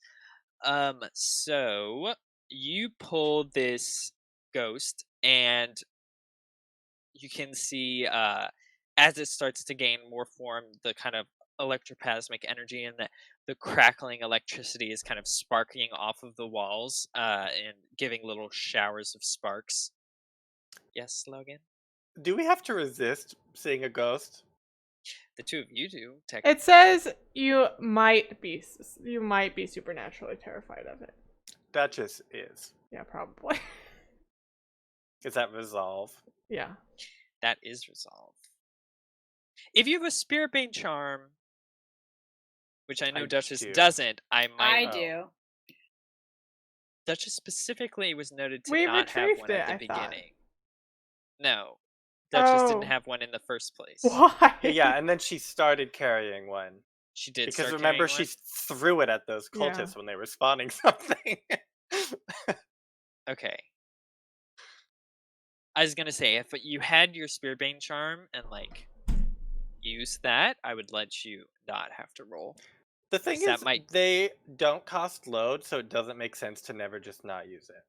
So you pull this ghost, and you can see as it starts to gain more form, the kind of electroplasmic energy and the crackling electricity is kind of sparking off of the walls and giving little showers of sparks. Yes, Logan?
Do we have to resist seeing a ghost?
The two of you do, technically.
It says you might be supernaturally terrified of it.
Duchess is.
Yeah, probably.
Is that resolve?
Yeah.
That is resolve. If you have a Spirit Bane charm, which I know
I
Duchess
do.
doesn't, I might.
I do.
Duchess specifically was noted to
We
not have
retrieved
one at
it,
the
I thought.
beginning. No. Duchess didn't
Oh.
have one in the first place.
Why?
Yeah, and then she started carrying one.
She did
Because
start
remember,
carrying
she threw it at those
Yeah.
cultists when they were spawning something.
one? Okay. I was gonna say, if you had your Spirit Bane charm and use that, I would let you not have to roll.
The thing
That
is,
might-
they don't cost load, so it doesn't make sense to never just not use it.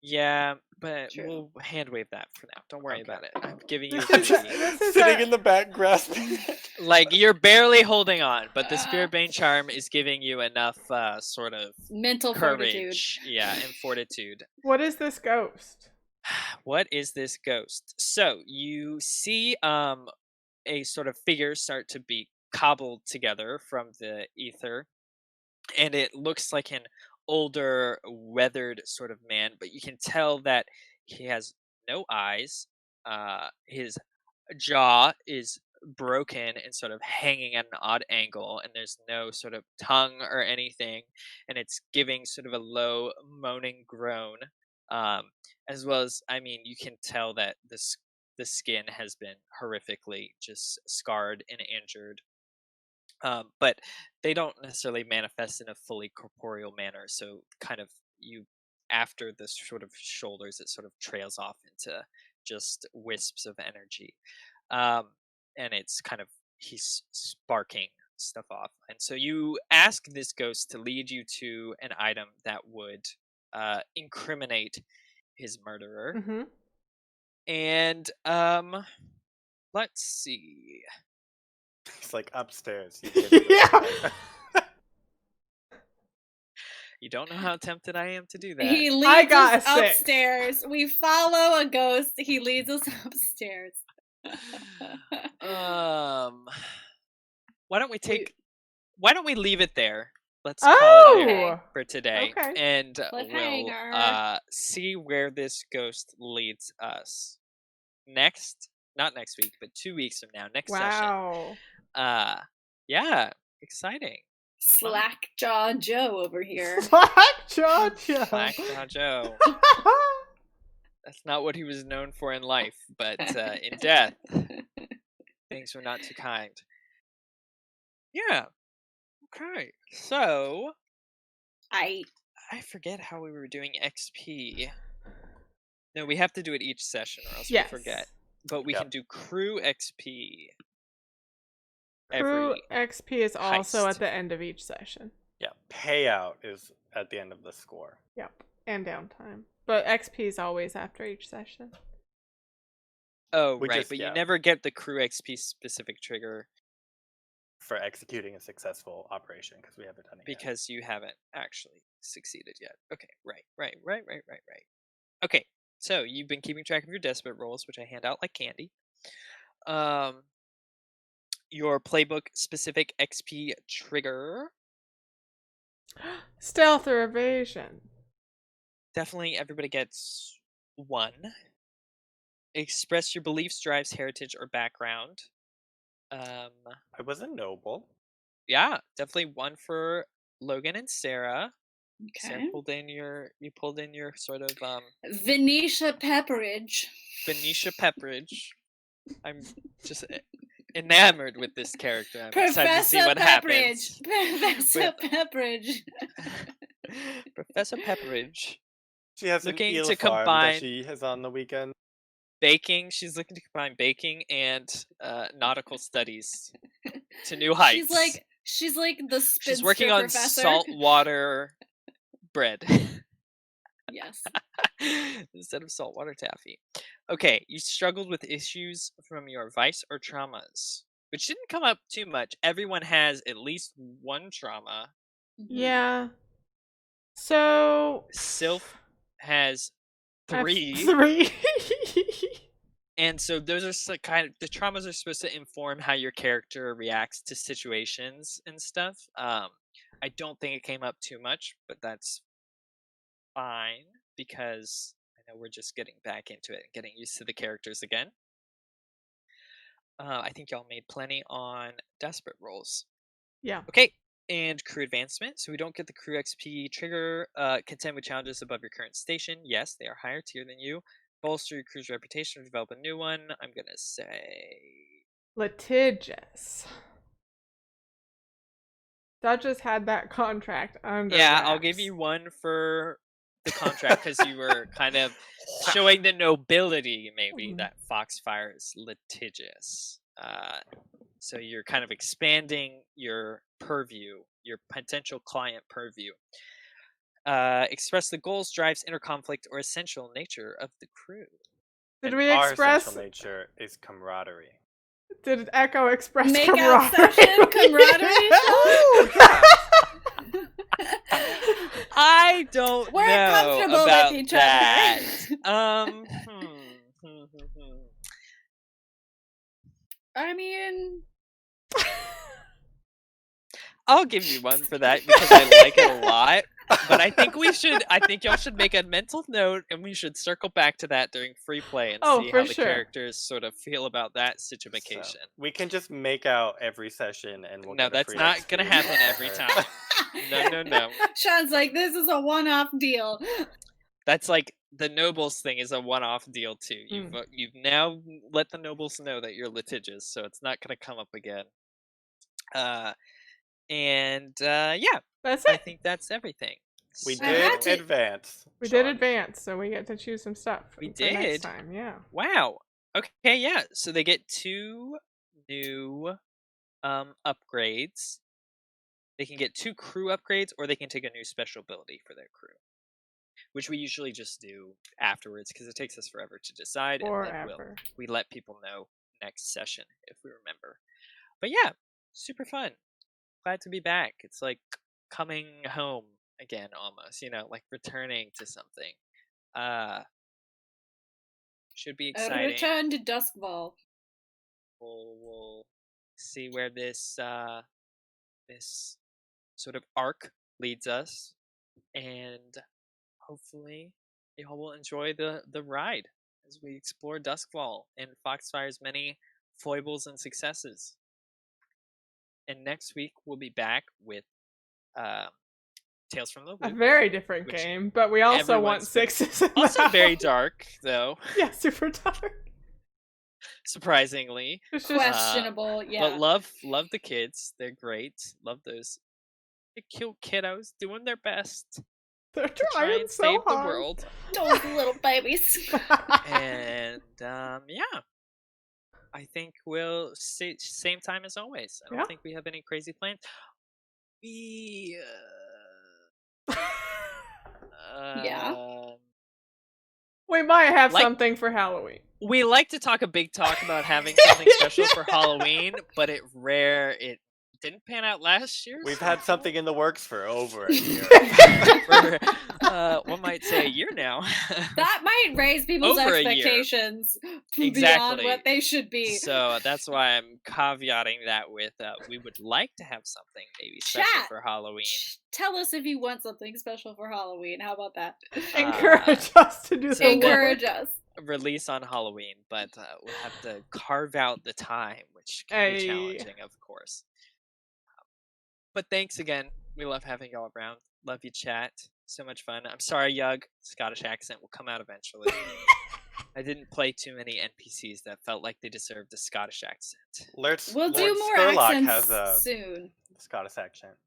Yeah, but
True.
we'll hand wave that for now. Don't worry
Okay.
about it. I'm giving you a
This is-
freebie.
this is
Sitting
a-
in the back grasping it.
You're barely holding on, but the Spirit Bane charm is giving you enough sort of
Mental fortitude.
courage, and fortitude.
What is this ghost?
What is this ghost? So you see a sort of figure start to be cobbled together from the ether, and it looks like an older, weathered sort of man, but you can tell that he has no eyes. His jaw is broken and sort of hanging at an odd angle, and there's no sort of tongue or anything, and it's giving sort of a low moaning groan, as well as, I mean, you can tell that the skin has been horrifically just scarred and injured, but they don't necessarily manifest in a fully corporeal manner, so kind of after the sort of shoulders, it sort of trails off into just wisps of energy, and it's kind of he's sparking stuff off, and so you ask this ghost to lead you to an item that would incriminate his murderer,
Mm-hmm.
and let's see.
He's like upstairs. You get it
Yeah.
right.
You don't know how tempted I am to do that.
He leads
I got
us
a 6.
upstairs. We follow a ghost. He leads us upstairs.
Why don't we leave it there? let's call it there
Oh!
for today,
Okay.
and we'll
Cliffhanger.
see where this ghost leads us not next week, but 2 weeks from now, next session.
Wow.
Yeah, exciting.
Slackjaw Joe over here.
Slackjaw Joe.
Slackjaw Joe. That's not what he was known for in life, but in death, things were not too kind. Yeah. Okay. So
I
forget how we were doing XP. No, we have to do it each session, or else
Yes.
we forget. But we
Yep.
can do crew XP.
Crew
Every
XP is also
heist.
at the end of each session.
Yeah, payout is at the end of the score.
Yep. And downtime. But XP is always after each session.
Oh,
We
right,
just-
but you
yeah.
never get the crew XP specific trigger
For executing a successful operation, because we haven't done it yet.
because you haven't actually succeeded yet. Okay, right. Okay, so you've been keeping track of your desperate rolls, which I hand out like candy. Your playbook specific XP trigger.
Stealth or evasion.
Definitely everybody gets 1. Express your beliefs, drives, heritage, or background.
I was a noble.
Yeah, definitely 1 for Logan and Sarah. Sarah
okay.
you pulled in your sort of
Venetia Pepperidge.
Venetia Pepperidge. I'm just enamored with this character. I'm excited to see
Professor
what happens.
Professor Pepperidge.
Professor Pepperidge.
She has
Looking
an
to
eel farm
combine-
that she has on the weekend.
Baking. She's looking to combine baking and nautical studies to new heights.
She's like the spinster
She's working on
professor.
saltwater bread
Yes.
instead of saltwater taffy. Okay, you struggled with issues from your vice or traumas, which didn't come up too much. Everyone has at least 1 trauma.
Mhm.
Yeah. So
Sylph has
I have
3.
3.
And so those are kind of the traumas are supposed to inform how your character reacts to situations and stuff. I don't think it came up too much, but that's fine because I know we're just getting back into it and getting used to the characters again. I think y'all made plenty on desperate rolls.
Yeah.
Okay, and crew advancement. So we don't get the crew XP trigger. Contend with challenges above your current station. Yes, they are higher tier than you. Bolster your crew's reputation or develop a new one. I'm gonna say
Litigious. Duchess had that contract under
yeah. I'll give
wraps.
you 1 for the contract because you were kind of showing the nobility, maybe, that Foxfire is litigious. So you're kind of expanding your purview, your potential client purview. Express the goals, drives, inner conflict, or essential nature of the crew.
Did
And
we
our
express?
essential nature is camaraderie.
Did Echo express
Make out
camaraderie?
session, camaraderie.
I don't
We're
know
comfortable
about
with each
that.
other. I mean,
I'll give you 1 for that because I like it a lot. But I think y'all should make a mental note and we should circle back to that during free play and
Oh,
see
for
how the
sure.
characters sort of feel about that
So,
situation.
we can just make out every session and we'll
No,
get a
that's
free
not
XP
gonna happen every
for
time. No.
Sean's like, this is a one-off deal.
That's like the nobles thing is a one-off deal too. You've now let the nobles know that you're litigious, so it's not gonna come up again. Yeah,
That's
I
it.
think that's everything.
We
So-
did advance.
We did
Sean.
advance, so we get to choose some stuff.
We
for next
did?
time. Yeah.
Wow. Okay, yeah. So they get 2 new upgrades. They can get 2 crew upgrades, or they can take a new special ability for their crew, which we usually just do afterwards because it takes us forever to decide, and then
Forever.
we let people know next session if we remember. But yeah, super fun. Glad to be back. It's like coming home again, almost. Like returning to something. Should be
A
exciting.
return to Doskvol.
We'll see where this sort of arc leads us, and hopefully y'all will enjoy the ride as we explore Doskvol and Foxfire's many foibles and successes. And next week we'll be back with Tales from the
A
Loop.
very different
which
game, but we also want
everyone's been-
sixes. In
Also
that
very
one.
dark, though,
Yeah, super dark.
surprisingly.
It's just
Questionable, yeah.
But love the kids. They're great. Love those cute kiddos doing their best
they're
to try
trying
and
so
save the
hard.
world.
Those little babies.
And yeah, I think we'll see same time as always. I don't
Yeah.
think we have any crazy plans. We
Yeah.
We might have
Like-
something for Halloween.
we like to talk a big talk about having something special for Halloween, but it didn't pan out last year.
We've
so
had something in the works for over a year.
for, one might say a year now.
That might raise people's
Over a year.
expectations beyond
Exactly.
what they should be.
So that's why I'm caveating that with we would like to have something maybe special
Chat.
for Halloween.
Tell us if you want something special for Halloween. How about that?
Encourage us to do
so
the work.
Encourage us.
Release on Halloween, but we'll have to carve out the time, which can be
Hey.
challenging, of course. But thanks again. We love having y'all around. Love you, chat. So much fun. I'm sorry, Yug. Scottish accent will come out eventually. I didn't play too many NPCs that felt like they deserved a Scottish accent.
We'll do
Lord
more
Spurlock
accents
has a
soon.
Scottish accent.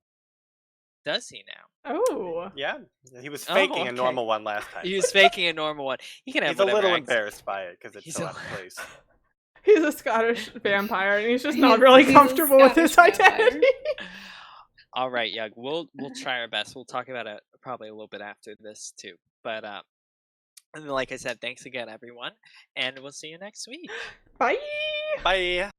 Does he now?
Oh.
Yeah, he was
Oh,
faking
okay.
a normal one last time.
He was faking a normal one. He can have
He's a
whatever
little
accent.
embarrassed by it because it's
He's
so
a-
out of place.
He's a Scottish vampire and he's just
He's-
not really
he's a
comfortable with his
Scottish vampire.
identity.
All right, Yug. We'll try our best. We'll talk about it probably a little bit after this too. But and like I said, thanks again, everyone, and we'll see you next week.
Bye.
Bye.